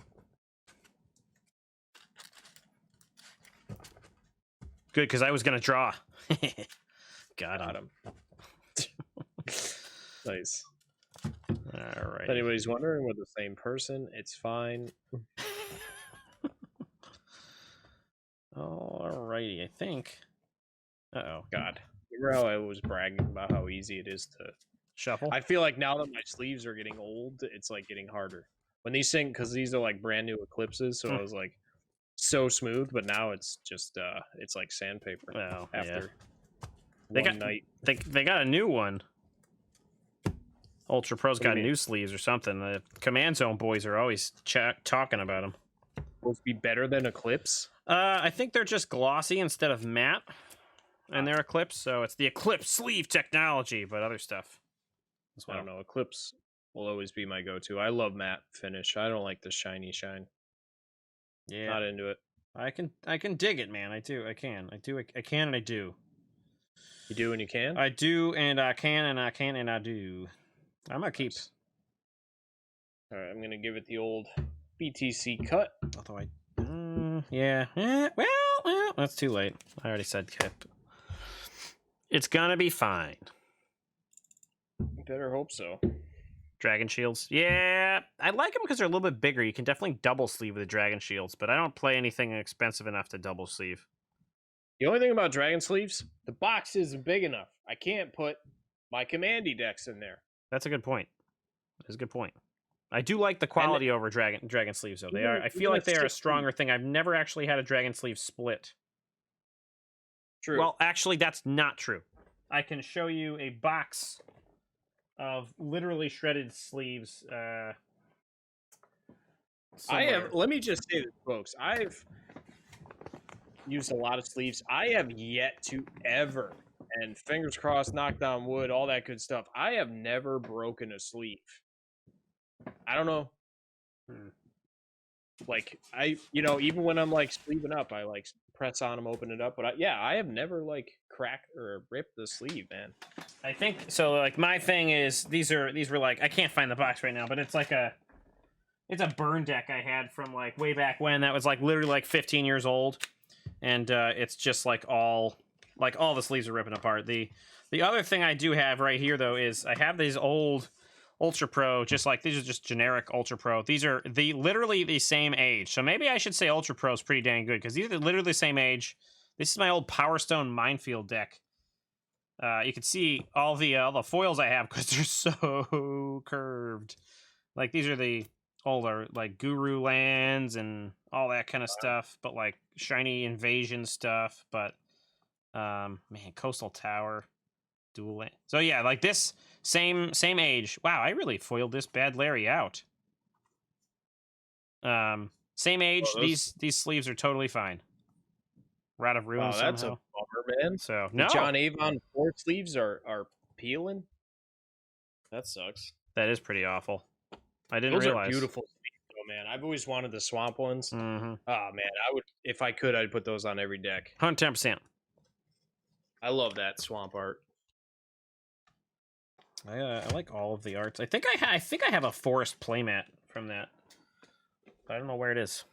Good, because I was gonna draw. Got him. Nice. All right. If anybody's wondering, we're the same person. It's fine. Alrighty, I think. Uh-oh. God. Remember how I was bragging about how easy it is to shuffle? I feel like now that my sleeves are getting old, it's like getting harder. When these because these are like brand new Eclipses, so I was like so smooth, but now it's just it's like sandpaper after one night. They got a new one. Ultra Pro's got new sleeves or something. The Command Zone boys are always talking about them. Supposed to be better than Eclipse? I think they're just glossy instead of matte, and they're Eclipse, so it's the Eclipse sleeve technology, but other stuff as well. I don't know. Eclipse will always be my go-to. I love matte finish. I don't like the shiny shine. Yeah, not into it. I can dig it, man. I do. I can, and I do. You do and you can? I do, and I can, and I can, and I do. I'm gonna keep. All right, I'm gonna give it the old BTC cut. Although well, that's too late. I already said cut. It's gonna be fine. Better hope so. Dragon shields, yeah, I like them because they're a little bit bigger. You can definitely double sleeve with the dragon shields, but I don't play anything expensive enough to double sleeve. The only thing about dragon sleeves, the box isn't big enough. I can't put my commandy decks in there. That's a good point. That's a good point. I do like the quality over dragon sleeves, though. They are. I feel like they are a stronger thing. I've never actually had a dragon sleeve split. True. Well, actually, that's not true. I can show you a box of literally shredded sleeves. Let me just say this, folks. I've used a lot of sleeves. I have yet to ever, and fingers crossed, knock down wood, all that good stuff, I have never broken a sleeve. I don't know. Like, even when I'm like sleeving up, I like press on them, open it up. But I have never like cracked or ripped the sleeve, man. I think so. Like, my thing is these were like, I can't find the box right now, but it's like it's a burn deck I had from like way back when. That was like literally like 15 years old, and it's just like all the sleeves are ripping apart. The other thing I do have right here though is I have these old Ultra Pro, these are just generic Ultra Pro. These are literally the same age. So maybe I should say Ultra Pro is pretty dang good because these are literally the same age. This is my old Power Stone Minefield deck. You can see all the foils I have because they're so curved. Like, these are the older like Guru lands and all that kind of stuff, but like shiny invasion stuff. But Man, Coastal Tower, dual land. So yeah, like this same age. Wow, I really foiled this bad Larry out. Same age. Oh, those... These sleeves are totally fine. Rod of Ruin Wow, that's a somehow. bummer, man. So The John no, Avon 4 sleeves are peeling. That sucks. that is pretty awful. I didn't Those are realize. beautiful sleeves, though, man. I've always wanted the swamp ones. Mm-hmm. Oh man, I would if I could. I'd put those on every deck. 110%. I love that swamp art. I like all of the arts. I think I have a forest playmat from that. I don't know where it is.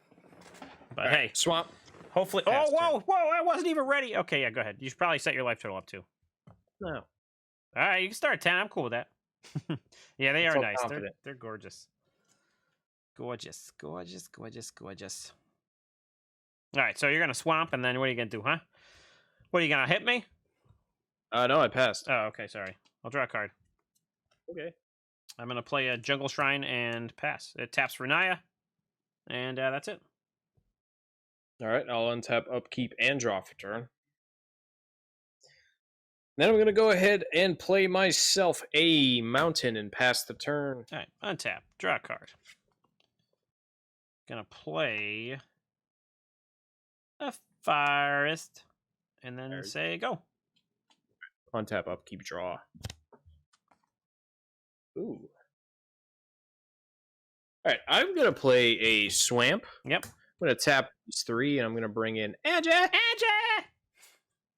But All hey, right, swamp. hopefully. Pass Oh, whoa! I wasn't even ready. Okay, yeah, go ahead. You should probably set your life total up too. No, All right, you can start at 10. I'm cool with that. Yeah, they are so nice. confident. They're gorgeous. Gorgeous. All right, so you're gonna swamp, and then what are you gonna do, huh? What are you gonna hit me? No, I passed. Oh, okay. Sorry. I'll draw a card. Okay. I'm gonna play a Jungle Shrine and pass. It taps for Naya, and that's it. All right, I'll untap, upkeep, and draw for turn. Then I'm gonna go ahead and play myself a mountain and pass the turn. All right, untap, draw a card. Gonna play a forest, and then say go. Untap, upkeep, draw. Ooh. All right, I'm gonna play a swamp. Yep. I'm gonna tap these 3, and I'm gonna bring in Anje,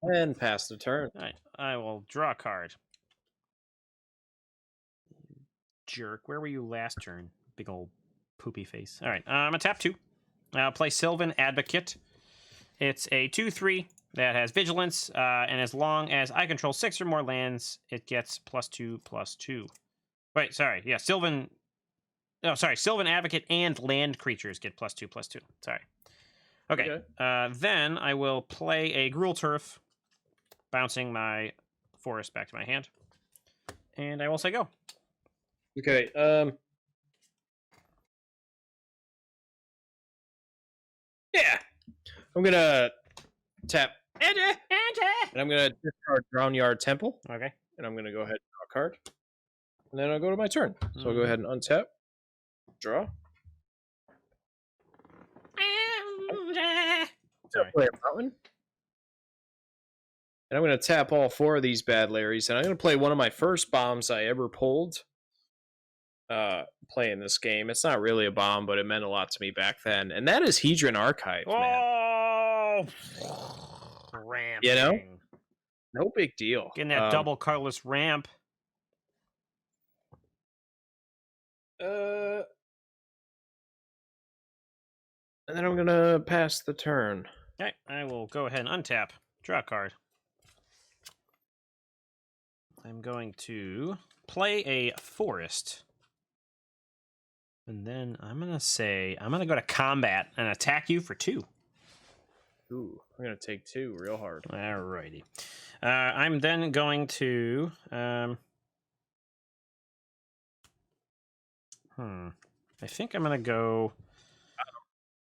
and pass the turn. All right, I will draw a card. Jerk, where were you last turn? Big old poopy face. All right, I'm gonna tap 2. I'll play Sylvan Advocate. It's a 2/3 that has vigilance, and as long as I control 6 or more lands, it gets +2/+2. Wait, sorry. Yeah, Sylvan. Oh, sorry. Sylvan Advocate and land creatures get +2/+2. Sorry. Okay. Then I will play a Gruul Turf, bouncing my forest back to my hand, and I will say go. Okay. Yeah. I'm gonna tap Anje, and I'm gonna discard Drownyard Temple. Okay. And I'm gonna go ahead and draw a card, and then I'll go to my turn. So I'll go ahead and untap, draw. Sorry. Play a mountain. And I'm going to tap all 4 of these bad Larrys. And I'm going to play one of my first bombs I ever pulled playing this game. It's not really a bomb, but it meant a lot to me back then. And that is Hedron Archive, man. Oh! Ramping. You know? No big deal. Getting that double colorless ramp. And then I'm going to pass the turn. Okay, I will go ahead and untap. Draw a card. I'm going to play a forest. And then I'm going to go to combat and attack you for 2. Ooh, I'm going to take 2 real hard. Alrighty. I'm then going to... I think I'm going to go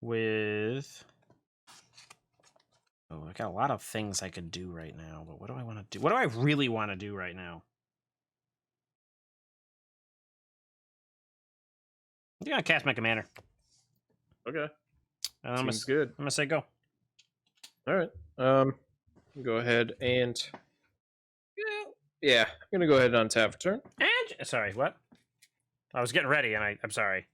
with... Oh, I got a lot of things I could do right now, but what do I want to do? What do I really want to do right now? I'm going to cast my commander. Okay. And Seems good. I'm going to say go. All right. Go ahead and... Yeah, I'm going to go ahead and untap for turn. And... Sorry, what? I was getting ready, and I'm sorry.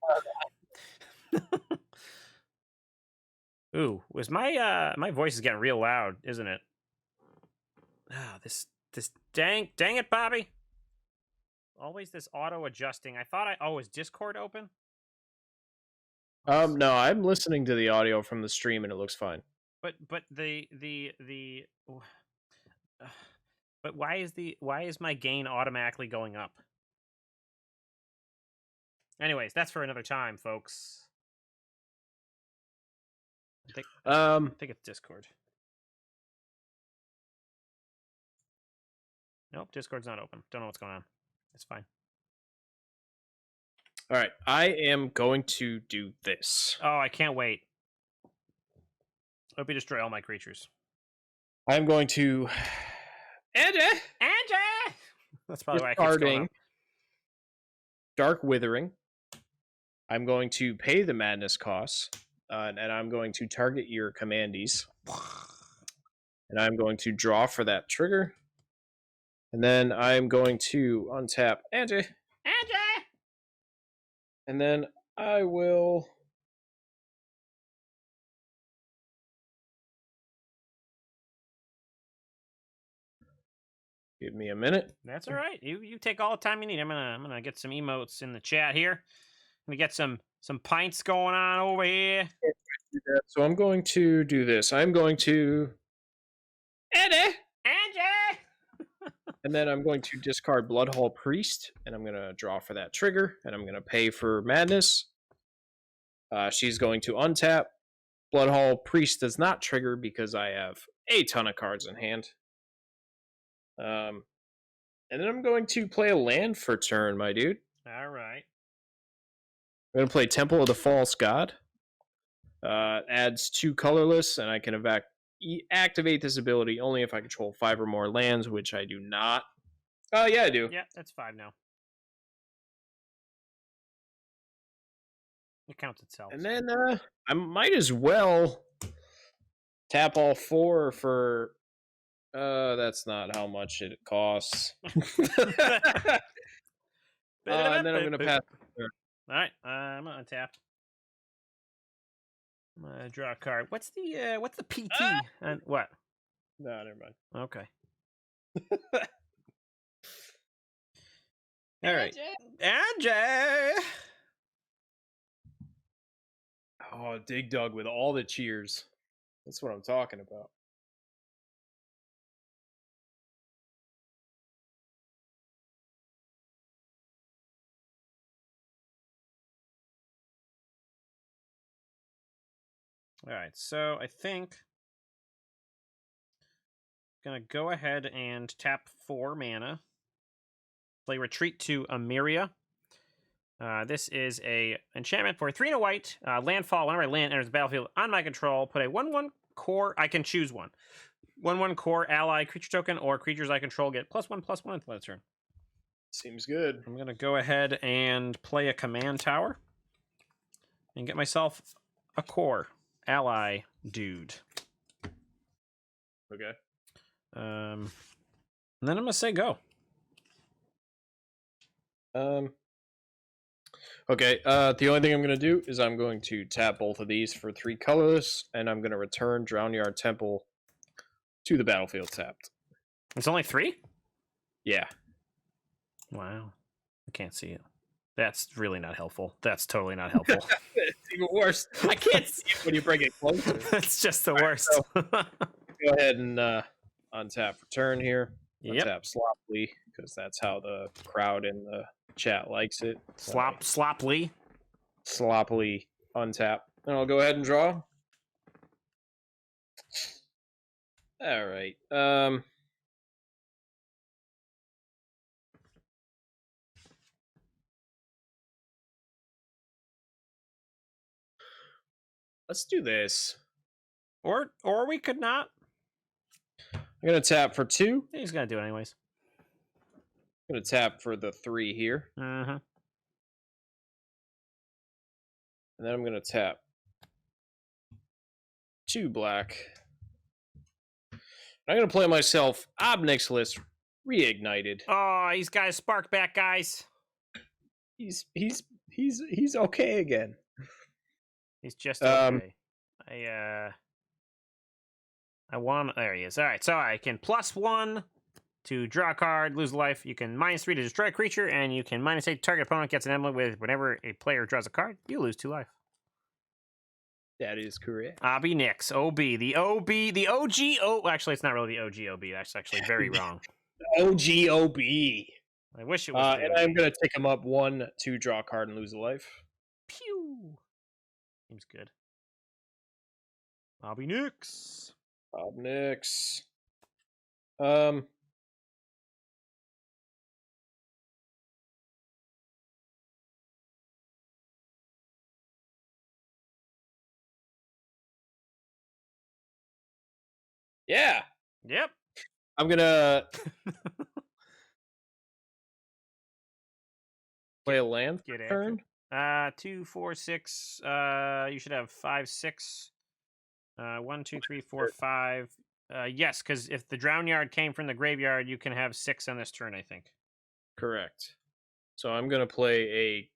Ooh, was my voice is getting real loud, isn't it? Ah, this dang it, Bobby. Always this auto adjusting. Was Discord open? No, I'm listening to the audio from the stream and it looks fine. But why is my gain automatically going up? Anyways, that's for another time, folks. I think it's Discord. Nope, Discord's not open. Don't know what's going on. It's fine. All right, I am going to do this. Oh, I can't wait. Hope you destroy all my creatures. I'm going to Anje! That's probably why I keep going discarding up. Dark Withering. I'm going to pay the madness costs, and I'm going to target your commandees. And I'm going to draw for that trigger. And then I'm going to untap Anje. And then I will... Give me a minute. That's all right. You take all the time you need. I'm gonna get some emotes in the chat here. I'm gonna get some pints going on over here. So I'm going to do this. I'm going to... Anje! And then I'm going to discard Bloodhall Priest, and I'm going to draw for that trigger, and I'm going to pay for Madness. She's going to untap. Bloodhall Priest does not trigger because I have a ton of cards in hand. And then I'm going to play a land for turn, my dude. All right. I'm going to play Temple of the False God. Adds 2 colorless, and I can activate this ability only if I control 5 or more lands, which I do not. Oh, yeah, I do. Yeah, that's 5 now. It counts itself. And then I might as well tap all 4 for... that's not how much it costs. And then I'm going to pass. All right, I'm going to untap. I'm going to draw a card. What's the PT? And what? No, never mind. Okay. All right. Anje! Oh, Dig Dug with all the cheers. That's what I'm talking about. All right, so I think I'm going to go ahead and tap 4 mana. Play Retreat to Amiria. This is a enchantment for 3 and a white. Landfall, whenever a land enters the battlefield on my control, put a 1/1 core, I can choose one. 1/1 core ally creature token or creatures I control get +1/+1 until end turn. Seems good. I'm going to go ahead and play a command tower and get myself a core ally dude. Okay. And then I'm going to say go. Okay, the only thing I'm going to do is I'm going to tap both of these for 3 colorless, and I'm going to return Drownyard Temple to the battlefield tapped. It's only 3? Yeah. Wow. I can't see it. That's really not helpful. That's totally not helpful. It's even worse. I can't see it when you bring it closer. That's just the worst. Right, so go ahead and untap return here. Yep. Untap sloppily, because that's how the crowd in the chat likes it. Sloppily. Sloppily untap. And I'll go ahead and draw. All right. Let's do this. Or we could not. I'm gonna tap for 2. He's gonna do it anyways. I'm gonna tap for the 3 here. Mm-hmm. And then I'm gonna tap 2 black. I'm gonna play myself Obnixilis Reignited. Oh, he's got his spark back, guys. He's okay again. He's just okay. I want. There he is. All right, so I can +1 to draw a card, lose a life. You can -3 to destroy a creature, and you can -8 target opponent gets an emblem with whenever a player draws a card, you lose 2 life. That is correct. Obby Nix, OB, the OG. Oh, actually, it's not really the OG OB. That's actually very wrong. OGOB. I wish it was. And I'm gonna take him up 1 to draw a card and lose a life. Pew. Seems good. Obby Nix. Obnix. Yeah. Yep. I'm gonna play a land Get after turn. it. 2, 4, 6. You should have 5, 6. 1, 2, 3, 4, 5. Yes, because if the Drown Yard came from the graveyard, you can have 6 on this turn, I think. Correct. So I'm gonna play a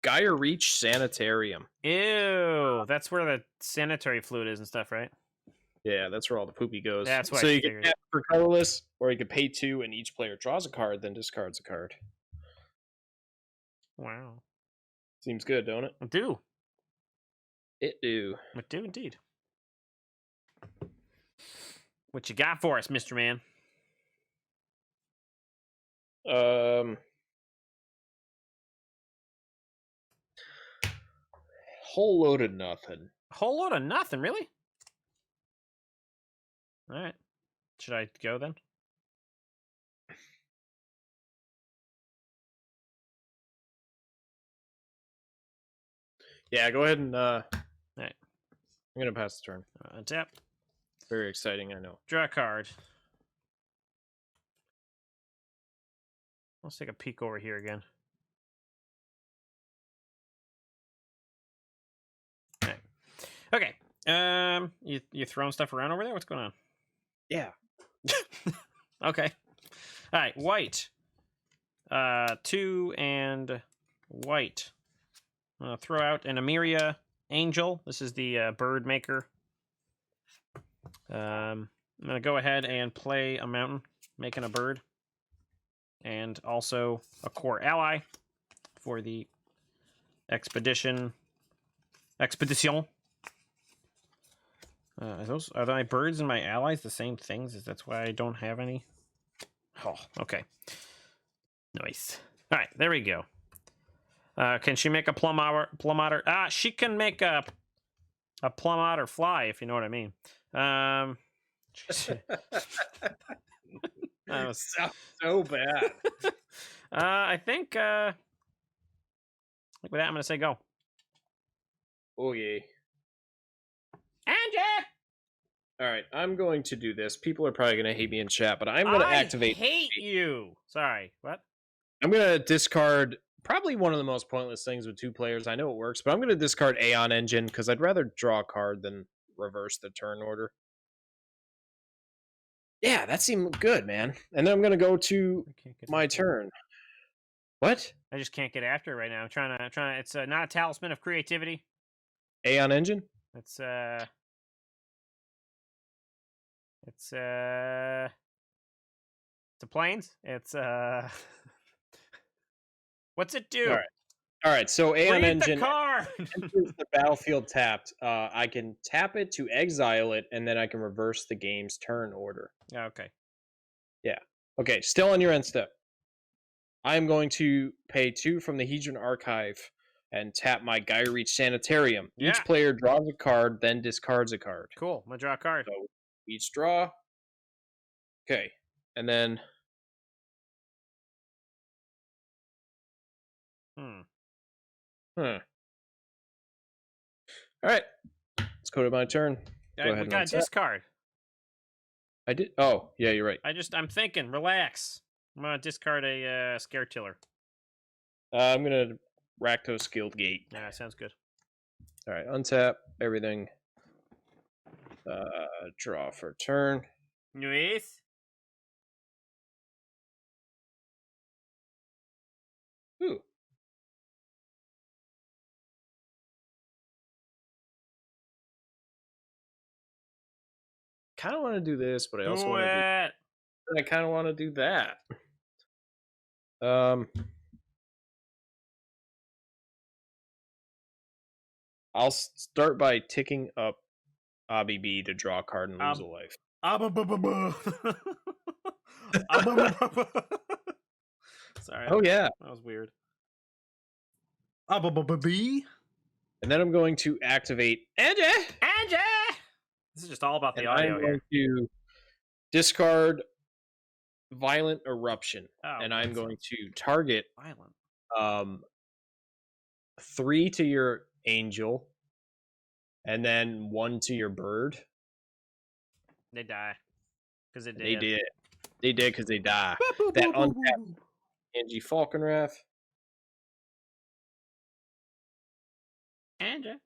Gaia Reach Sanitarium. Ew, that's where the sanitary fluid is and stuff, right? Yeah, that's where all the poopy goes. That's what so I you can figured. tap for colorless, or you can pay 2 and each player draws a card, then discards a card. Wow. Seems good, don't it? I do. It do. I do indeed. What you got for us, Mr. Man? Whole load of nothing. A whole load of nothing, really? All right. Should I go then? Yeah, go ahead and right. I'm gonna pass the turn. Tap. Very exciting, I know. Draw a card. Let's take a peek over here again. All right. Okay. You throwing stuff around over there? What's going on? Yeah. Okay. All right. White. 2 and white. Throw out an Emiria Angel. This is the bird maker. I'm going to go ahead and play a mountain, making a bird. And also a core ally for the Expedition. Are my birds and my allies the same things? That's why I don't have any? Oh, okay. Nice. All right, there we go. Can she make a plum otter? She can make a plum otter fly, if you know what I mean. That was so bad. I think with that, I'm gonna say go. Oh yeah. Anje! All right, I'm going to do this. People are probably gonna hate me in chat, but I'm gonna activate. I hate you. Sorry. What? I'm gonna discard probably one of the most pointless things with 2 players. I know it works, but I'm gonna discard Aeon Engine because I'd rather draw a card than reverse the turn order. Yeah, that seemed good, man. And then I'm gonna go to my turn. What? I just can't get after it right now. I'm trying to. It's not a talisman of creativity. Aeon Engine? It's a planes. It's what's it do? All right. So Aeon Read Engine the card. enters the battlefield tapped. I can tap it to exile it, and then I can reverse the game's turn order. Okay. Yeah. Okay. Still on your end step. I am going to pay 2 from the Hedron Archive and tap my Gaia Reach Sanitarium. Yeah. Each player draws a card, then discards a card. Cool. I'm gonna draw a card. So each draw. Okay. And then All right. Let's go to my turn. Go ahead. We got a discard. I did. Oh, yeah, you're right. I'm thinking. Relax. I'm gonna discard a Scare Tiller. I'm gonna Rakdos Guild Gate. Yeah, sounds good. All right, untap everything. Draw for turn. Nice. Ooh. Kind of want to do this, but I also want to. I kind of want to do that. I'll start by ticking up ABB to draw a card and lose a life. Sorry. Oh yeah, that was weird. And then I'm going to activate Anje. This is just all about the and audio I'm here. going to discard Violent Eruption, Oh, and I'm going to target violent. 3 to your angel, and then 1 to your bird. They die. Because it did. They did. They did because they die. That untapped Anje Falkenrath. Anje.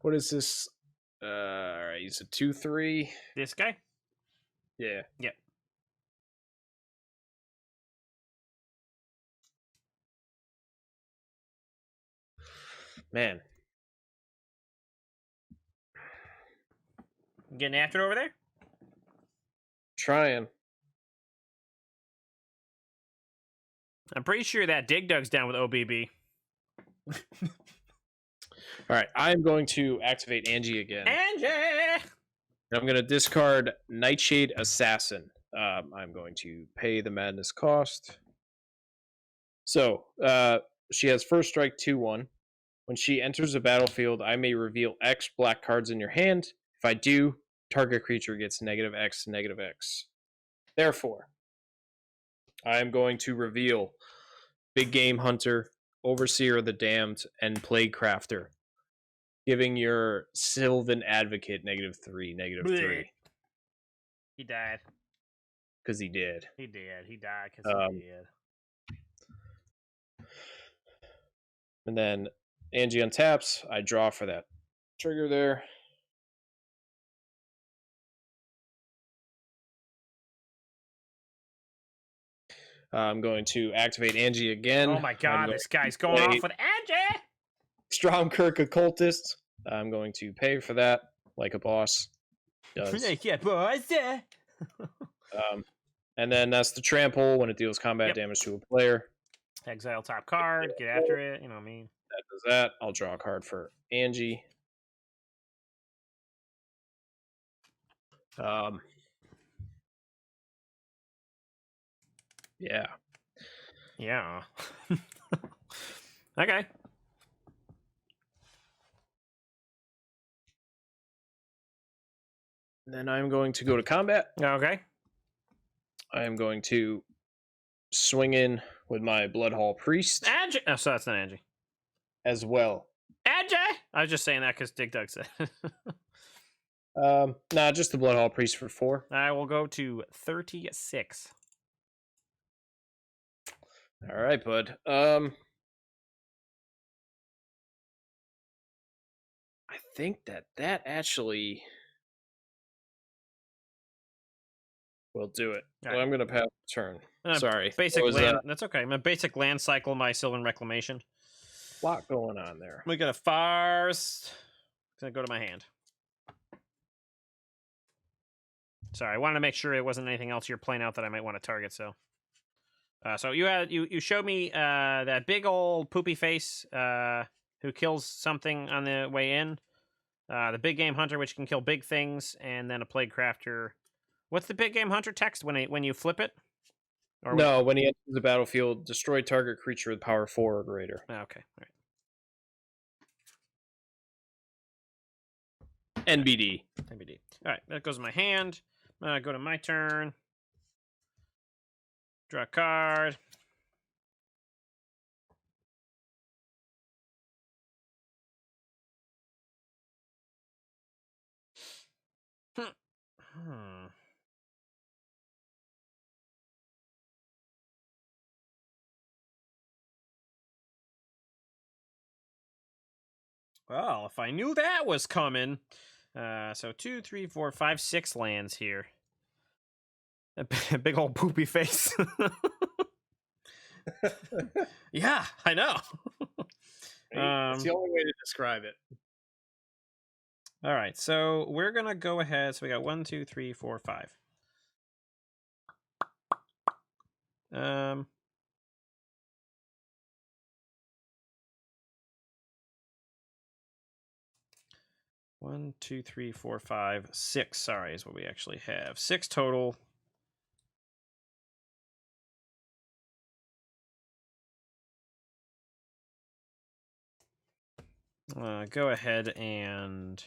What is this? All right, he's a 2/3. This guy? Yeah. Yep. Man. Getting after it over there? Trying. I'm pretty sure that Dig Dug's down with OBB. All right, I'm going to activate Anje again. Anje! I'm going to discard Nightshade Assassin. I'm going to pay the madness cost. So, she has first strike 2/1. When she enters the battlefield, I may reveal X black cards in your hand. If I do, target creature gets -X, -X. Therefore, I am going to reveal Big Game Hunter, Overseer of the Damned, and Plague Crafter, giving your Sylvan Advocate -3, -3. He died. Because he did. He did. He died because he did. And then Anje untaps. I draw for that trigger there. I'm going to activate Anje again. Oh my god, this guy's going off with Anje! Stromkirk Occultist. I'm going to pay for that like a boss does. Yeah, boss. And then that's the trample when it deals combat damage to a player. Exile top card, get after it, you know what I mean? That does that. I'll draw a card for Anje. Yeah. Yeah. Okay. Then I'm going to go to combat. Okay. I am going to swing in with my Bloodhall Priest. Anje! Oh, so that's not Anje. As well. Anje! I was just saying that because Dig Dug said. Nah, just the Bloodhall Priest for 4. I will go to 36. All right, bud. I think that actually will do it. All Well, I'm going to pass the turn. Sorry. Basic land. That's okay. I'm a basic land cycle, my Sylvan Reclamation. A lot going on there. We got a Farce. It's going to go to my hand. Sorry, I wanted to make sure it wasn't anything else you're playing out that I might want to target, so. So you showed me that big old poopy face who kills something on the way in. The Big Game Hunter, which can kill big things, and then a Plague Crafter. What's the Big Game Hunter text when you flip it? Or when he enters the battlefield, destroy target creature with power 4 or greater. Okay, all right. NBD. NBD. All right, that goes in my hand. Go to my turn. Draw a card. Well, if I knew that was coming. So 2, 3, 4, 5, 6 lands here. A big old poopy face. Yeah, I know. It's the only way to describe it. All right, so we're gonna go ahead. So we got 1, 2, 3, 4, 5. 1, 2, 3, 4, 5, 6. Sorry, is what we actually have. 6 total. Go ahead and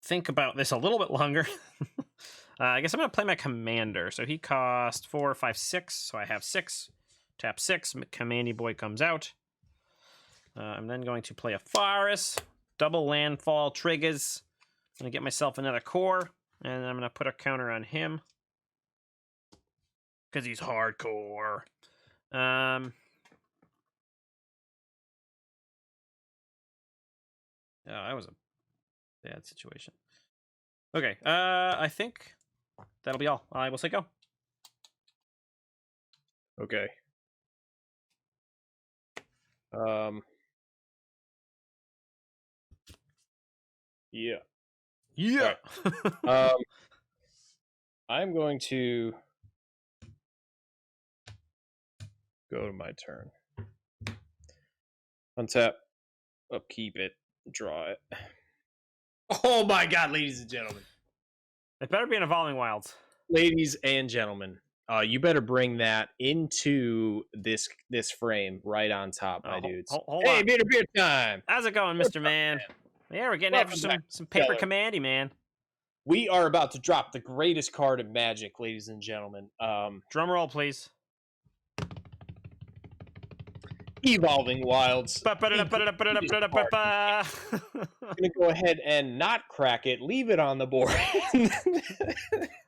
think about this a little bit longer. I guess I'm going to play my commander. So he cost 4, 5, 6. So I have 6. Tap 6. Commandy boy comes out. I'm then going to play a forest. Double landfall triggers. I'm going to get myself another core. And I'm going to put a counter on him. Because he's hardcore. Oh, that was a bad situation. Okay, I think that'll be all. I will say go. Okay. Yeah. Yeah. Right. I'm going to go to my turn. Untap, upkeep it, draw it. Oh my god, ladies and gentlemen. It better be an Evolving Wilds. Ladies and gentlemen, you better bring that into this frame right on top, my dudes. Hold hey, on. beer time. How's it going, Mr. Man? Yeah, we're getting after some paper commandy, man. We are about to drop the greatest card in Magic, ladies and gentlemen. Drum roll, please. Evolving Wilds. I'm gonna go ahead and not crack it. Leave it on the board.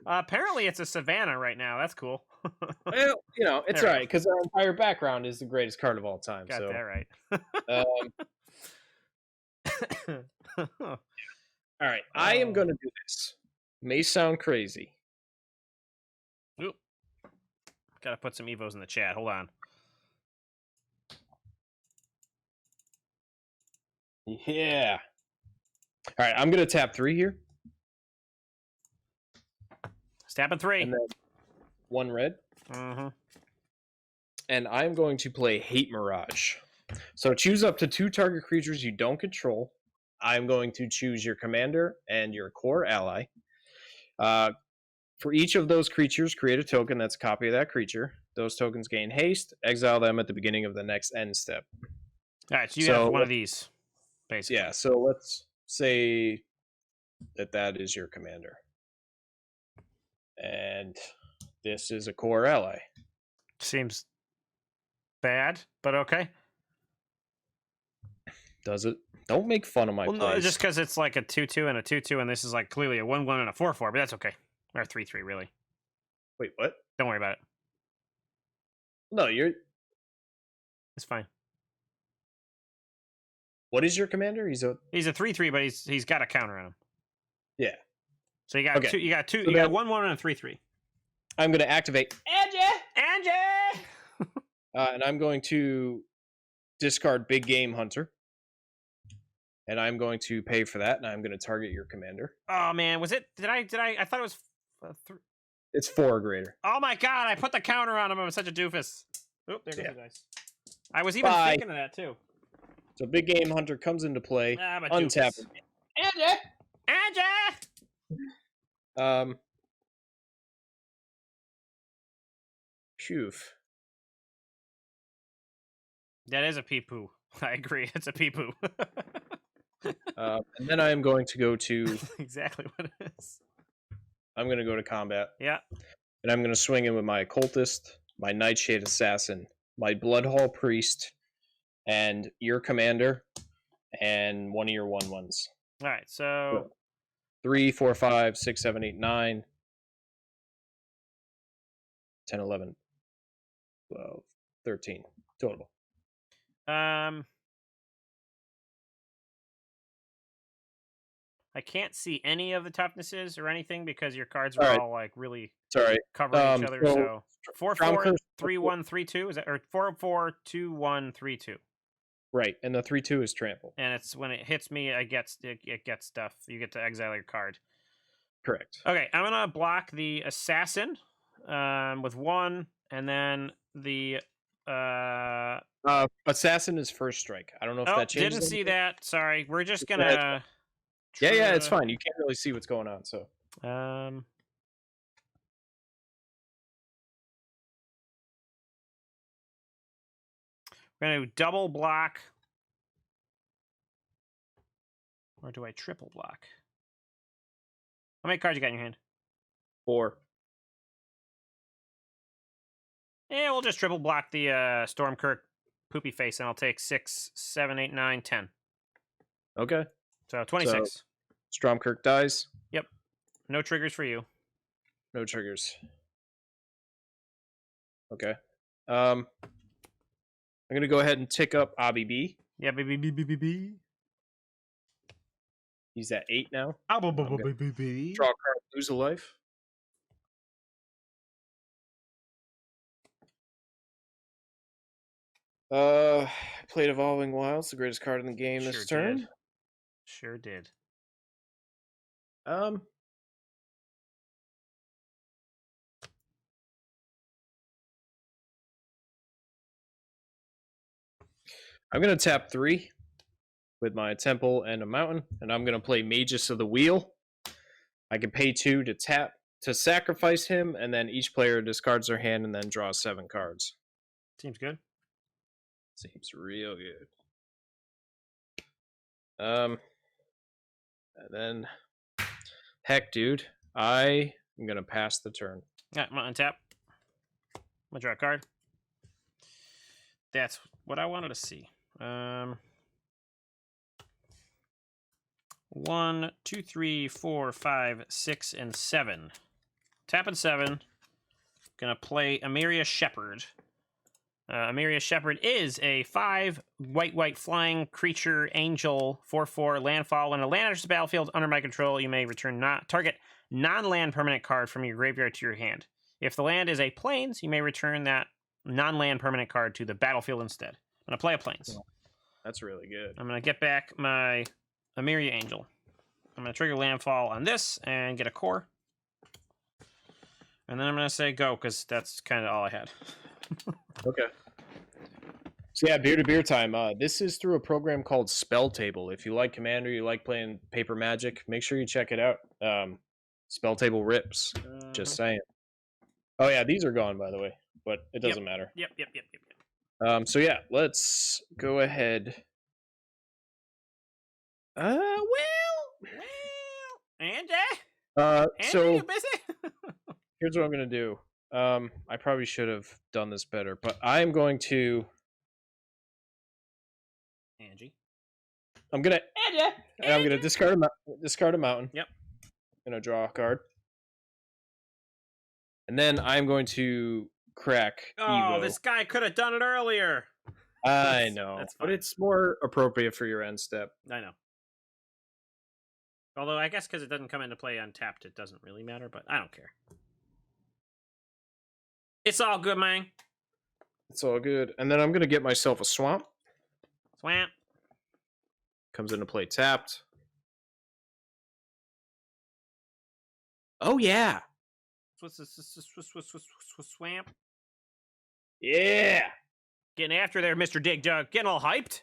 Apparently, it's a Savannah right now. That's cool. Well, you know, it's all right because our entire background is the greatest card of all time. Got that right. All right, I am going to do this. May sound crazy. Oop. Gotta put some Evos in the chat. Hold on. Yeah. All right, I'm going to tap 3 here. Tapping 3. And then 1 red. Mm-hmm. And I'm going to play Hate Mirage. So choose up to 2 target creatures you don't control. I'm going to choose your commander and your core ally. For each of those creatures, create a token that's a copy of that creature. Those tokens gain haste. Exile them at the beginning of the next end step. All right, so you have one of these, basically. Yeah, so let's say that is your commander. And this is a core ally. Seems bad, but okay. Does it? Don't make fun of my plays. No, just because it's like a 2/2 and a 2/2, and this is like clearly a 1/1 and a 4/4, but that's okay. Or 3/3, really. Wait, what? Don't worry about it. No, It's fine. What is your commander? He's a 3/3, but he's got a counter on him. Yeah. So you got two. You got 2. So you got 1/1 and a 3/3. I'm going to activate Anje. And I'm going to discard Big Game Hunter. And I'm going to pay for that, and I'm going to target your commander. Oh man, was it? Did I? I thought it was. It's 4 or greater. Oh my god! I put the counter on him. I'm such a doofus. Oh, there goes the dice. I was even thinking of that too. So Big Game Hunter comes into play. Untap. Anje. Phew. That is a pee-poo. I agree. It's a pee-poo. And then I am going to go to... exactly what it is. I'm going to go to combat. Yeah. And I'm going to swing in with my Occultist, my Nightshade Assassin, my Bloodhall Priest, and your commander, and one of your 1/1s. All right, so 3, 4, 5, 6, 7, 8, 9, 10, 11, 12, 13 total. I can't see any of the toughnesses or anything because your cards are all like really covering each other. So 4, 4, 3, 1, 3, 2 is that, or 4, 4, 2, 1, 3, 2. Right, and the 3/2 is trample. And it's when it hits me, it gets stuff. You get to exile your card. Correct. Okay, I'm gonna block the assassin with 1, and then the assassin is first strike. I don't know if that changes. Didn't see that. Sorry. We're just gonna. Yeah, it's fine. You can't really see what's going on. So. We're gonna do double block, or do I triple block? How many cards you got in your hand? 4. Yeah, we'll just triple block the Stormkirk poopy face, and I'll take 6, 7, 8, 9, 10. Okay. So 26. So, Stromkirk dies. Yep. No triggers for you. No triggers. Okay. I'm gonna go ahead and tick up ABB. Yeah, baby. He's at 8 now. Baby. Draw a card, lose a life. Played Evolving Wilds, the greatest card in the game this turn. Sure did. I'm gonna tap 3 with my Temple and a Mountain, and I'm gonna play Magus of the Wheel. I can pay 2 to tap to sacrifice him, and then each player discards their hand and then draws 7 cards. Seems good. Seems real good. And then, heck, dude, I am gonna pass the turn. Yeah, I'm gonna untap. I'm gonna draw a card. That's what I wanted to see. 1, 2, 3, 4, 5, 6, and 7. Tapping 7. Gonna play Emiria Shepherd. Emiria Shepherd is a 5 white flying creature angel 4/4 landfall. When a land enters the battlefield under my control, you may return target non-land permanent card from your graveyard to your hand. If the land is a plains, you may return that non-land permanent card to the battlefield instead. I'm gonna play a plains. That's really good. I'm gonna get back my Emiria Angel. I'm gonna trigger landfall on this and get a core. And then I'm gonna say go, because that's kind of all I had. Okay. So yeah, beer to beer time. This is through a program called Spell Table. If you like Commander, you like playing Paper Magic, make sure you check it out. Spell Table rips. Just saying. Oh yeah, these are gone, by the way, but it doesn't matter. Yep. So yeah, let's go ahead. Andy? So you busy? here's what I'm gonna do. I probably should have done this better, but I'm going to. Angie. I'm gonna. Angie. And I'm gonna discard a mountain. Yep. I'm gonna draw a card, and then I'm going to crack. Oh, Evo. this guy could have done it earlier. I know, that's but fine. it's more appropriate for your end step. I know. Although I guess because it doesn't come into play untapped, it doesn't really matter. But I don't care. It's all good, man. It's all good, and then I'm gonna get myself a swamp. Swamp. Comes into play tapped. Oh yeah. Swamp. Yeah. Getting after there, Mr. Dig Dug. Getting all hyped.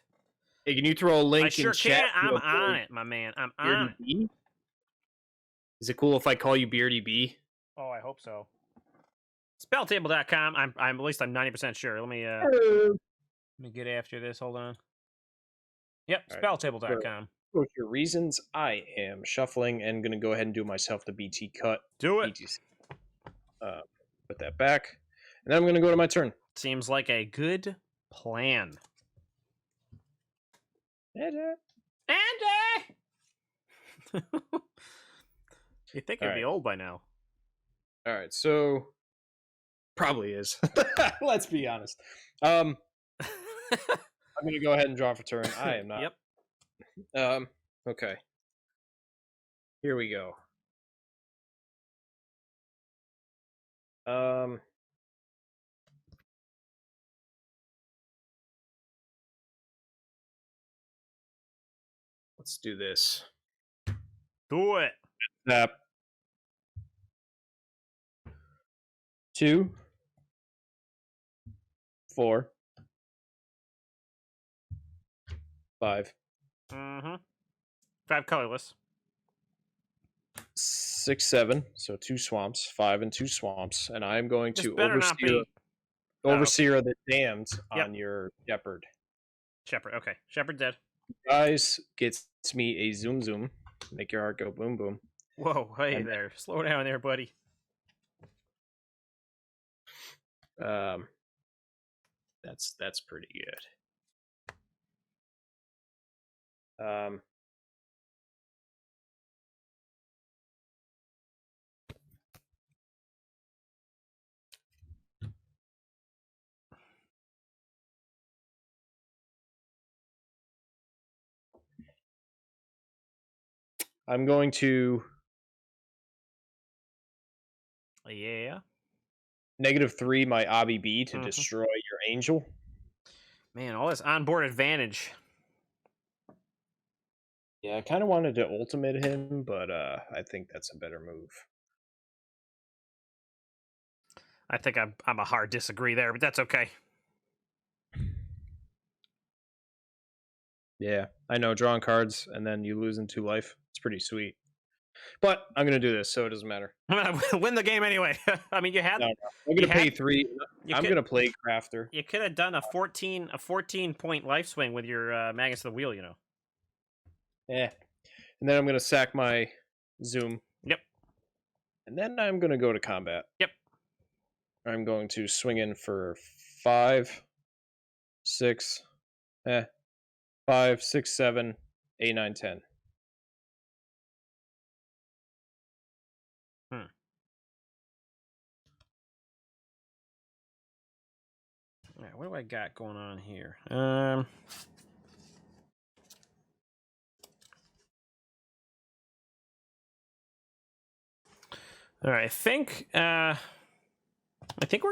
Hey, can you throw a link I sure in chat? can. I'm on it, my man. I'm on it. B? Is it cool if I call you Beardy B? Oh, I hope so. Spelltable.com. I'm at least I'm 90% sure. Let me get after this. Hold on. Yep, right. spelltable.com. For your reasons, I am shuffling and going to go ahead and do myself the BT cut. Do it. BTC. Put that back. And then I'm going to go to my turn. Seems like a good plan. Andy! You'd think it'd be old by now. All right, so probably is. Let's be honest. I'm going to go ahead and draw for turn. I am not. Yep. Okay. Here we go. Let's do this. Do it. Tap. 2, 4, 5. 5 colorless. 6, 7. So 2 swamps. 5 and 2 swamps. And I'm going to Overseer of the Damned on your Shepherd. Shepherd. Okay. Shepherd dead. Guys gets me a zoom. Make your heart go boom boom. Whoa, hey And there. Slow down there, buddy. That's pretty good. I'm going to Yeah. -3 my OBB to Mhm. destroy your angel. Man, all this onboard advantage. Yeah, I kind of wanted to ultimate him, but I think that's a better move. I think I'm a hard disagree there, but that's okay. Yeah, I know, drawing cards and then you lose in 2 life. It's pretty sweet. But I'm gonna do this, so it doesn't matter. I'm gonna win the game anyway. I mean, No, no. I'm you gonna pay had 3. you I'm could gonna play Crafter. you could have done a 14 point life swing with your Magus of the Wheel, you know. Yeah. And then I'm gonna sack my Zoom. Yep. And then I'm gonna go to combat. Yep. I'm going to swing in for 5, 6, 5, 6, 7, 8, 9, 10. All right, what do I got going on here? All right, I think we're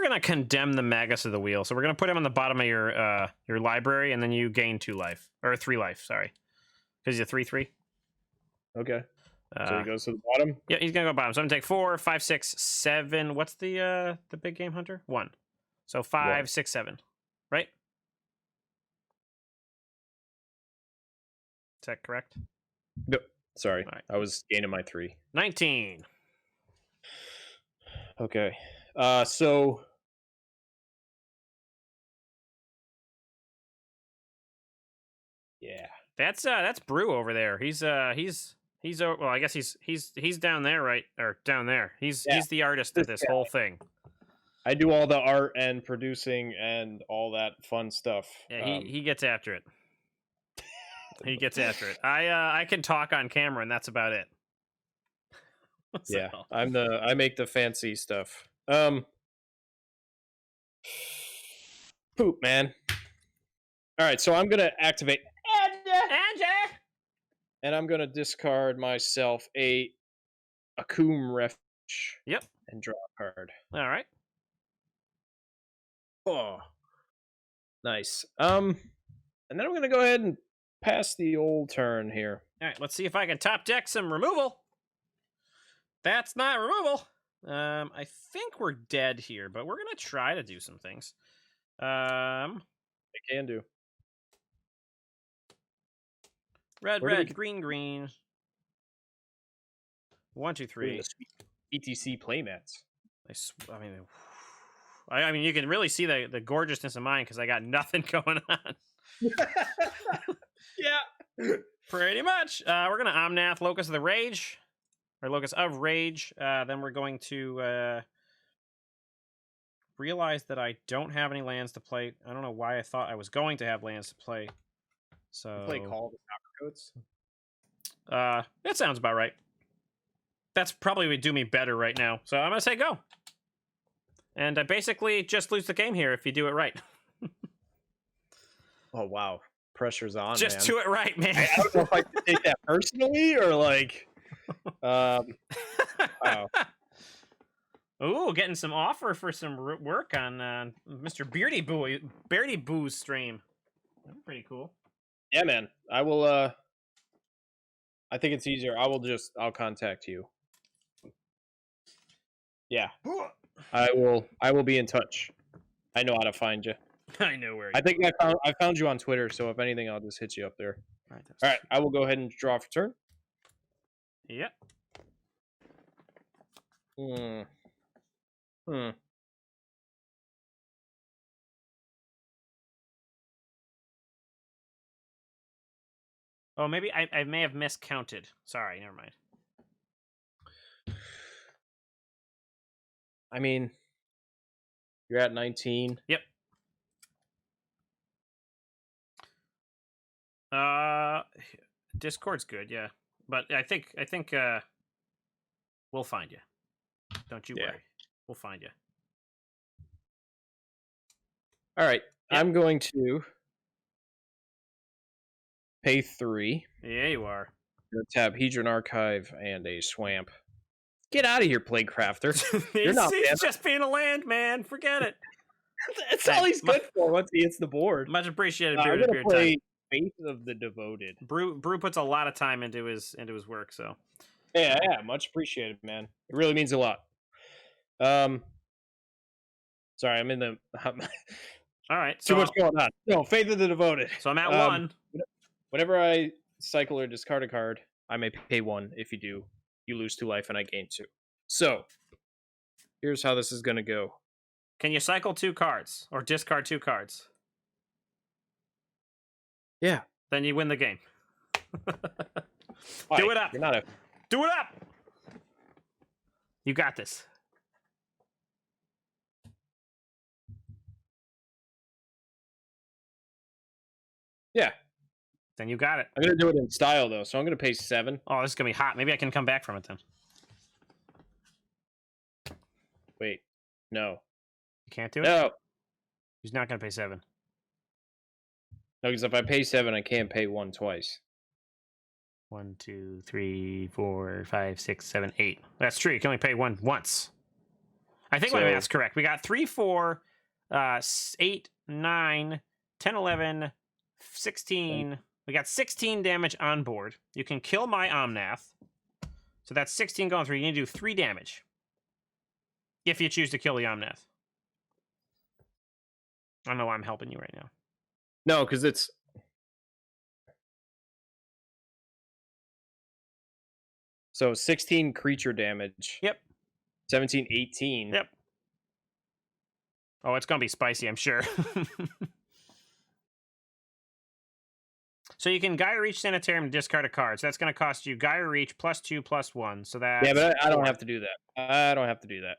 gonna condemn the Magus of the Wheel. So we're gonna put him on the bottom of your library, and then you gain 2 life or 3 life. Sorry, because he's a 3/3. Okay. So he goes to the bottom. Yeah, he's gonna go bottom. So I'm gonna take 4, 5, 6, 7. What's the big game hunter? 1. So 5, 1. 6, 7. Right? Is that correct? Yep. Sorry. Right. I was gaining my 3. 19. Okay. So yeah. That's Brew over there. He's well, I guess he's down there, right? Or down there. He's the artist of this whole thing. I do all the art and producing and all that fun stuff. Yeah, he gets after it. He gets after it. I can talk on camera, and that's about it. So. Yeah, I make the fancy stuff. Poop, man. All right, so I'm gonna activate Anje! and I'm gonna discard myself a Akum Refuge. Yep. And draw a card. All right. Oh, nice. And then I'm gonna go ahead and pass the old turn here. All right. Let's see if I can top deck some removal. That's not removal. I think we're dead here, but we're gonna try to do some things. I can do. Red, red, green, green. 1, 2, 3. BTC playmats. I mean, you can really see the gorgeousness of mine because I got nothing going on. Yeah, pretty much. We're gonna Omnath Locus of the Rage, or Locus of Rage. Then we're going to realize that I don't have any lands to play. I don't know why I thought I was going to have lands to play. So play Call of the Coppercoats. That sounds about right. That's probably would do me better right now. So I'm gonna say go. And I basically just lose the game here if you do it right. Oh wow, pressure's on. Just man. do it right, man. I don't know if I can take that personally or like. Wow. Ooh, getting some offer for some work on Mr. Beardy Boo's stream. That's pretty cool. Yeah, man. I will. I think it's easier. I'll contact you. Yeah. I will be in touch. I know how to find you. I know where. I think I found you on Twitter, so if anything, I'll just hit you up there. All right. I will go ahead and draw for turn. Yep. Oh, maybe I may have miscounted. Sorry, never mind. I mean, you're at 19. Yep. Discord's good, yeah. But I think we'll find you. Don't you worry. We'll find you. All right. Yep. I'm going to pay 3. Yeah, you are. Tap Hedron Archive and a Swamp. Get out of here, Plague Crafter. You're not he's just being a land, man. Forget it. That's all he's good for once he hits the board. Much appreciated. I'm going to play Faith of the Devoted. Brew puts a lot of time into his work, so. Yeah, much appreciated, man. It really means a lot. Sorry, I'm in the... All right. Too much going on. No, Faith of the Devoted. So I'm at 1. Whenever I cycle or discard a card, I may pay 1. If you do, you lose 2 life and I gain 2. So, here's how this is going to go. Can you cycle 2 cards or discard 2 cards? Yeah. Then you win the game. Do it up. You're not a... Do it up. You got this. Yeah. Then you got it. I'm going to do it in style, though, so I'm going to pay 7. Oh, this is going to be hot. Maybe I can come back from it then. Wait. No. You can't do it? No. He's not going to pay 7. No, because if I pay 7, I can't pay 1 twice. 1, 2, 3, 4, 5, 6, 7, 8. That's true. You can only pay 1 once. I think my math's correct. We got 3, 4, 8, 9, 10, 11, 16. We got 16 damage on board. You can kill my Omnath. So that's 16 going through. You need to do 3 damage. If you choose to kill the Omnath. I don't know why I'm helping you right now. No, because it's... So 16 creature damage. Yep. 17, 18. Yep. Oh, it's going to be spicy, I'm sure. So you can Gaia Reach Sanitarium and discard a card. So that's going to cost you Gaia Reach +2/+1. So that's... Yeah, but I don't have to do that. I don't have to do that.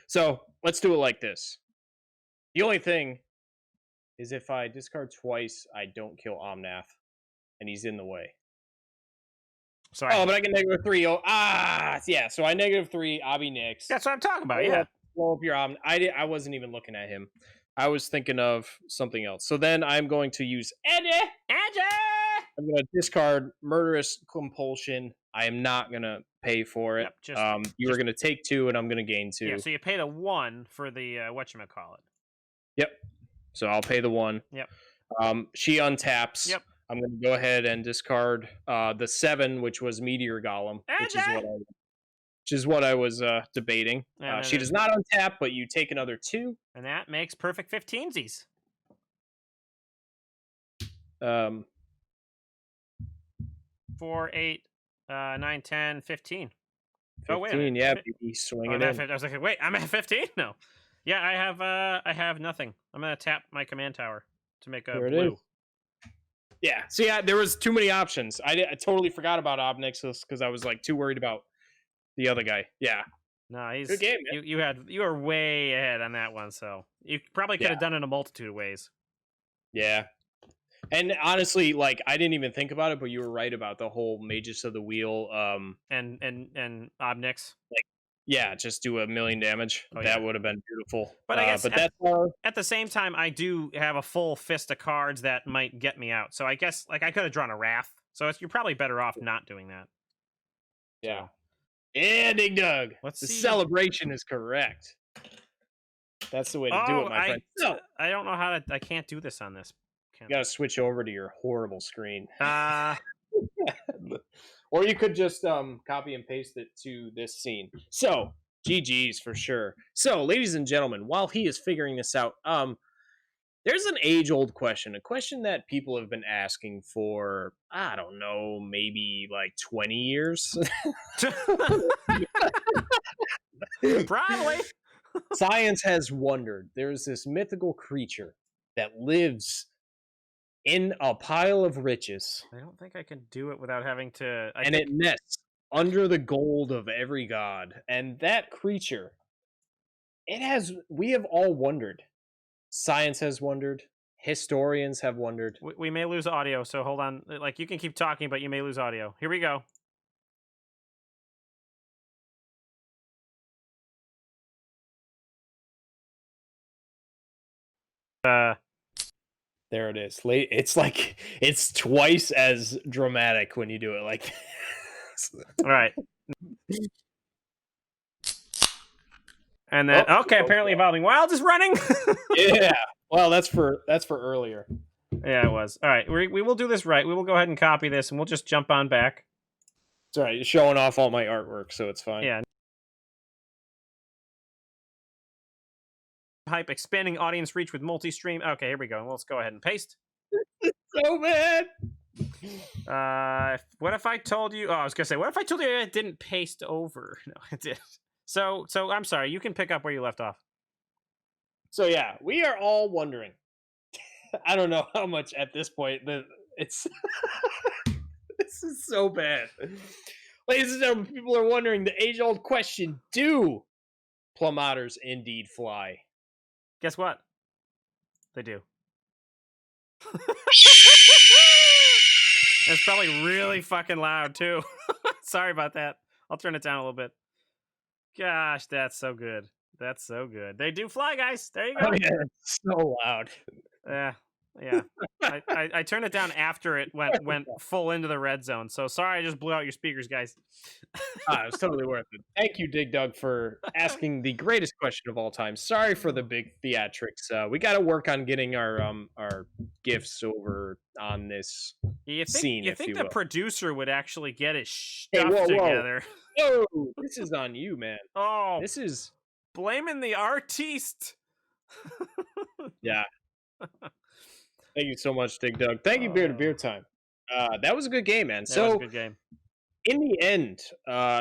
So let's do it like this. The only thing is if I discard twice, I don't kill Omnath, and he's in the way. So but I can -3. Oh, yeah. So I -3. Obby Nix. That's what I'm talking about. Yeah. Blow up your I wasn't even looking at him. I was thinking of something else. So then I'm going to use Anje. I'm going to discard Murderous Compulsion. I am not going to pay for it. Yep, you are going to take 2, and I'm going to gain 2. Yeah, so you paid a 1 for the whatchamacallit. Yep. So I'll pay the 1. Yep. She untaps. Yep. I'm going to go ahead and discard the 7, which was Meteor Golem, which is what I was debating. She does not untap, but you take another 2. And that makes perfect 15sies. 4, 8, 9, 10, 15. 15, wait a minute. Yeah, baby, swinging in. I was like, wait, I'm at 15? No. Yeah, I have nothing. I'm gonna tap my command tower to make a blue. Yeah. See, there was too many options. I totally forgot about Obnixus because I was like too worried about the other guy. Yeah. No, he's good game, man. You were way ahead on that one, so you probably could have done it in a multitude of ways. Yeah. And honestly, like I didn't even think about it, but you were right about the whole Magus of the Wheel. And Obnix. Like, yeah, just do 1,000,000 damage. That would have been beautiful. But I guess that's at the same time, I do have a full fist of cards that might get me out. So I guess like I could have drawn a Wrath. So you're probably better off not doing that. Yeah. Yeah, Dig Dug. The celebration is correct. That's the way to do it, my friend. No. I don't know how to... I can't do this on this. You got to switch over to your horrible screen. Or you could just copy and paste it to this scene. So, GG's for sure. So, ladies and gentlemen, while he is figuring this out, there's an age-old question, a question that people have been asking for, I don't know, maybe like 20 years. Probably. Science has wondered. There's this mythical creature that lives in a pile of riches. I don't think I can do it without having to... It nests under the gold of every god. And that creature We have all wondered. Science has wondered. Historians have wondered. We may lose audio, so hold on. Like, you can keep talking, but you may lose audio. Here we go. There it is. It's like it's twice as dramatic when you do it like this. All right. And then apparently Evolving Wilds is running. Yeah. Well, that's for earlier. Yeah, it was. All right. We will do this right. We will go ahead and copy this, and we'll just jump on back. It's all right. You're showing off all my artwork, so it's fine. Yeah. Hype, expanding audience reach with multi-stream. Okay, here we go. Let's go ahead and paste. So bad. What if I told you? Oh, I was gonna say, what if I told you it didn't paste over? No, it did. So I'm sorry. You can pick up where you left off. So yeah, we are all wondering. I don't know how much at this point it's. This is so bad, ladies and gentlemen. People are wondering the age-old question: do plum otters indeed fly? Guess what? They do. It's probably really fucking loud too. Sorry about that. I'll turn it down a little bit. Gosh, that's so good. That's so good. They do fly, guys. There you go. Oh, yeah, it's so loud. Yeah. I turned it down after it went full into the red zone. So sorry, I just blew out your speakers, guys. It was totally worth it. Thank you, Dig Dug, for asking the greatest question of all time. Sorry for the big theatrics. We got to work on getting our gifts over on this scene. You think the producer would actually get his Hey, stuff together? Whoa, this is on you, man. Oh, this is blaming the artiste. Yeah. Thank you so much, Dig Dug. Thank you, Beer to Beer Time. That was a good game, man. That was a good game. In the end,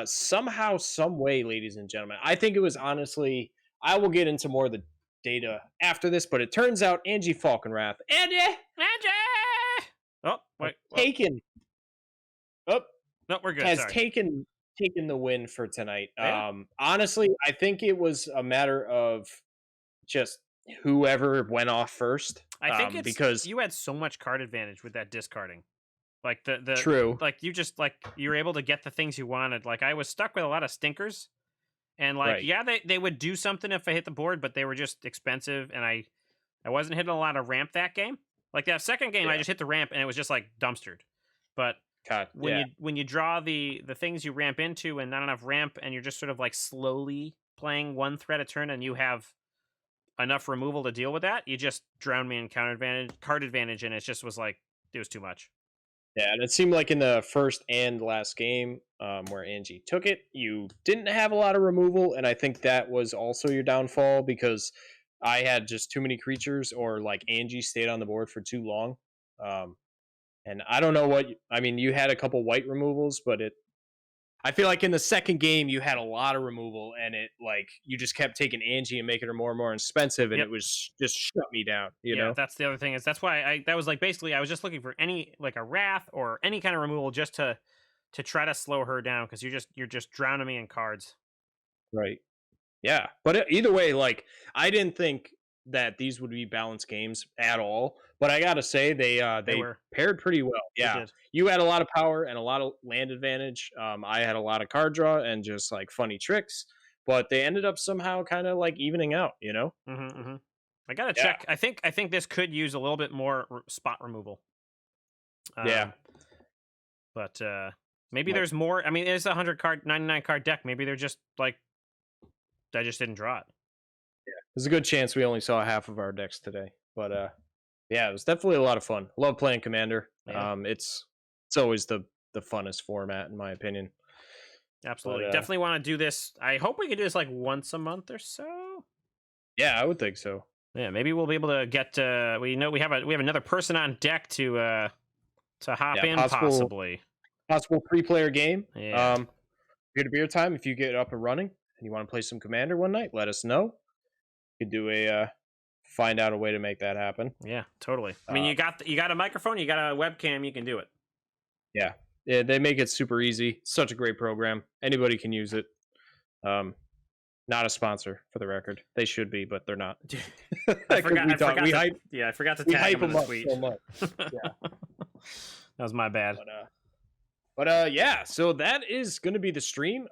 somehow, some way, ladies and gentlemen, I think it was honestly. I will get into more of the data after this, but it turns out Anje Falkenrath, Anje, oh wait, taken. Oh, no, we're good. Has taken the win for tonight. Yeah. Honestly, I think it was a matter of just whoever went off first. I think it's because you had so much card advantage with that discarding. Like the true. Like you were able to get the things you wanted. Like I was stuck with a lot of stinkers. And right. Yeah, they would do something if I hit the board, but they were just expensive and I wasn't hitting a lot of ramp that game. Like that second game, I just hit the ramp and it was just like dumpstered. But when you draw the things you ramp into and not enough ramp and you're just sort of like slowly playing one threat a turn and you have enough removal to deal with that, you just drown me in card advantage, and it just was like it was too much. Yeah, and it seemed like in the first and last game where Anje took it, you didn't have a lot of removal, and I think that was also your downfall because I had just too many creatures, or like Anje stayed on the board for too long. And I don't know what I mean. You had a couple white removals, but I feel like in the second game you had a lot of removal, and it like you just kept taking Anje and making her more and more expensive, and it was just shut me down. You know, that's the other thing is that's why that was like basically I was just looking for any like a wrath or any kind of removal just to try to slow her down because you're just drowning me in cards. Right. Yeah, but either way, like I didn't think that these would be balanced games at all. But I gotta say, they paired pretty well. Yeah, you had a lot of power and a lot of land advantage. I had a lot of card draw and just like funny tricks. But they ended up somehow kind of like evening out. You know. I gotta check. I think this could use a little bit more spot removal. But maybe there's more. I mean, it's a 99 card deck. Maybe they're just like I just didn't draw it. Yeah, there's a good chance we only saw half of our decks today, but yeah, it was definitely a lot of fun. Love playing Commander. Yeah. It's always the funnest format in my opinion. Absolutely, definitely want to do this. I hope we can do this like once a month or so. Yeah, I would think so. Yeah, maybe we'll be able to get. We have another person on deck to hop in possibly. Possible 3-player game. Yeah. Beer to Beer Time. If you get up and running and you want to play some Commander one night, let us know. You could do find out a way to make that happen. Yeah, totally. I mean, you got a microphone, you got a webcam, you can do it. Yeah, they make it super easy. Such a great program. Anybody can use it. Not a sponsor, for the record. They should be, but they're not. I forgot to tag hype him in them the up tweet. so much. Yeah. That was my bad. But yeah, so that is going to be the stream.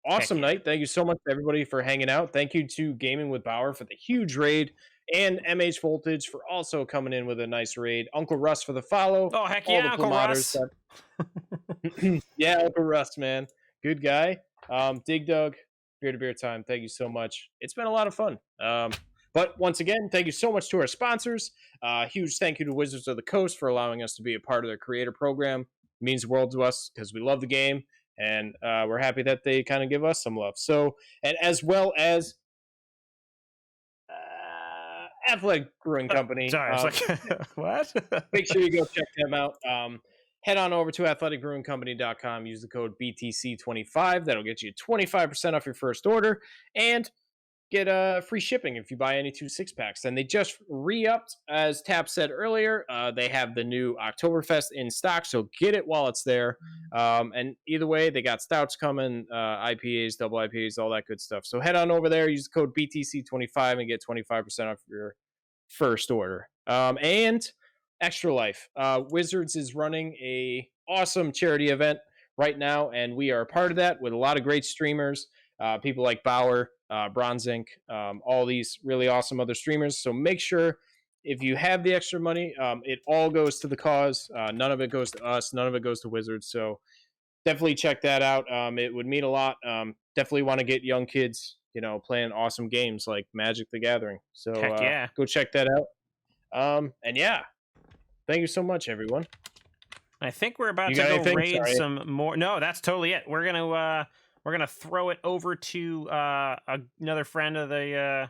Awesome night. Thank you so much to everybody for hanging out. Thank you to Gaming with Bauer for the huge raid, and MH Voltage for also coming in with a nice raid. Uncle Russ for the follow. Oh, heck yeah, Uncle Russ. Yeah, Uncle Russ, man. Good guy. Dig Dug, Beer to Beer Time. Thank you so much. It's been a lot of fun. But once again, thank you so much to our sponsors. Huge thank you to Wizards of the Coast for allowing us to be a part of their creator program. It means the world to us because we love the game, and we're happy that they kind of give us some love. So, and as well as Athletic Brewing Company. Sorry, I was like, what? Make sure you go check them out. Head on over to athleticbrewingcompany.com. Use the code BTC25. That'll get you 25% off your first order and get free shipping if you buy any 2 6-packs. And they just re-upped, as Tap said earlier. They have the new Oktoberfest in stock, so get it while it's there. And either way, they got stouts coming, IPAs, double IPAs, all that good stuff. So head on over there, use the code BTC25 and get 25% off your first order. And Extra Life. Wizards is running a awesome charity event right now, and we are a part of that with a lot of great streamers, people like Bauer, Bronze Inc., all these really awesome other streamers. So make sure if you have the extra money, it all goes to the cause. None of it goes to us. None of it goes to Wizards. So definitely check that out. It would mean a lot. Definitely want to get young kids, playing awesome games like Magic the Gathering. So go check that out. And yeah, thank you so much, everyone. I think we're about to go raid some more. No, that's totally it. We're gonna throw it over to another friend of the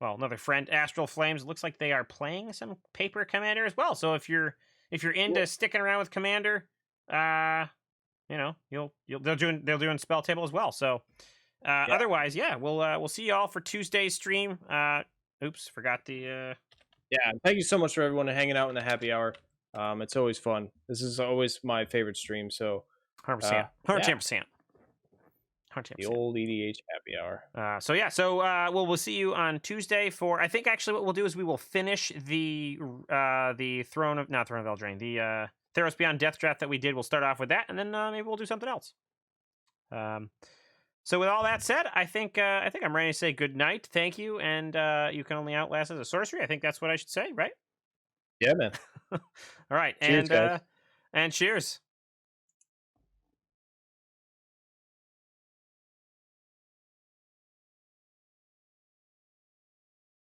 another friend, Astral Flames. It looks like they are playing some Paper Commander as well. So if you're into sticking around with Commander, they'll do in Spell Table as well. So otherwise, yeah, we'll see y'all for Tuesday's stream. Oops, forgot the. Yeah, thank you so much for everyone hanging out in the happy hour. It's always fun. This is always my favorite stream. So 100%. 110%. The old EDH happy hour. So we'll see you on Tuesday for. I think actually what we'll do is we will finish the Throne of Eldraine, the Theros Beyond Death draft that we did. We'll start off with that, and then maybe we'll do something else. So with all that said, I think I'm ready to say good night. Thank you, and you can only outlast as a sorcery. I think that's what I should say, right? Yeah, man. All right, cheers, guys. And cheers.